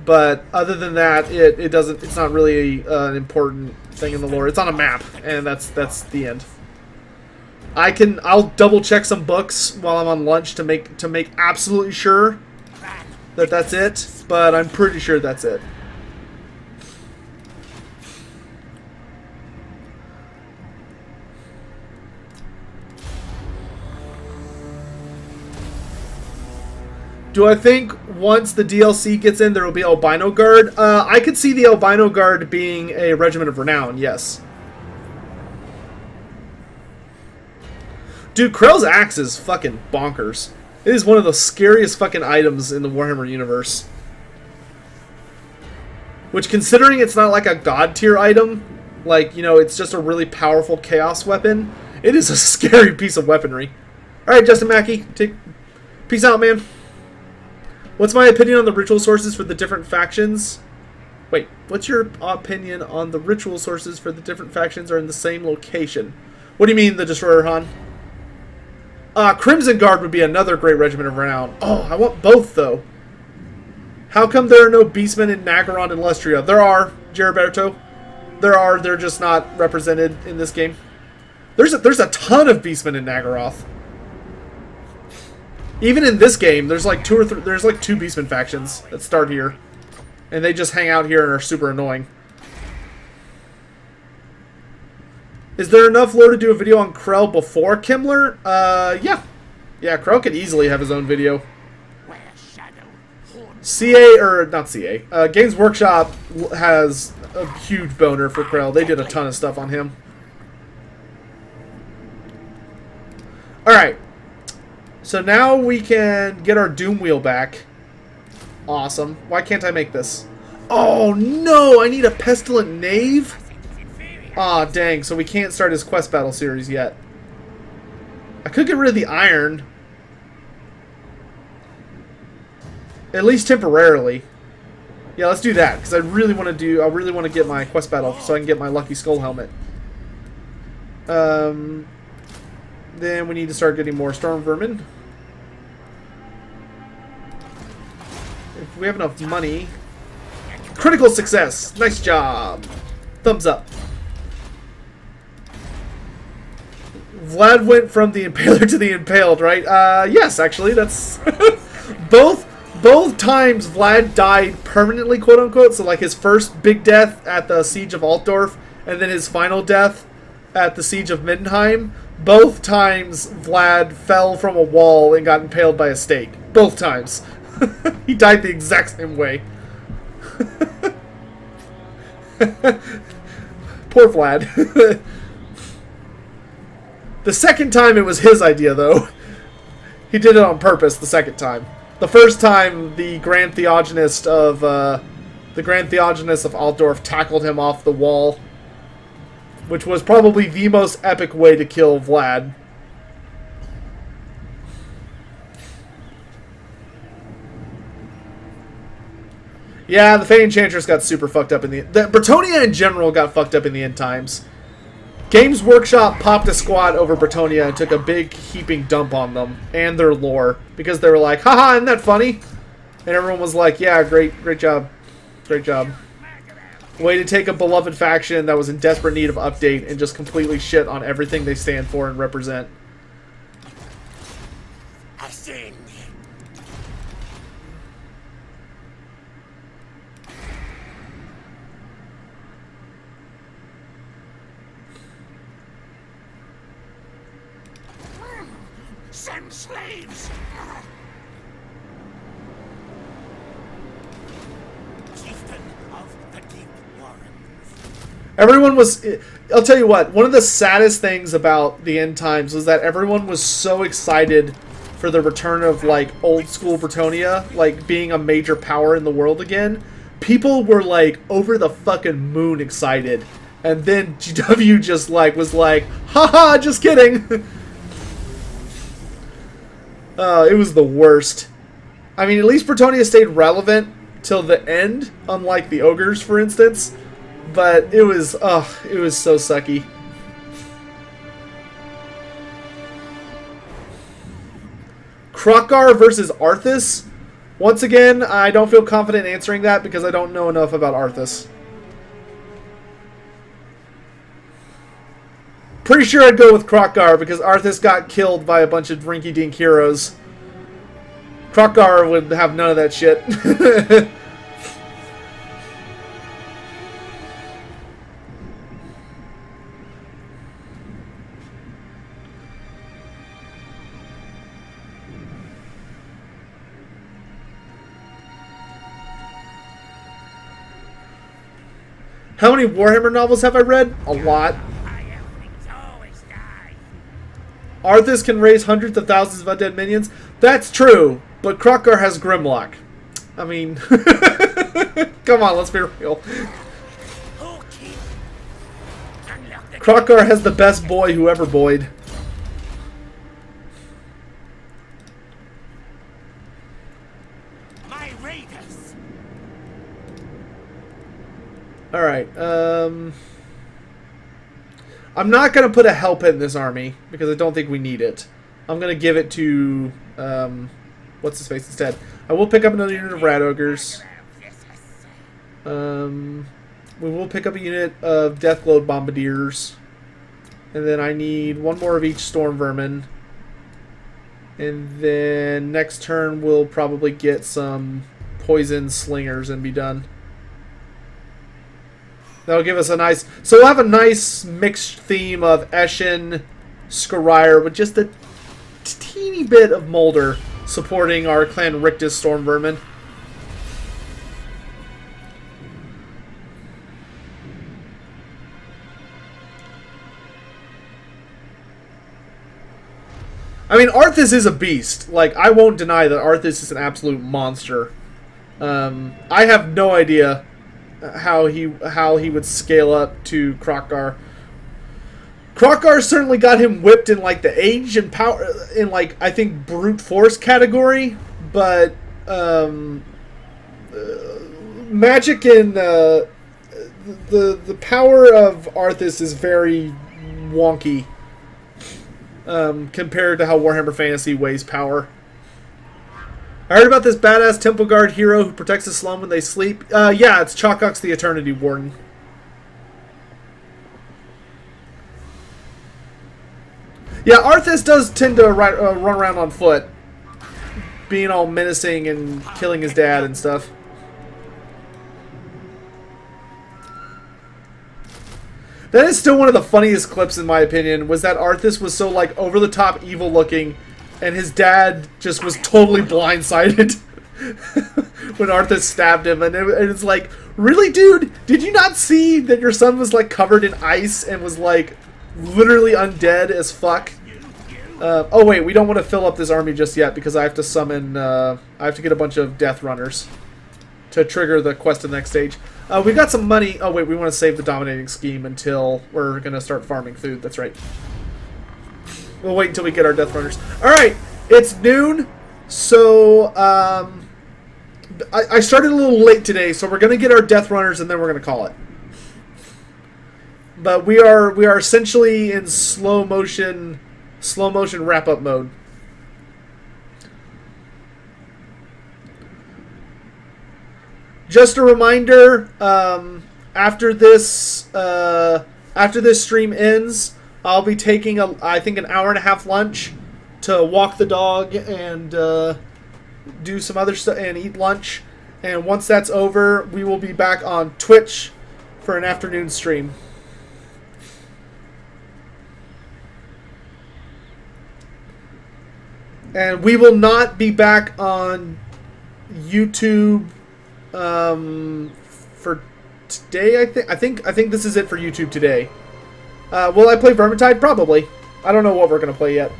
A: But other than that, it's not really an important thing in the lore. It's on a map, and that's the end. I'll double check some books while I'm on lunch to make absolutely sure that that's it, but I'm pretty sure that's it. Do I think once the DLC gets in, there will be Albino Guard? I could see the Albino Guard being a Regiment of Renown, yes. Dude, Krell's axe is fucking bonkers. It is one of the scariest fucking items in the Warhammer universe. Which, considering it's not like a god tier item, like, you know, it's just a really powerful chaos weapon, it is a scary piece of weaponry. Alright, Justin Mackey, peace out, man. What's my opinion on the ritual sources for the different factions? Wait, what's your opinion on the ritual sources for the different factions are in the same location? What do you mean, the Destroyer, Han? Crimson Guard would be another great regiment of renown. Oh, I want both, though. How come there are no Beastmen in Nagaron and Lustria? There are, Geriberto. There are, they're just not represented in this game. There's a ton of Beastmen in Nagaroth. Even in this game, there's like two Beastmen factions that start here. And they just hang out here and are super annoying. Is there enough lore to do a video on Krell before Kimmler? Yeah. Yeah, Krell could easily have his own video. CA, or not CA, Games Workshop has a huge boner for Krell. They did a ton of stuff on him. Alright. So now we can get our Doom Wheel back. Awesome. Why can't I make this? Oh no! I need a Pestilent Knave? Aw, dang. So we can't start his Quest Battle series yet. I could get rid of the Iron. At least temporarily. Yeah, let's do that, because I really want to get my Quest Battle so I can get my Lucky Skull Helmet. Then we need to start getting more Storm Vermin. If we have enough money. Critical success! Nice job! Thumbs up. Vlad went from the Impaler to the Impaled, right? Yes, actually, that's... Both times Vlad died permanently, quote-unquote, so like his first big death at the Siege of Altdorf, and then his final death at the Siege of Middenheim, both times Vlad fell from a wall and got impaled by a stake. Both times. He died the exact same way. Poor Vlad. The second time it was his idea, though. He did it on purpose the second time. The first time, the Grand Theogonist of Altdorf tackled him off the wall, which was probably the most epic way to kill Vlad. Yeah, the Fey Enchantress got super fucked up in the Bretonnia in general got fucked up in the end times. Games Workshop popped a squad over Bretonnia and took a big heaping dump on them and their lore because they were like, haha, isn't that funny? And everyone was like, yeah, great job. Great job. Way to take a beloved faction that was in desperate need of update and just completely shit on everything they stand for and represent.
B: Send slaves. Chieftain of the Deep Warrens.
A: Everyone was... I'll tell you what, one of the saddest things about the end times was that everyone was so excited for the return of, like, old school Bretonnia, like, being a major power in the world again. People were, like, over the fucking moon excited. And then GW just, like, was like, haha, just kidding. It was the worst. I mean, at least Bretonnia stayed relevant till the end, unlike the Ogres, for instance. But it was so sucky. Krokkar versus Arthas? Once again, I don't feel confident answering that because I don't know enough about Arthas. Pretty sure I'd go with Krokkar because Arthas got killed by a bunch of rinky-dink heroes. Krokkar would have none of that shit. How many Warhammer novels have I read? A lot. Arthas can raise hundreds of thousands of undead minions. That's true, but Krokkar has Grimlock. I mean, come on, let's be real. Krokkar has the best boy who ever boyed.
B: My raiders.
A: Alright, I'm not going to put a help in this army, because I don't think we need it. I'm going to give it to, what's his face instead. I will pick up another unit of Rat Ogres. We will pick up a unit of Deathglow Bombardiers. And then I need one more of each Storm Vermin. And then next turn we'll probably get some Poison Slingers and be done. That'll give us a nice... So we'll have a nice mixed theme of Eshin, Scryer, with just a teeny bit of Molder supporting our Clan Rictus Storm Vermin. I mean, Arthas is a beast. Like, I won't deny that Arthas is an absolute monster. I have no idea how he would scale up to Krokkar. Krokkar certainly got him whipped in like the age and power in like I think brute force category, but magic and the power of Arthas is very wonky compared to how Warhammer Fantasy weighs power. I heard about this badass Temple Guard hero who protects the slum when they sleep. Yeah, it's Chokok's the Eternity Warden. Yeah, Arthas does tend to run around on foot, being all menacing and killing his dad and stuff. That is still one of the funniest clips, in my opinion, was that Arthas was so, like, over-the-top evil-looking, and his dad just was totally blindsided when Arthas stabbed him. And it's like, really, dude? Did you not see that your son was, like, covered in ice and was, like, literally undead as fuck? Oh, wait, we don't want to fill up this army just yet because I have to summon... I have to get a bunch of Death Runners to trigger the quest in the next stage. We've got some money. Oh, wait, we want to save the Dominating Scheme until we're going to start farming food. That's right. We'll wait until we get our Death Runners. Alright, it's noon, so I started a little late today, so we're going to get our Death Runners and then we're going to call it. But we are essentially in slow motion wrap-up mode. Just a reminder, after this stream ends, I'll be taking I think an hour-and-a-half lunch to walk the dog and do some other stuff and eat lunch. And once that's over, we will be back on Twitch for an afternoon stream. And we will not be back on YouTube for today. I think this is it for YouTube today. Will I play Vermintide? Probably. I don't know what we're gonna play yet.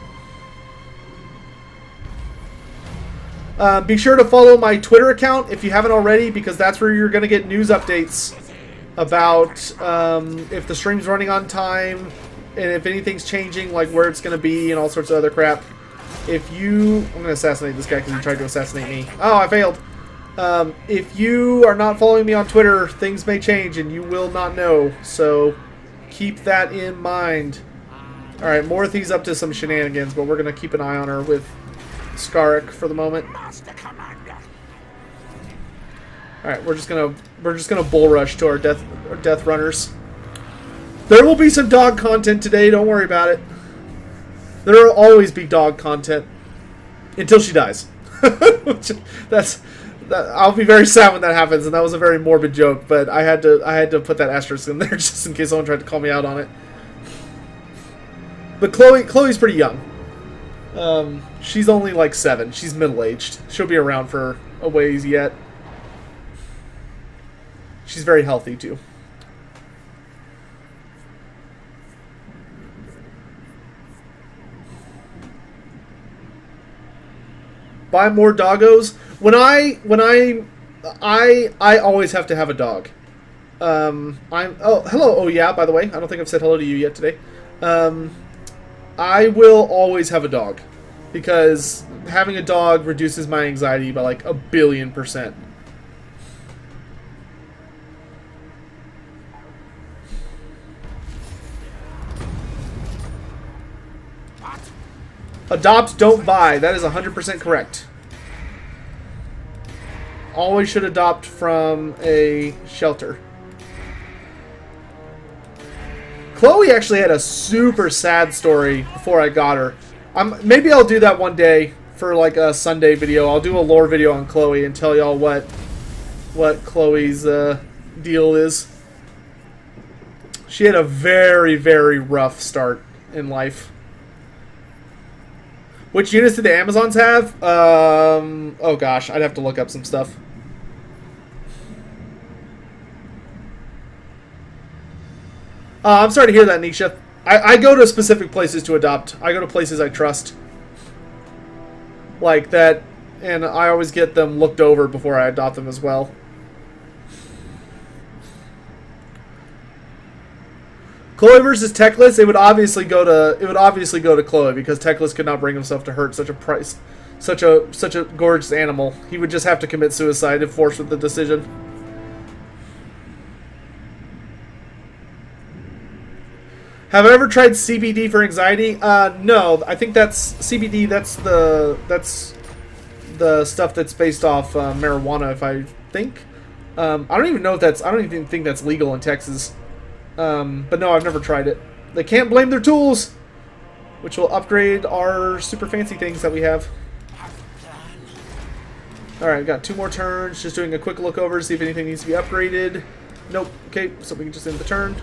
A: Be sure to follow my Twitter account if you haven't already, because that's where you're gonna get news updates about if the stream's running on time and if anything's changing, like where it's gonna be and all sorts of other crap. If you... I'm going to assassinate this guy because he tried to assassinate me. Oh, I failed. If you are not following me on Twitter, things may change and you will not know. So keep that in mind. Alright, Morathi's up to some shenanigans, but we're going to keep an eye on her with Skarik for the moment. Alright, we're just gonna bull rush to our death runners. There will be some dog content today, don't worry about it. There will always be dog content until she dies. I'll be very sad when that happens, and that was a very morbid joke, but I had to put that asterisk in there just in case someone tried to call me out on it. But Chloe's pretty young. She's only like 7. She's middle-aged. She'll be around for a ways yet. She's very healthy too. Buy more doggos. I always have to have a dog. Hello. Oh yeah, by the way, I don't think I've said hello to you yet today. I will always have a dog because having a dog reduces my anxiety by like 1,000,000,000%. Adopt, don't buy. That is 100% correct. Always should adopt from a shelter. Chloe actually had a super sad story before I got her. Maybe I'll do that one day for like a Sunday video. I'll do a lore video on Chloe and tell y'all what Chloe's deal is. She had a very, very rough start in life. Which units did the Amazons have? Oh gosh, I'd have to look up some stuff. I'm sorry to hear that, Nisha. I go to specific places to adopt. I go to places I trust. Like that, and I always get them looked over before I adopt them as well. Chloe versus Teclis, it would obviously go to Chloe because Teclis could not bring himself to hurt such a gorgeous animal. He would just have to commit suicide if forced with the decision. Have I ever tried CBD for anxiety? No, I think that's CBD. That's the stuff that's based off marijuana, if I think. I don't even know if that's. I don't even think that's legal in Texas. But no, I've never tried it. They can't blame their tools, which will upgrade our super fancy things that we have. Alright, got 2 more turns. Just doing a quick look over to see if anything needs to be upgraded. Nope. Okay, so we can just end the turn.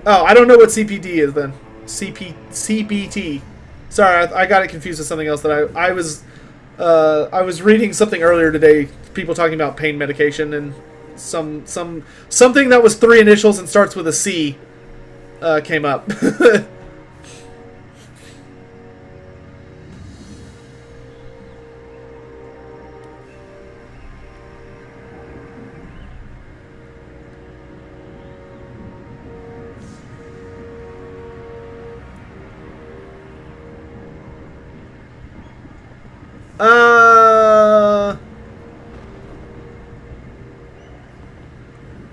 A: Oh, I don't know what CPD is then. CBT. Sorry, I got it confused with something else that I was reading something earlier today. People talking about pain medication and something that was 3 initials and starts with a C came up.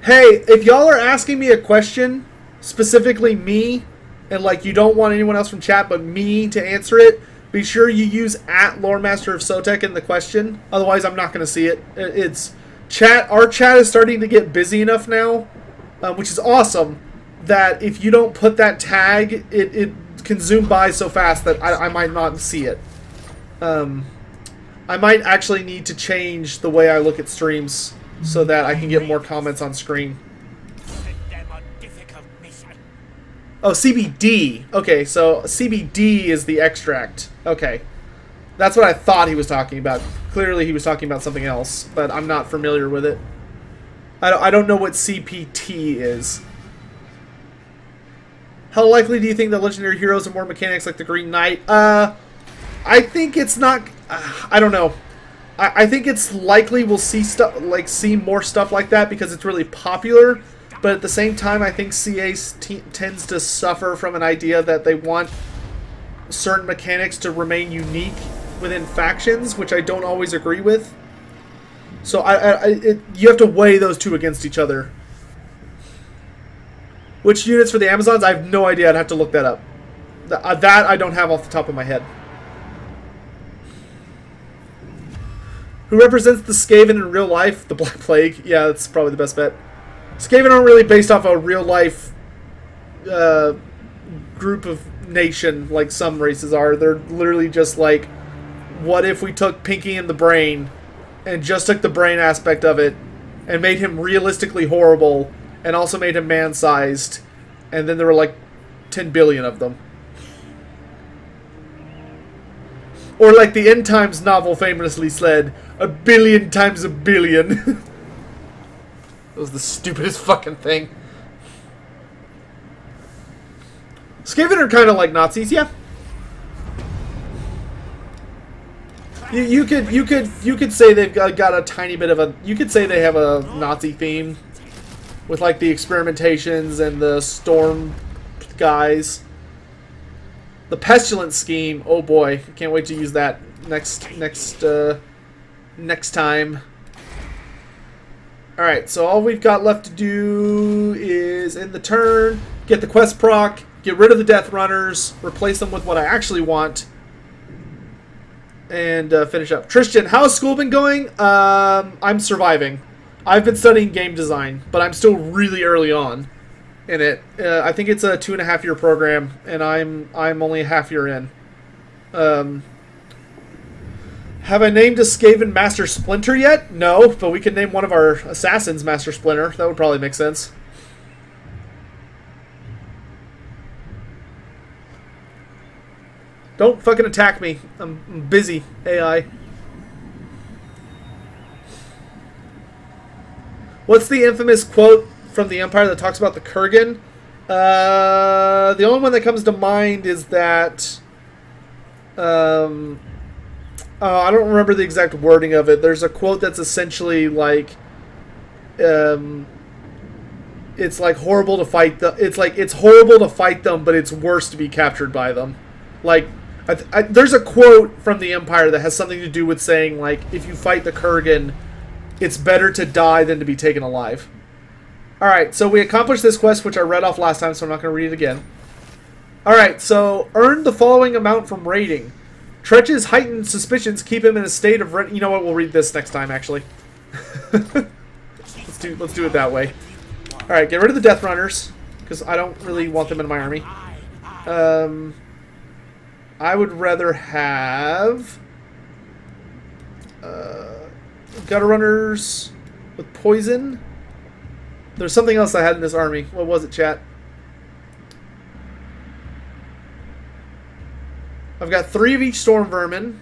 A: Hey, if y'all are asking me a question, specifically me, and like you don't want anyone else from chat but me to answer it, be sure you use @Loremaster of Sotek in the question. Otherwise, I'm not going to see it. It's chat. Our chat is starting to get busy enough now, which is awesome. That if you don't put that tag, it can zoom by so fast that I might not see it. I might actually need to change the way I look at streams so that I can get more comments on screen. Oh, CBD. Okay, so CBD is the extract. Okay. That's what I thought he was talking about. Clearly he was talking about something else, but I'm not familiar with it. I don't know what CPT is. How likely do you think the legendary heroes are more mechanics like the Green Knight? I think it's not... I don't know. I think it's likely we'll see more stuff like that because it's really popular. But at the same time, I think CA tends to suffer from an idea that they want certain mechanics to remain unique within factions, which I don't always agree with. So you have to weigh those two against each other. Which units for the Amazons? I have no idea. I'd have to look that up. That I don't have off the top of my head. Who represents the Skaven in real life? The Black Plague. Yeah, that's probably the best bet. Skaven aren't really based off a real life group of nation like some races are. They're literally just like, what if we took Pinky and the Brain and just took the brain aspect of it and made him realistically horrible and also made him man-sized, and then there were like 10 billion of them. Or like the End Times novel famously said, 1 billion times 1 billion. That was the stupidest fucking thing. Skaven are kind of like Nazis, yeah. You could say they've got a tiny bit of a. You could say they have a Nazi theme, with like the experimentations and the storm guys. The pestilence scheme. Oh boy, I can't wait to use that next time. All right, so all we've got left to do is in the turn get the quest proc, get rid of the death runners, replace them with what I actually want. And finish up. Tristan, how's school been going? I'm surviving. I've been studying game design, but I'm still really early on in it. I think it's a 2.5-year program, and I'm only a half year in. Have I named a Skaven Master Splinter yet? No, but we can name one of our assassins Master Splinter. That would probably make sense. Don't fucking attack me. I'm busy, AI. What's the infamous quote from the Empire that talks about the Kurgan? The only one that comes to mind is that... I don't remember the exact wording of it. There's a quote that's essentially like... it's like horrible to fight the... It's horrible to fight them, but it's worse to be captured by them. Like... there's a quote from the Empire that has something to do with saying, like, if you fight the Kurgan, it's better to die than to be taken alive. Alright, so we accomplished this quest, which I read off last time, so I'm not going to read it again. Alright, so earn the following amount from raiding. Tretch's heightened suspicions keep him in a state of... You know what, we'll read this next time, actually. Let's do it that way. Alright, get rid of the Death Runners, because I don't really want them in my army. I would rather have gutter runners with poison. There's something else I had in this army. What was it, chat? I've got 3 of each storm vermin.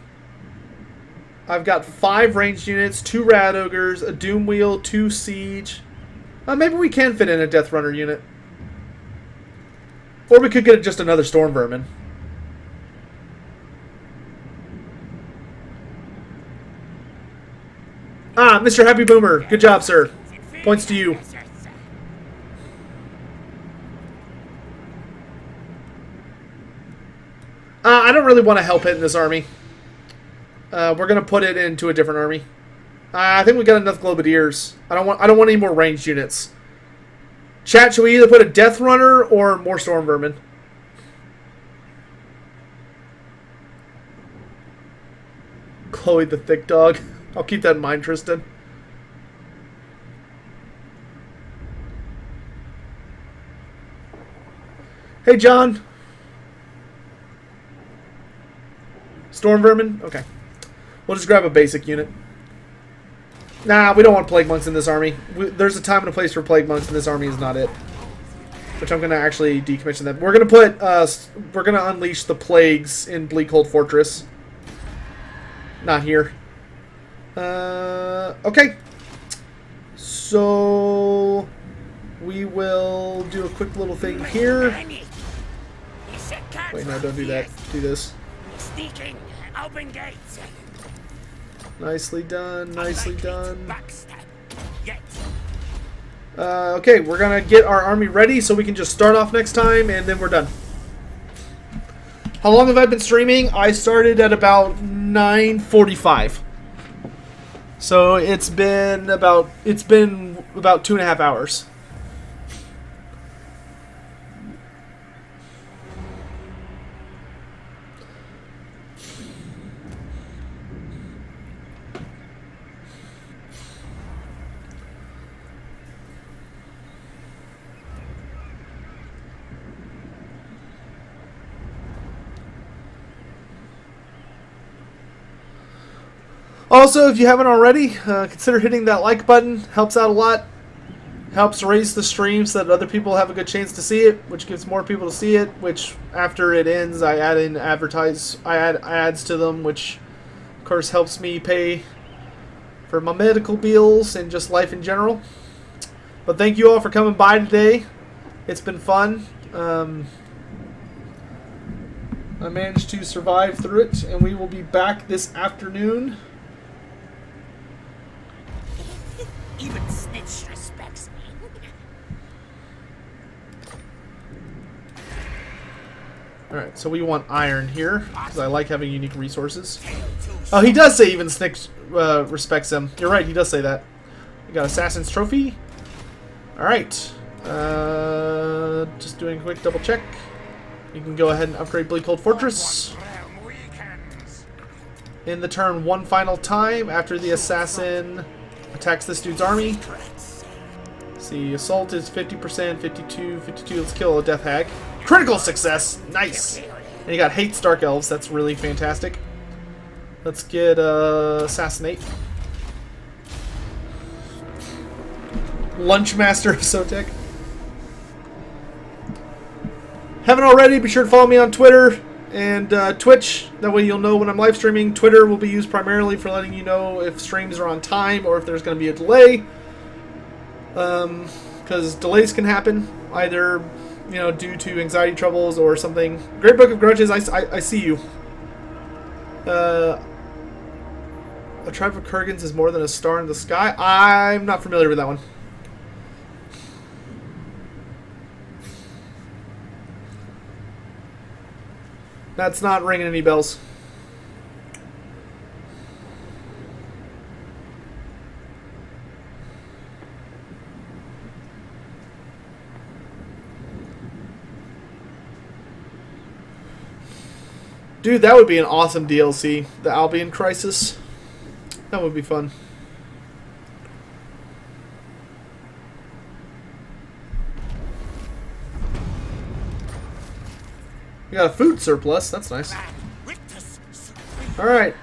A: I've got 5 ranged units, 2 rad ogres, a doom wheel, 2 siege. Maybe we can fit in a death runner unit, or we could get just another storm vermin. Ah, Mr. Happy Boomer. Good job, sir. Points to you. I don't really want to help it in this army. We're going to put it into a different army. I think we got enough Globadiers. I don't want any more ranged units. Chat, should we either put a Death Runner or more Storm Vermin? Chloe the Thick Dog. I'll keep that in mind, Tristan. Hey, John. Storm Vermin? Okay. We'll just grab a basic unit. Nah, we don't want Plague Monks in this army. There's a time and a place for Plague Monks, and this army is not it. Which I'm going to actually decommission that. We're going to put, we're going to unleash the Plagues in Bleakhold Fortress. Not here. Okay. So we will do a quick little thing here. Wait, no, don't do that. Do this.
B: Sneaking, open gates.
A: Nicely done, nicely done. Okay, we're gonna get our army ready so we can just start off next time, and then we're done. How long have I been streaming? I started at about 9:45. So it's been about 2.5 hours. Also, if you haven't already, consider hitting that like button. Helps out a lot. Helps raise the stream so that other people have a good chance to see it, which gives more people to see it, which after it ends, I add in I add ads to them, which of course helps me pay for my medical bills and just life in general. But thank you all for coming by today. It's been fun. I managed to survive through it, and we will be back this afternoon.
B: Even Snitch respects me.
A: Alright, so we want iron here, because I like having unique resources. Oh, he does say even Snitch respects him. You're right, he does say that. We got Assassin's Trophy. Alright. Just doing a quick double check. You can go ahead and upgrade Bleakhold Fortress. In the turn one final time after the assassin attacks this dude's army. See, assault is 50%, 52, 52. Let's kill a death hag. Critical success! Nice! And you got hates Dark Elves. That's really fantastic. Let's get assassinate. Lunchmaster of Sotek. Haven't already, be sure to follow me on Twitter and Twitch. That way you'll know when I'm live streaming. Twitter will be used primarily for letting you know if streams are on time or if there's going to be a delay. Because delays can happen, either due to anxiety troubles or something. Great Book of Grudges, I see you. A tribe of Kurgans is more than a star in the sky. I'm not familiar with that one. That's not ringing any bells. Dude, that would be an awesome DLC. The Albion Crisis. That would be fun. We got a food surplus. That's nice. Alright.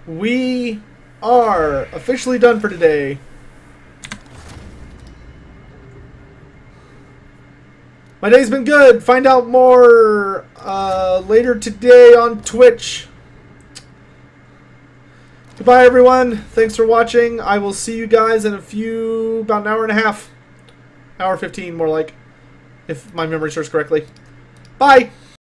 A: We are officially done for today. My day's been good. Find out more later today on Twitch. Goodbye, everyone. Thanks for watching. I will see you guys in about an hour and a half. Hour 15, more like, if my memory serves correctly. Bye!